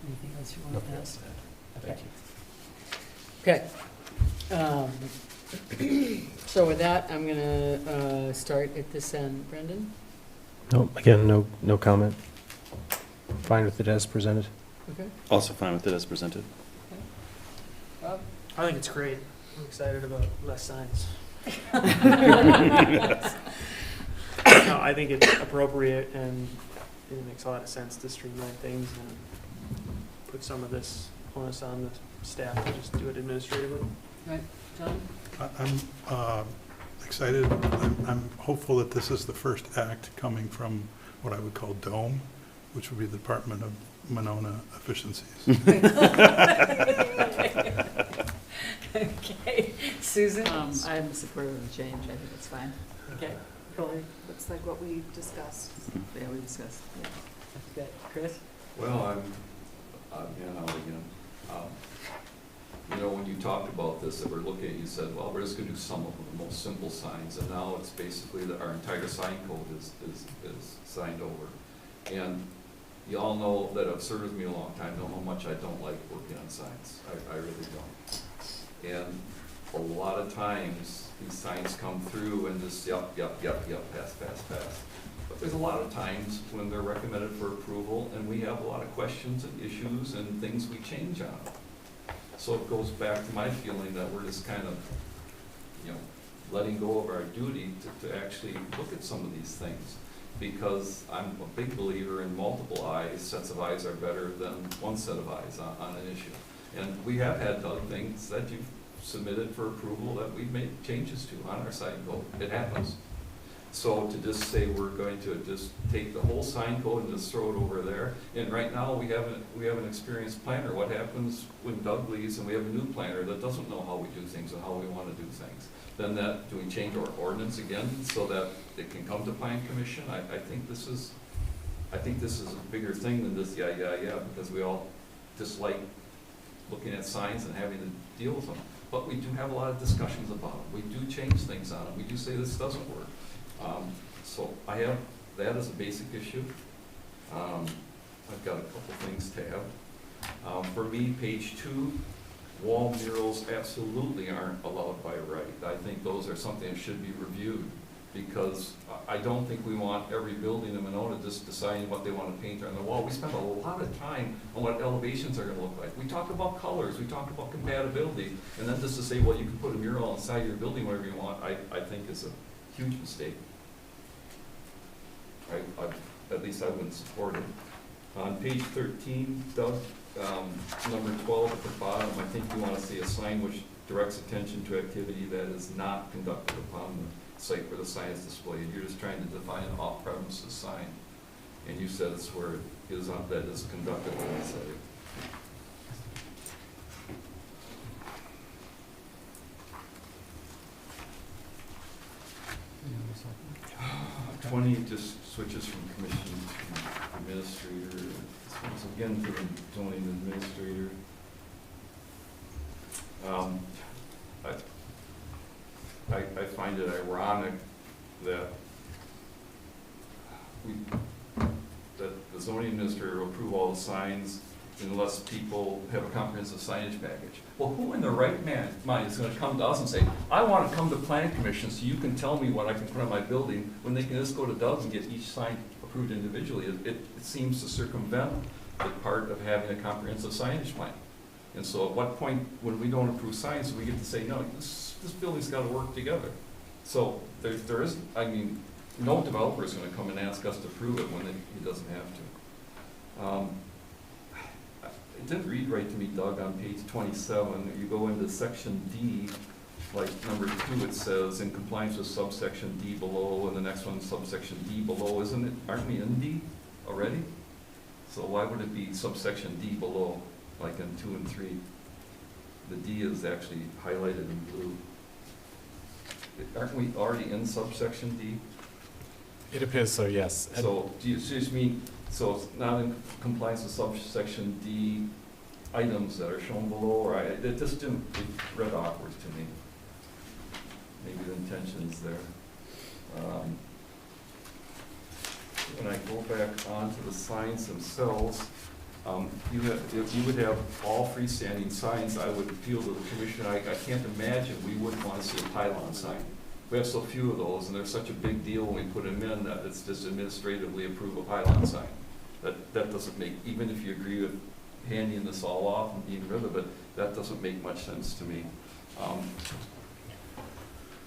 Anything else you want to add? Thank you. Okay. So with that, I'm going to start at this end. Brendan? No, again, no comment. Fine with it as presented. Okay. Also fine with it as presented. Bob? I think it's great. I'm excited about less signs. No, I think it's appropriate and it makes a lot of sense to streamline things and put some of this onus on the staff to just do it administratively. Right. John? I'm excited. I'm hopeful that this is the first act coming from what I would call DOME, which would be the Department of Monona Efficiencies. Okay. Susan? I'm supportive of the change. I think it's fine. Okay. Cool. Looks like what we discussed. Yeah, we discussed. Yeah. That's good. Chris? Well, I'm you know, when you talked about this, that we're looking at, you said, well, we're just gonna do some of the most simple signs, and now it's basically that our entire sign code is signed over. And you all know that have served with me a long time, know how much I don't like working on signs. I really don't. And a lot of times, these signs come through and just, yep, pass. But there's a lot of times when they're recommended for approval, and we have a lot of questions and issues and things we change on. So it goes back to my feeling that we're just kind of, you know, letting go of our duty to actually look at some of these things. Because I'm a big believer in multiple eyes, sets of eyes are better than one set of eyes on an issue. And we have had other things that you've submitted for approval that we've made changes to on our sign code. It happens. So to just say we're going to just take the whole sign code and just throw it over there, and right now we have an experienced planner. What happens when Doug leaves and we have a new planner that doesn't know how we do things and how we want to do things? Then do we change our ordinance again so that it can come to Planning Commission? I think this is a bigger thing than just yeah, because we all dislike looking at signs and having to deal with them. But we do have a lot of discussions about them. We do change things on them. We do say this doesn't work. So I have that as a basic issue. I've got a couple things tabbed. For me, page 2, wall murals absolutely aren't allowed by right. I think those are something that should be reviewed, because I don't think we want every building in Monona just deciding what they want to paint on the wall. We spend a lot of time on what elevations are going to look like. We talk about colors, we talk about compatibility, and then just to say, well, you can put a mural inside your building wherever you want, I think is a huge mistake. At least I wouldn't support it. On page 13, Doug, number 12 at the bottom, I think you want to see a sign which directs attention to activity that is not conducted upon the site where the sign is displayed. You're just trying to define an off-premises sign, and you said it's where it is that is conducted on the site. Okay. 20 just switches from commission to administrator. This one's again for the zoning administrator. I find it ironic that the zoning administrator will approve all the signs, unless people have a comprehensive signage package. Well, who in their right mind is gonna come to us and say, I wanna come to planning commission so you can tell me what I can put on my building, when they can just go to Doug's and get each sign approved individually? It seems to circumvent the part of having a comprehensive signage plan. And so at what point, when we don't approve signs, do we get to say, no, this building's gotta work together? So there is, I mean, no developer is gonna come and ask us to approve it when he doesn't have to. It didn't read right to me, Doug, on page 27. You go into section D, like number 2, it says, in compliance with subsection D below, and the next one, subsection D below. Aren't we in D already? So why would it be subsection D below, like in 2 and 3? The D is actually highlighted in blue. Aren't we already in subsection D? It appears so, yes. So do you just mean, so it's not in compliance with subsection D items that are shown below, or it just didn't, it read awkward to me. Maybe the intention's there. When I go back onto the signs themselves, if you would have all freestanding signs, I would feel to the commission, I can't imagine we wouldn't want to see a pylon sign. We have so few of those, and they're such a big deal when we put them in that it's just administratively approve a pylon sign. That doesn't make, even if you agree with handing this all off and being rid of it, that doesn't make much sense to me.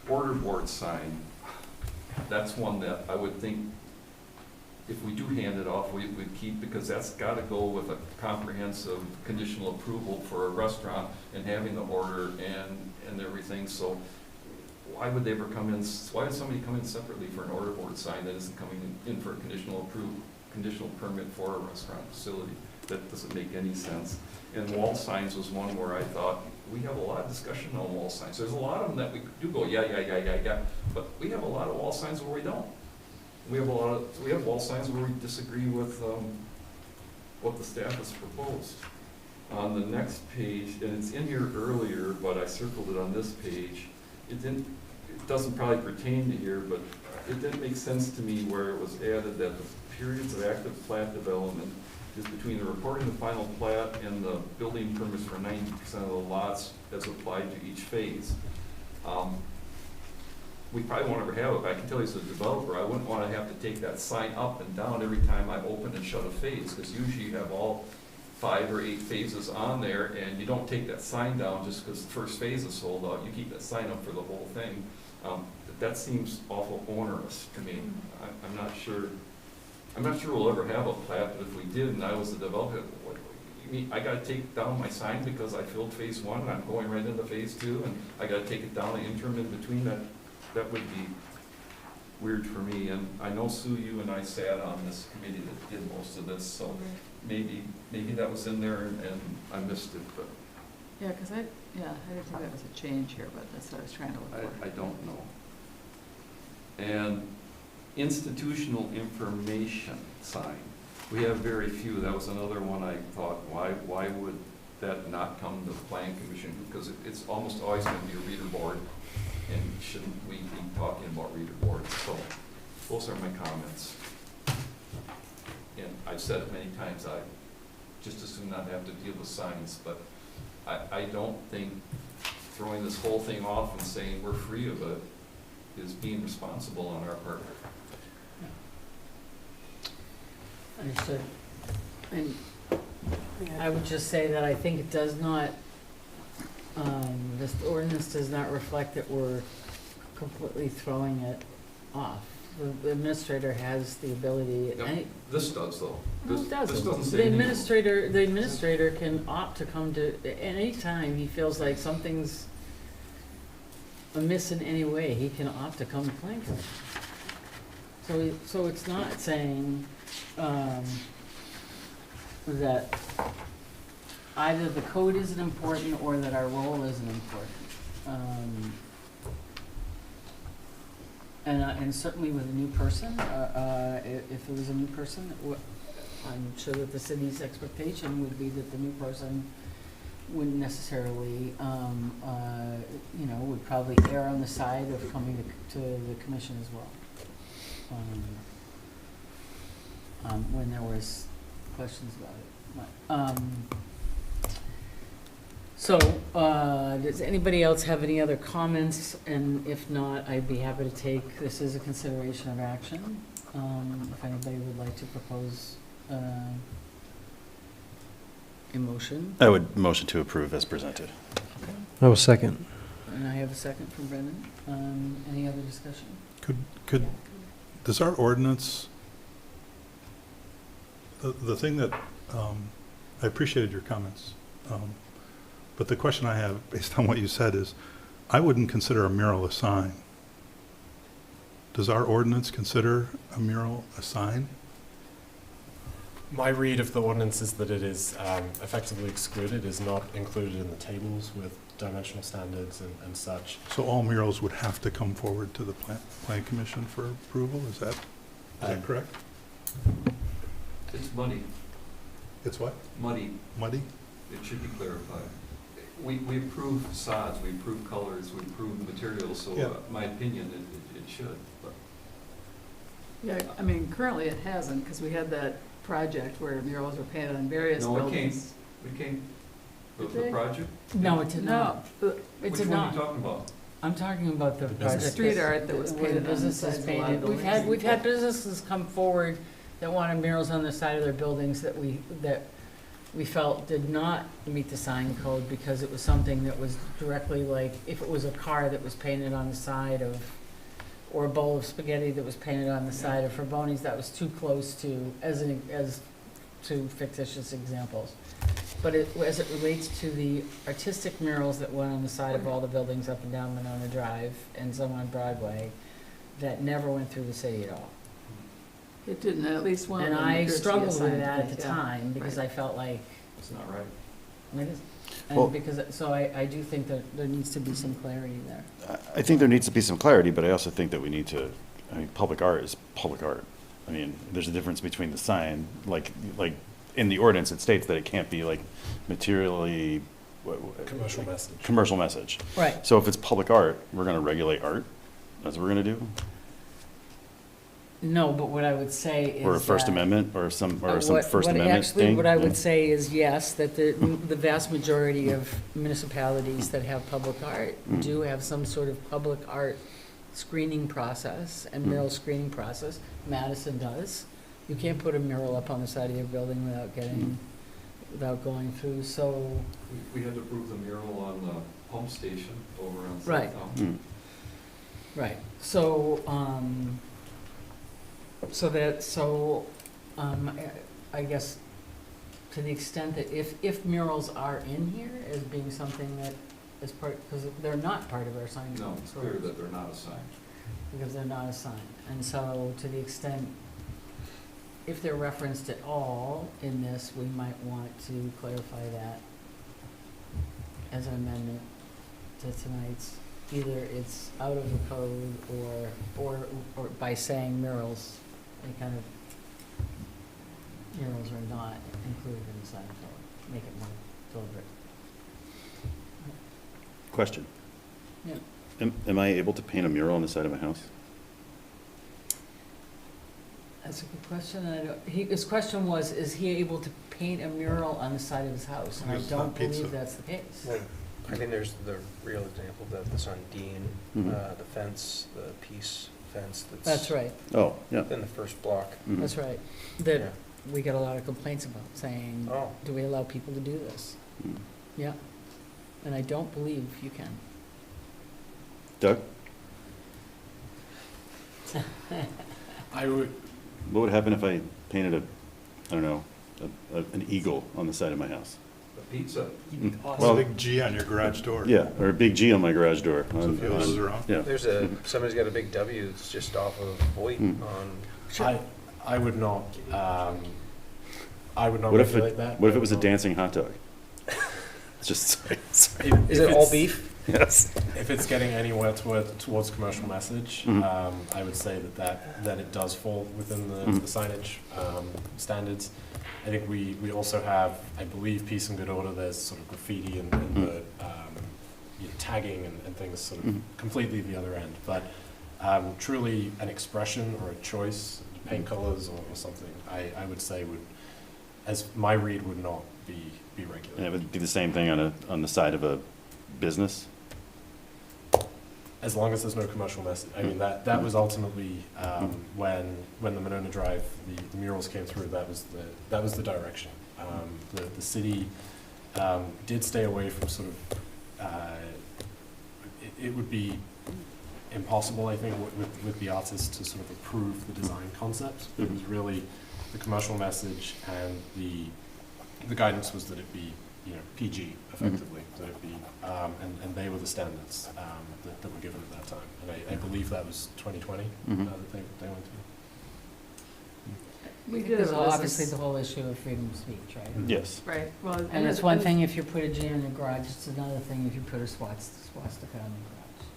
Order board sign, that's one that I would think if we do hand it off, we would keep, because that's got to go with a comprehensive conditional approval for a restaurant and having the order and everything. So why would they ever come in, why would somebody come in separately for an order board sign that isn't coming in for a conditional permit for a restaurant facility? That doesn't make any sense. And wall signs was one where I thought, we have a lot of discussion on wall signs. There's a lot of them that we do go, yeah, but we have a lot of wall signs where we don't. We have wall signs where we disagree with what the staff has proposed. On the next page, and it's in here earlier, but I circled it on this page. It doesn't probably pertain to here, but it didn't make sense to me where it was added that the periods of active plat development is between the reporting of the final plat and the building permits for 90% of the lots as applied to each phase. We probably won't ever have it, but I can tell you as a developer, I wouldn't want to have to take that sign up and down every time I open and shut a phase, because usually you have all 5 or 8 phases on there, and you don't take that sign down just because the first phase is sold out. You keep that sign up for the whole thing. That seems awful onerous to me. I'm not sure we'll ever have a plat, but if we did and I was the developer, what, you mean I got to take down my sign because I filled phase 1 and I'm going right into phase 2, and I got to take it down the interim in between? That would be weird for me. And I know, Sue, you and I sat on this committee that did most of this, so maybe that was in there and I missed it, but. Yeah, because I didn't think that was a change here, but that's what I was trying to look for. I don't know. And institutional information sign, we have very few. That was another one I thought, why would that not come to the planning commission? Because it's almost always going to be a reader board, and shouldn't we be talking about reader boards? So those are my comments. And I've said it many times, I just as soon not have to deal with signs, but I don't think throwing this whole thing off and saying we're free of it is being responsible on our part. Understood. And I would just say that I think it does not, this ordinance does not reflect that we're completely throwing it off. The administrator has the ability. Yep. This does, though. No, it doesn't. This doesn't say The anything. administrator can opt to come to, at any time he feels like something's amiss in any way, he can opt to come to planning commission. So it's not saying, that either the code isn't important or that our role isn't important. And certainly with a new person, if it was a new person, I'm sure that the city's expectation would be that the new person wouldn't necessarily, would probably err on the side of coming to the commission as well. When there was questions about it. So, does anybody else have any other comments? And if not, I'd be happy to take this as a consideration of action. If anybody would like to propose a motion. I would motion to approve as presented. I was second. And I have a second from Brendan. Any other discussion? Does our ordinance, the thing that, I appreciated your comments, but the question I have, based on what you said, is I wouldn't consider a mural a sign. Does our ordinance consider a mural a sign? My read of the ordinance is that it is effectively excluded, is not included in the tables with dimensional standards and such. So all murals would have to come forward to the plan commission for approval, is that correct? It's muddy, It's what? muddy. Muddy? It should be clarified. We approve sods, we approve colors, we approve materials, so Yeah. my opinion, it should. But Yeah, I mean, currently it hasn't, because we had that project where murals were painted on various No, it buildings. came, the Did they? project? No, it did not. No, It Which did one are not. you talking about? I'm talking about the business. project. Street art that was where painted on the businesses sides of a lot of painted. buildings. We've had businesses come forward that wanted murals on the side of their buildings that we felt did not meet the sign code because it was something that was directly like, if it was a car that was painted on the side of, or a bowl of spaghetti that was painted on the side of Fraboni's, that was too close to, as to fictitious examples. But as it relates to the artistic murals that went on the side of all the buildings up and down Monona Drive and some on Broadway, that never went through the city at all. It didn't, at least one of And them I appears to be struggled with assigned that to at the me, yeah. time, because Right. I felt like, It's not right. it is. Well- And because, so I do think that there needs to be some clarity there. I think there needs to be some clarity, but I also think that we need to, I mean, public art is public art. I mean, there's a difference between the sign, like in the ordinance, it states that it can't be like materially. Commercial message. Commercial message. Right. So if it's public art, we're gonna regulate art? That's what we're gonna do? No, but what I would say is Or a First that- Amendment, or some What- First what Amendment actually, thing? what I Yeah. would say is yes, that the vast majority of municipalities that have public art Mm. do have some sort of public art screening process and Mm. mural screening process. Madison does. You can't put a mural up on the side of your building without going through, so, We had to approve the mural on the pump station over on Right. Southtown. Mm. right. So, I guess to the extent that if murals are in here as being something that is part, because they're not part of our sign No, code. it's clear that they're not assigned. Because they're not assigned. And so to the extent, if they're referenced at all in this, we might want to clarify that as an amendment to tonight's, either it's out of the code or by saying murals, any kind of murals are not included in the sign code, make it more deliberate. Question. Yeah. Am I able to paint a mural on the side of my house? That's a good question, and I don't, his question was, is he able to paint a mural on the side of his house? And I It's don't not pizza. believe that's the case. Well, I think there's the real example that's on Dean, Mhm. the fence, the peace fence That's right, Oh, yeah. in the first block. Mhm. that's right. Yeah. That we get a lot of complaints about, saying, Oh, do we allow people to do this? Mm. Yeah, and I don't believe you can. Doug, I would, what would happen if I painted I don't know, an eagle on the side of my house? The pizza, Mm. Well, Well, big G on your garage door. yeah, or a big G on my garage door. So on- if you those on- around. Yeah. there's somebody's got a big W that's just off of Hoyt Hmm. on, I would not, I would not What if regulate that. what if it was a I would dancing hot dog? It's just, sorry. not- is if it all it's- beef? Yes. If it's getting anywhere towards commercial message, Mhm. I would say that it does fall within the Mhm. signage standards. I think we also have, I believe, Peace and Good Order, there's sort of graffiti and the tagging and things sort of Mhm. completely the other end. But truly an expression or a choice, paint colors or something, I would say would as my read would not be And it regulated. would be the same thing on the side of a business? As long as there's no commercial message. I mean, that was ultimately, when the Monona Drive, the murals came through, that was the direction. The city did stay away from sort of, it would be impossible, I think, with the artist to sort of approve the design concept. It was really the commercial message, and the guidance was that it be, PG effectively, that it be, and they were the standards that were given at that time. And I believe that was 2020 that they went to. We I think did there's a obviously business- the whole issue of freedom of speech, right? Yes. Right, well. And it's one thing if you put a gym in your garage, it's another thing if you put a swastika on the garage.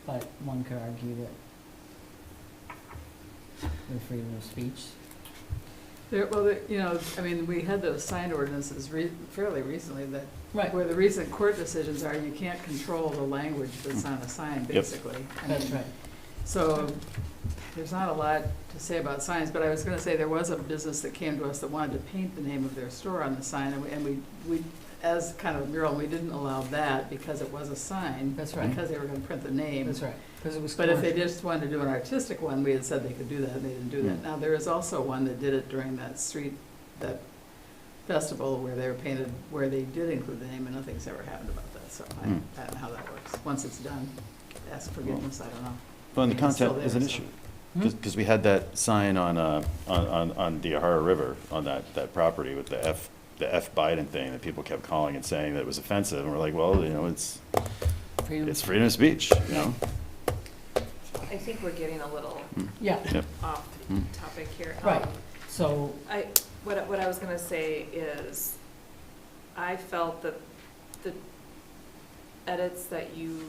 But one could argue that with freedom of speech. I mean, we had those sign ordinances fairly recently that, Right. where the recent court decisions are, you can't control the language that's on a sign, basically. I That's mean, right. So there's not a lot to say about signs, but I was gonna say there was a business that came to us that wanted to paint the name of their store on the sign, and we as kind of a mural, we didn't allow that because it was a sign. That's right. Because they were gonna print the name. That's right, because it was But if they commercial. just wanted to do an artistic one, we had said they could do that, and they didn't do that. Now, there is also one that did it during that festival where they were painted, where they did include the name, and nothing's ever happened about that, so I don't know how that works. Once it's done, ask forgiveness, I don't know. Well, and the It's still content is an there, so. issue. Because we had that sign on the Ahara River, on that property with the F Biden thing that people kept calling and saying that it was offensive, and we're like, well, it's freedom of speech, I think we're getting a little Yeah, Yep. off topic here. right, so, What I was gonna say is, I felt that the edits that you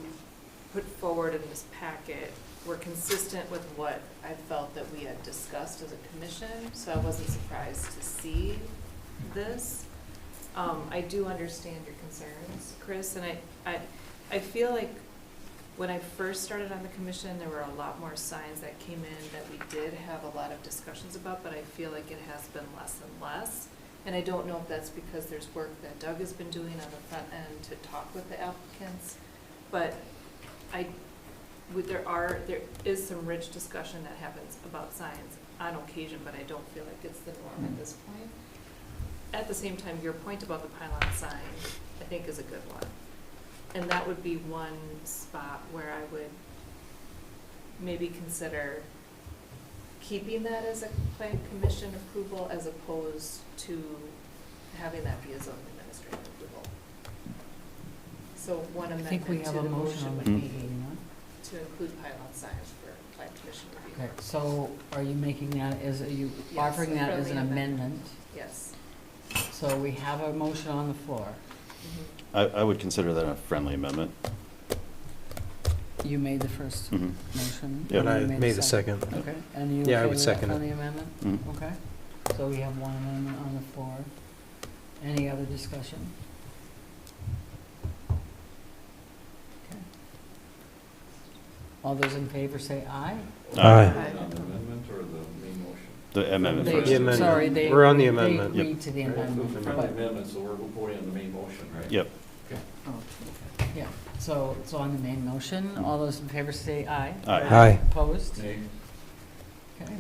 put forward in this packet were consistent with what I felt that we had discussed as a commission, so I wasn't surprised to see this. I do understand your concerns, Chris, and I feel like when I first started on the commission, there were a lot more signs that came in that we did have a lot of discussions about, but I feel like it has been less and less. And I don't know if that's because there's work that Doug has been doing on the front end to talk with the applicants, but there is some rich discussion that happens about signs on occasion, but I don't feel like it's the norm at this point. At the same time, your point about the pylon sign, I think, is a good one. And that would be one spot where I would maybe consider keeping that as a plan commission approval as opposed to having that be a zoning administrative approval. So one I think we amendment have to a the motion motion on would the be meeting, to include pylon signs for plan commission review. okay, so are you making that are you Yes, offering a that as an friendly amendment? Yes. So we have a motion on the floor. I would consider that a friendly amendment. You made the first Mhm. motion. Yeah. and And you I made made the second. Okay, and you Yeah, I okay would with that second it. friendly amendment? Mhm. Okay, so we have one amendment on the floor. Any other discussion? Okay. All those in favor say aye. On the amendment or the main motion? The amendment They- first. The amendment. Sorry, they. We're on the they amendment. agreed to the Right, amendment, for friendly but, amendment, so we're voting on the main motion, right? Yep. oh, okay, yeah, so on the main motion, all those in favor say aye. Aye. Aye. Opposed? Nay. Okay,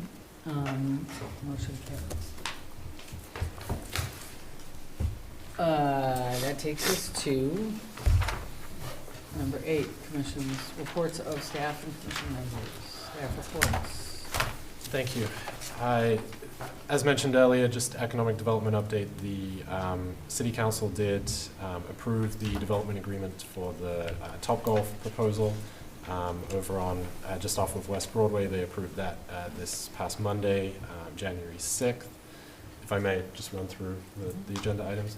motion carries. That takes us to number 8, commission's reports of staff and commission members. Staff reports. Thank you. As mentioned earlier, just economic development update, the city council did approve the development agreement for the Topgolf proposal over on, just off of West Broadway. They approved that this past Monday, January 6th. If I may, just run through the agenda items.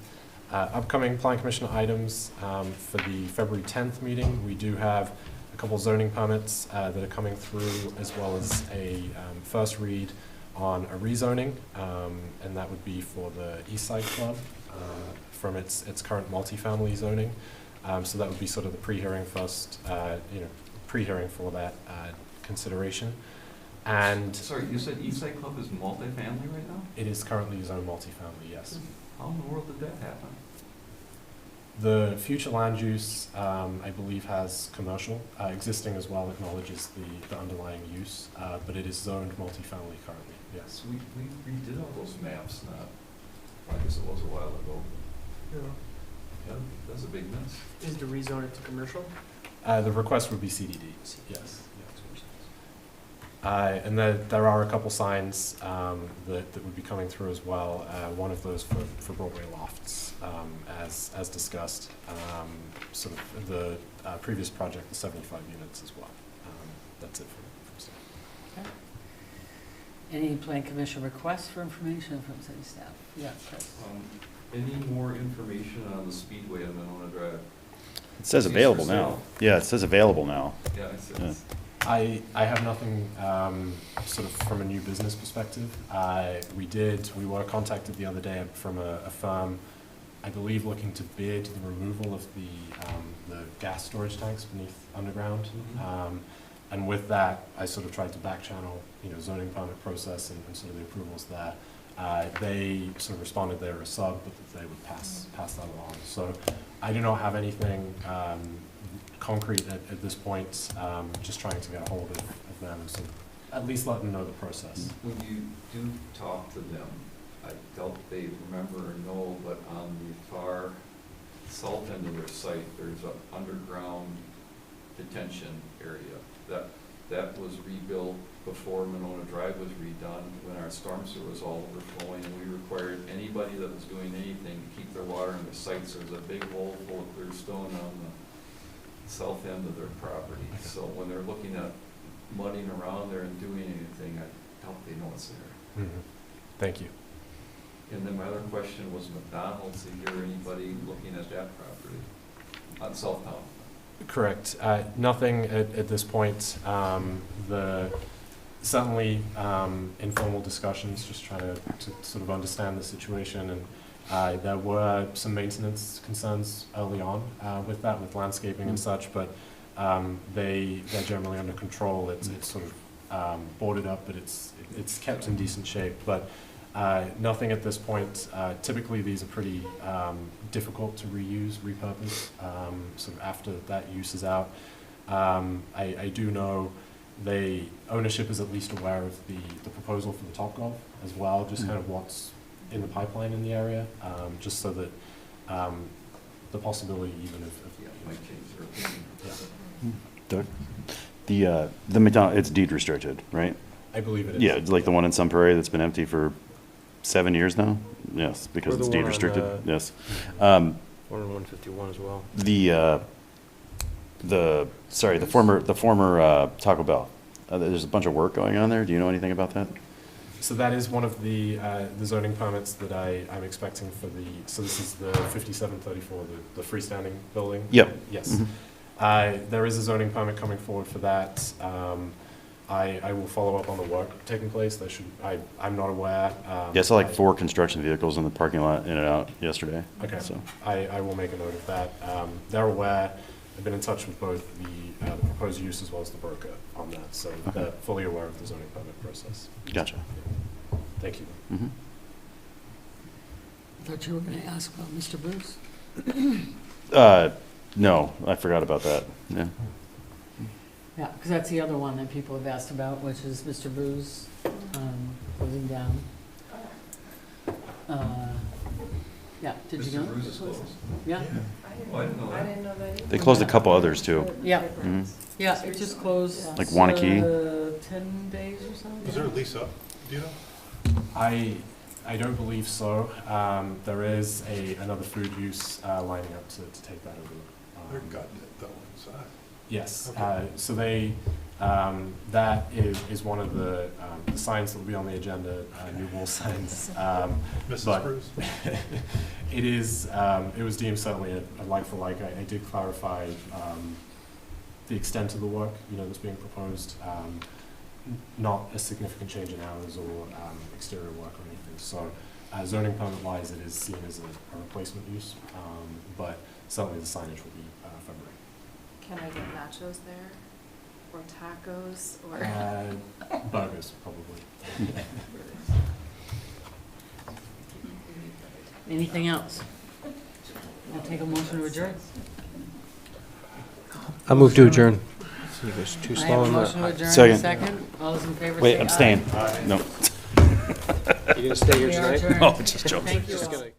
Upcoming plan commission items for the February 10th meeting, we do have a couple zoning permits that are coming through, as well as a first read on a rezoning, and that would be for the East Side Club from its current multifamily zoning. So that would be sort of the pre-hearing first, pre-hearing for that consideration. And Sorry, you said Eastside Club is multifamily right now? it is currently zoned multifamily, yes. How in the world did that happen? The future land use, I believe, has commercial, existing as well, acknowledges the underlying use, but it is zoned multifamily currently, yes. So we redid all those maps not, I guess it was a while ago. Yeah, that's a big mess. Is to rezone it to commercial? The request would be CDD, yes. And there are a couple signs that would be coming through as well. One of those for Broadway Lofts, as discussed. Sort of the previous project, the 75 units as well. That's it from staff. Okay. Any plan commission requests for information from city staff? Yeah, Chris. Any more information on the speedway on Monona Drive? It says available now. Yeah, it says available now. Yeah, it says. Yeah. I have nothing sort of from a new business perspective. We were contacted the other day from a firm, I believe, looking to bid the removal of the gas storage tanks beneath underground. And with that, I sort of tried to back channel, zoning permit process and sort of the approvals there. They sort of responded they were a sub, but that they would pass that along. So I do not have anything concrete at this point, just trying to get a hold of them, so at least let them know the process. When you do talk to them, I doubt they remember or know, but on the far south end of their site, there's an underground detention area. That was rebuilt before Monona Drive was redone, when our storm sewer was all overflowing, and we required anybody that was doing anything to keep their water in their sites. There was a big hole full of clear stone on the south end of their property. So when they're looking at mudding around there and doing anything, I doubt they know it's there. Thank you. And then my other question was McDonald's, is there anybody looking at that property on Southtown? Correct. Nothing at this point. Certainly informal discussions, just trying to sort of understand the situation. And there were some maintenance concerns early on with that, with landscaping and such, but they're generally under control. It's sort of boarded up, but it's kept in decent shape. But nothing at this point. Typically, these are pretty difficult to reuse, repurpose, sort of after that use is out. I do know ownership is at least aware of the proposal for the Topgolf as well, just kind of what's in the pipeline in the area, just so that the possibility even of might change their opinion. Doug? The McDonald's, it's deed restricted, right? I believe it is. Yeah, it's like the one in Sun Prairie that's been empty for 7 years now? Yes, because Or the it's deed one on, restricted, yes. One on 151 as well. The former Taco Bell. There's a bunch of work going on there. Do you know anything about that? So that is one of the zoning permits that I'm expecting for so this is the 5734, the freestanding building? Yep. Yes. There is a zoning permit coming forward for that. I will follow up on the work taking place. I'm not aware. Yeah, I saw like 4 construction vehicles in the parking lot in and out yesterday. Okay, So, I will make a note of that. They're aware. I've been in touch with both the proposed use as well as the broker on that, so they're fully aware of the zoning permit process. gotcha. Thank you. Mhm. I thought you were going to ask about Mr. Bruce. No, I forgot about that. Yeah. Yeah, because that's the other one that people have asked about, which is Mr. Bruce closing down. Yeah, did you know? Mr. Bruce is closed. Yeah, Oh, I didn't know that. know that either. They closed a couple others too. yeah, Mhm. yeah, it just closed. Like Wanakee? 10 days or something? Is there a lease up, do you know? I don't believe so. There is another food use lining up to take that over. They're gutting it though inside. Yes, Okay. so that is one of the signs that will be on the agenda, new wall signs. Mrs. But Bruce? it was deemed certainly a like for like. I did clarify the extent of the work, that's being proposed. Not a significant change in hours or exterior work or anything. So zoning permit wise, it is seen as a replacement use, but certainly the signage will be February. Can I get nachos there? Or tacos, or? Burgers, probably. Anything else? I'll take a motion to adjourn. I move to adjourn. He was too I have slow a on motion to that. adjourn, Second. a second. All those in favor Wait, say aye. abstain. No. You gonna stay here We are tonight? adjourned. No, just joking. Thank you Just all. gonna-